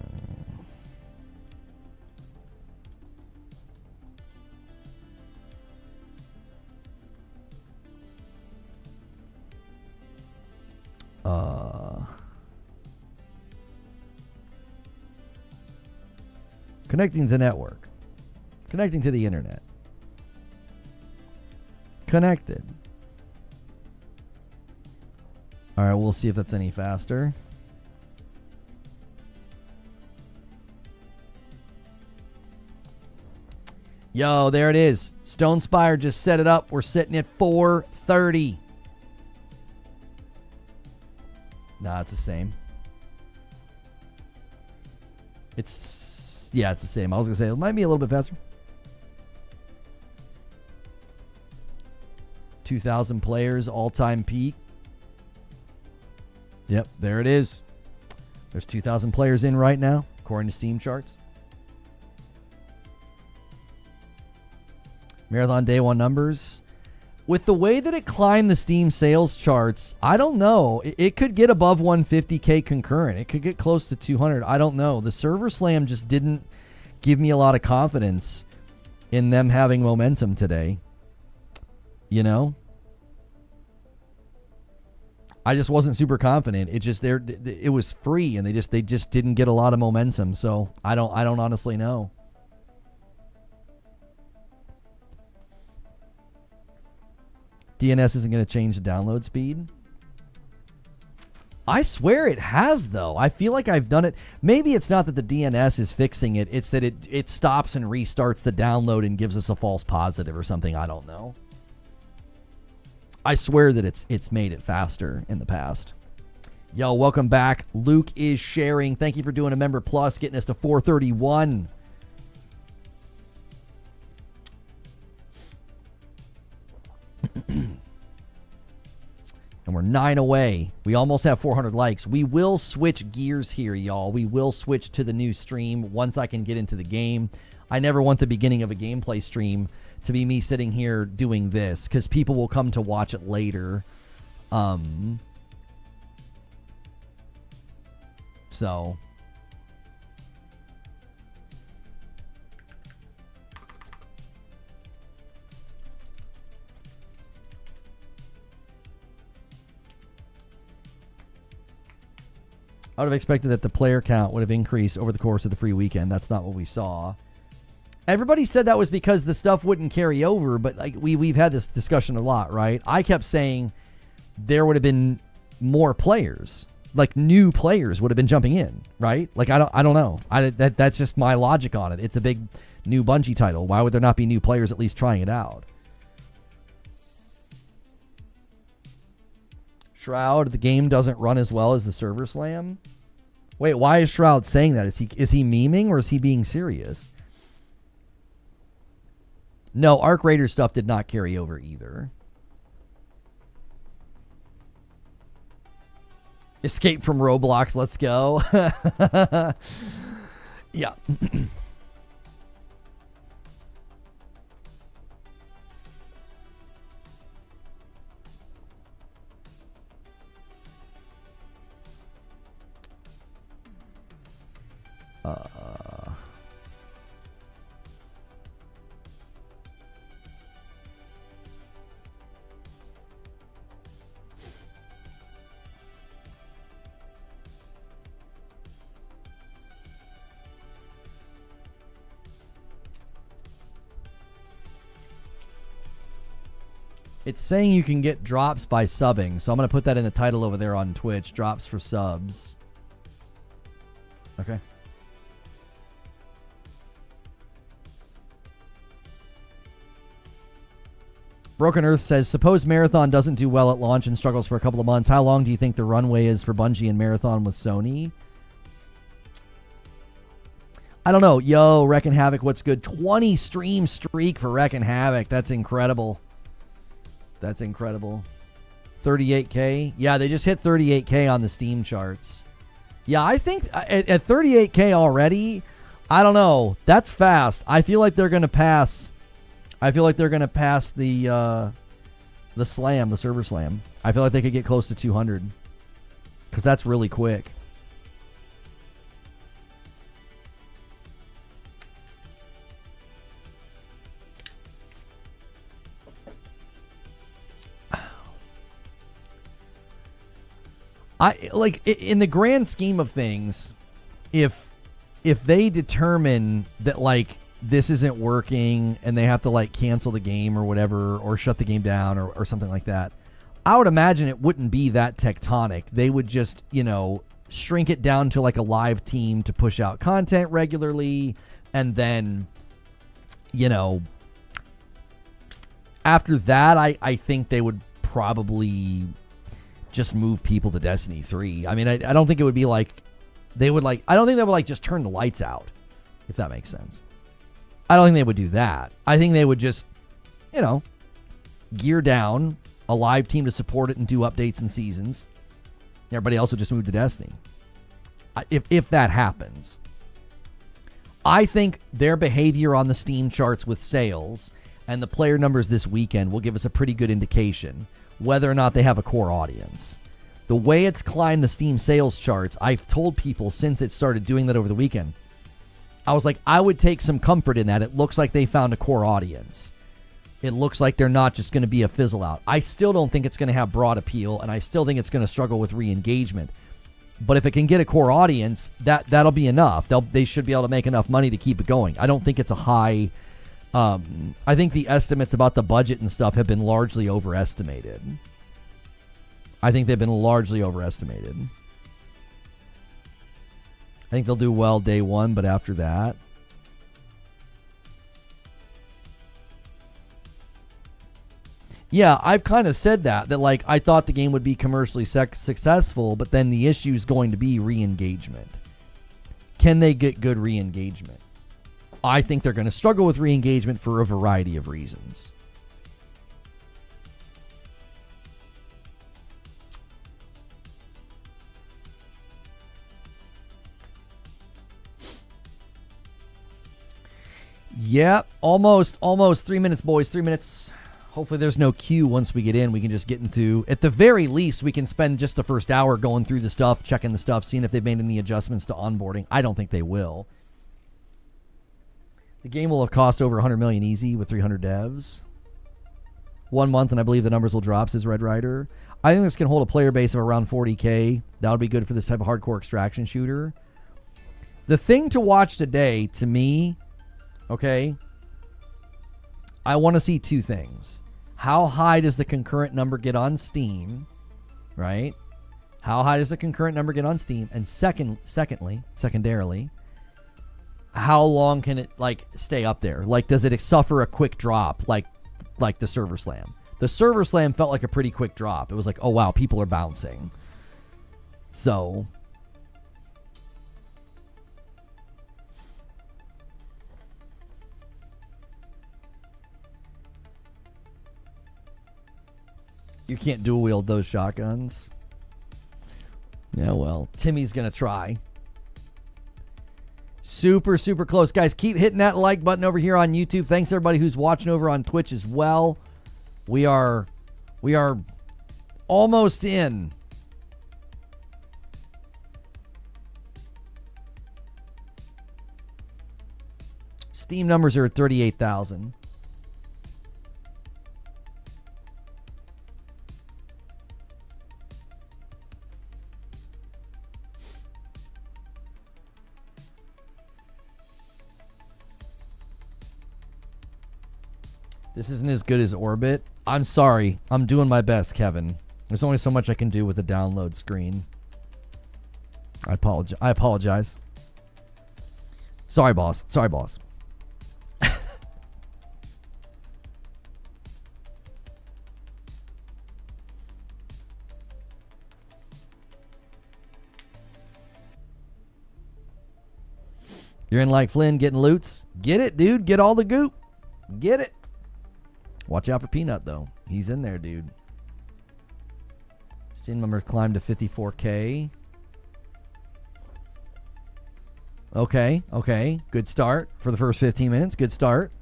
Connecting to network. Connecting to the internet. Connected. All right, we'll see if that's any faster. Yo, there it is. Stone Spire just set it up. We're sitting at 430. Nah, it's the same. It's the same. I was going to say, it might be a little bit faster. 2,000 players, all-time peak. Yep, there it is. There's 2,000 players in right now, according to Steam charts. Marathon Day 1 numbers. With the way that it climbed the Steam sales charts, I don't know. It could get above 150K concurrent. It could get close to 200. I don't know. The server slam just didn't give me a lot of confidence in them having momentum today. You know? I just wasn't super confident. It was free and they just didn't get a lot of momentum. So I don't honestly know. DNS isn't going to change the download speed. I swear it has, though. I feel like I've done it. Maybe it's not that the DNS is fixing it. It's that it stops and restarts the download and gives us a false positive or something. I don't know. I swear that it's made it faster in the past. Yo, welcome back. Luke is sharing. Thank you for doing a member plus, getting us to 431. And we're 9 away. We almost have 400 likes. We will switch gears here, y'all. We will switch to the new stream once I can get into the game. I never want the beginning of a gameplay stream to be me sitting here doing this, because people will come to watch it later. So... I would have expected that the player count would have increased over the course of the free weekend. That's not what we saw. Everybody said that was because the stuff wouldn't carry over, but like we've had this discussion a lot, right? I kept saying there would have been more players, like new players would have been jumping in, right? Like I don't know. That's just my logic on it. It's a big new Bungie title. Why would there not be new players at least trying it out? Shroud, the game doesn't run as well as the server slam. Wait, why is Shroud saying that? Is he memeing or is he being serious? No, Arc Raider stuff did not carry over either. Escape from Roblox, let's go. Yeah. It's saying you can get drops by subbing, so I'm going to put that in the title over there on Twitch. Drops for subs. Okay. Broken Earth says, suppose Marathon doesn't do well at launch and struggles for a couple of months. How long do you think the runway is for Bungie and Marathon with Sony? I don't know. Yo, Wreckin' Havoc, what's good? 20 stream streak for Wreckin' Havoc. That's incredible. That's incredible. 38K. Yeah, they just hit 38K on the Steam charts. Yeah, I think at 38K already, I don't know. That's fast. I feel like they're going to pass. I feel like they're going to pass the slam, the server slam. I feel like they could get close to 200 because that's really quick. I like in the grand scheme of things, if they determine that like this isn't working and they have to like cancel the game or whatever or shut the game down or something like that, I would imagine it wouldn't be that tectonic. They would just, shrink it down to like a live team to push out content regularly, and then after that I think they would probably just move people to Destiny 3. I mean, I don't think it would be like they would like, I don't think they would like just turn the lights out, if that makes sense. I don't think they would do that. I think they would just, gear down a live team to support it and do updates and seasons. Everybody else would just move to Destiny. If that happens. I think their behavior on the Steam charts with sales and the player numbers this weekend will give us a pretty good indication whether or not they have a core audience. The way it's climbed the Steam sales charts, I've told people since it started doing that over the weekend, I was like, I would take some comfort in that. It looks like they found a core audience. It looks like they're not just going to be a fizzle out. I still don't think it's going to have broad appeal, and I still think it's going to struggle with re-engagement. But if it can get a core audience, that'll be enough. They should be able to make enough money to keep it going. I don't think it's a high... I think the estimates about the budget and stuff have been largely overestimated. I think they've been largely overestimated. I think they'll do well day one, but after that... Yeah, I've kind of said that like I thought the game would be commercially successful, but then the issue is going to be re-engagement. Can they get good re-engagement? I think they're going to struggle with re-engagement for a variety of reasons. Yep, almost 3 minutes, boys. 3 minutes. Hopefully there's no queue once we get in. We can just get into, at the very least, we can spend just the first hour going through the stuff, checking the stuff, seeing if they've made any adjustments to onboarding. I don't think they will. The game will have cost over $100 million easy with 300 devs. 1 month, and I believe the numbers will drop, says Red Rider. I think this can hold a player base of around 40K. That would be good for this type of hardcore extraction shooter. The thing to watch today, to me, okay, I want to see two things. How high does the concurrent number get on Steam, right? How high does the concurrent number get on Steam? And secondarily, how long can it, like, stay up there? Like, does it suffer a quick drop like the server slam? The server slam felt like a pretty quick drop. It was like, oh, wow, people are bouncing. So, you can't dual wield those shotguns. Yeah, well, Timmy's going to try. Super, super close. Guys, keep hitting that like button over here on YouTube. Thanks, everybody who's watching over on Twitch as well. We are almost in. Steam numbers are at 38,000. This isn't as good as Orbit. I'm sorry. I'm doing my best, Kevin. There's only so much I can do with the download screen. I apologize. Sorry, boss. Sorry, boss. You're in like Flynn getting loots? Get it, dude. Get all the goop. Get it. Watch out for Peanut, though. He's in there, dude. Steam numbers climbed to 54K. Okay. Good start for the first 15 minutes. Good start.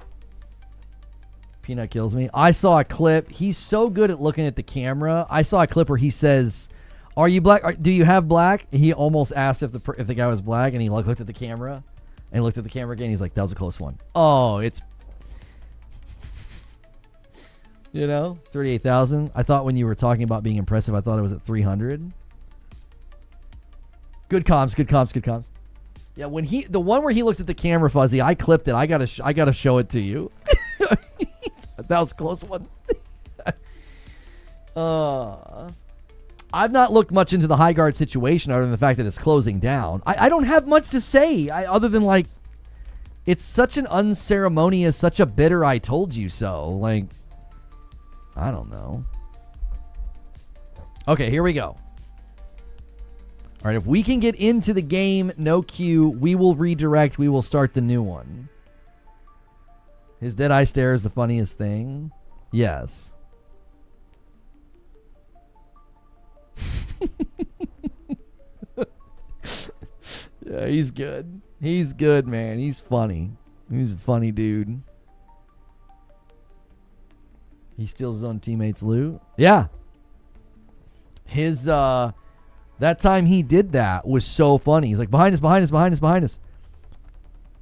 Peanut kills me. I saw a clip. He's so good at looking at the camera. I saw a clip where he says, "Are you black? Do you have black?" He almost asked if the guy was black, and he looked at the camera and looked at the camera again. He's like, "That was a close one." Oh, it's, you know, 38,000. I thought when you were talking about being impressive, I thought it was at 300. Good comms. Yeah, when the one where he looks at the camera, Fuzzy, I clipped it. I gotta show it to you. That was a close one. I've not looked much into the high guard situation other than the fact that it's closing down. I don't have much to say other than, like, it's such an unceremonious, such a bitter I told you so. Like, I don't know. Okay, here we go. All right, if we can get into the game, no queue, we will redirect. We will start the new one. His dead eye stare is the funniest thing. Yes. Yeah, he's good. He's good, man. He's funny. He's a funny dude. He steals his own teammates' loot. Yeah. His, that time he did that was so funny. He's like, behind us.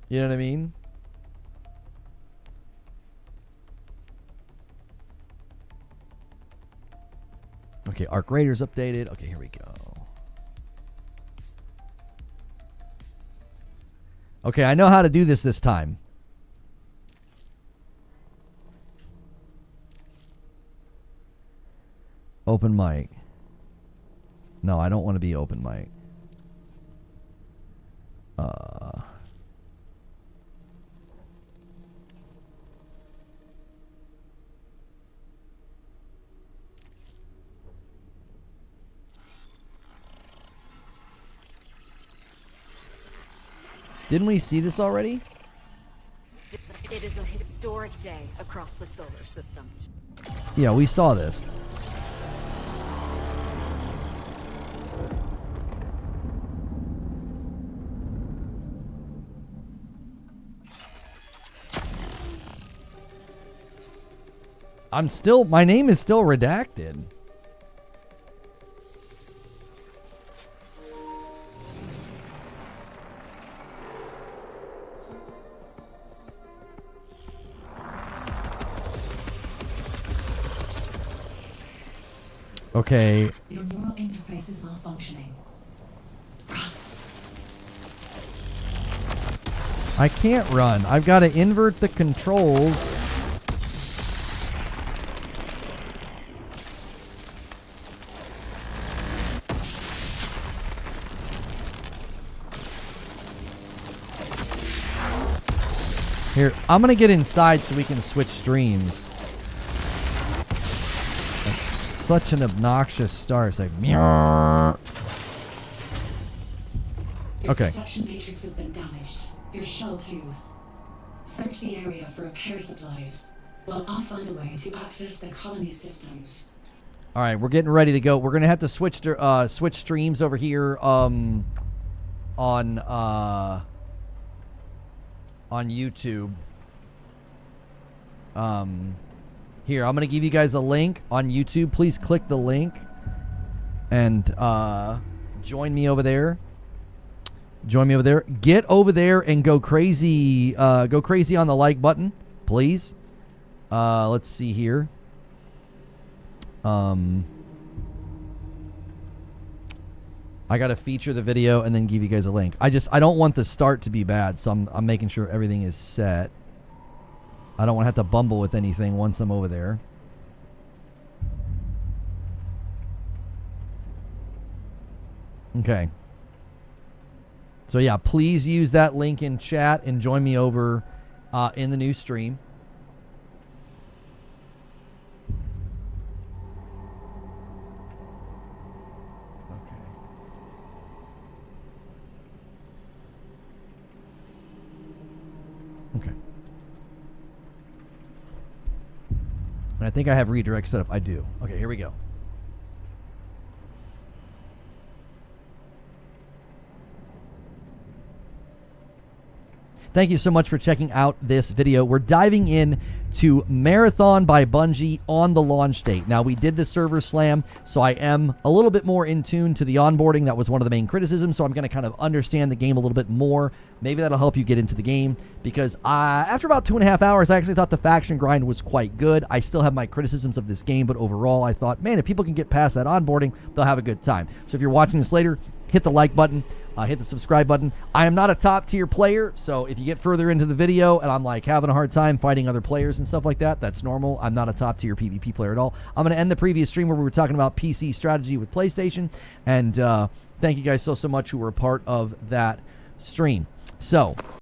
You know what I mean? Okay, Arc Raiders updated. Okay, here we go. Okay, I know how to do this time. Open mic. No, I don't want to be open mic. Didn't we see this already? It is a historic day across the solar system. Yeah, we saw this. My name is still redacted. Okay. Your neural interface is malfunctioning. I can't run. I've got to invert the controls. Here, I'm going to get inside so we can switch streams. That's such an obnoxious start. It's like, meow. Your Okay. perception matrix has been damaged. Your shell too. Search the area for repair supplies, while I'll find a way to access the colony systems. All right, we're getting ready to go. We're going to have to switch streams over here on YouTube. Here, I'm going to give you guys a link on YouTube. Please click the link and join me over there. Join me over there. Get over there and go crazy. Go crazy on the like button, please. Let's see here. I got to feature the video and then give you guys a link. I don't want the start to be bad, so I'm making sure everything is set. I don't want to have to bumble with anything once I'm over there. Okay. So yeah, please use that link in chat and join me over in the new stream. Okay. I think I have redirect set up. I do. Okay, here we go. Thank you so much for checking out this video. We're diving in to Marathon by Bungie on the launch date. Now, we did the server slam, so I am a little bit more in tune to the onboarding. That was one of the main criticisms, so I'm going to kind of understand the game a little bit more. Maybe that'll help you get into the game, because after about 2.5 hours, I actually thought the faction grind was quite good. I still have my criticisms of this game, but overall, I thought, man, if people can get past that onboarding, they'll have a good time. So if you're watching this later, hit the like button. Hit the subscribe button. I am not a top tier player, so if you get further into the video and I'm like having a hard time fighting other players and stuff like that, that's normal. I'm not a top tier PvP player at all. I'm going to end the previous stream where we were talking about PC strategy with PlayStation, and thank you guys so much who were a part of that stream. So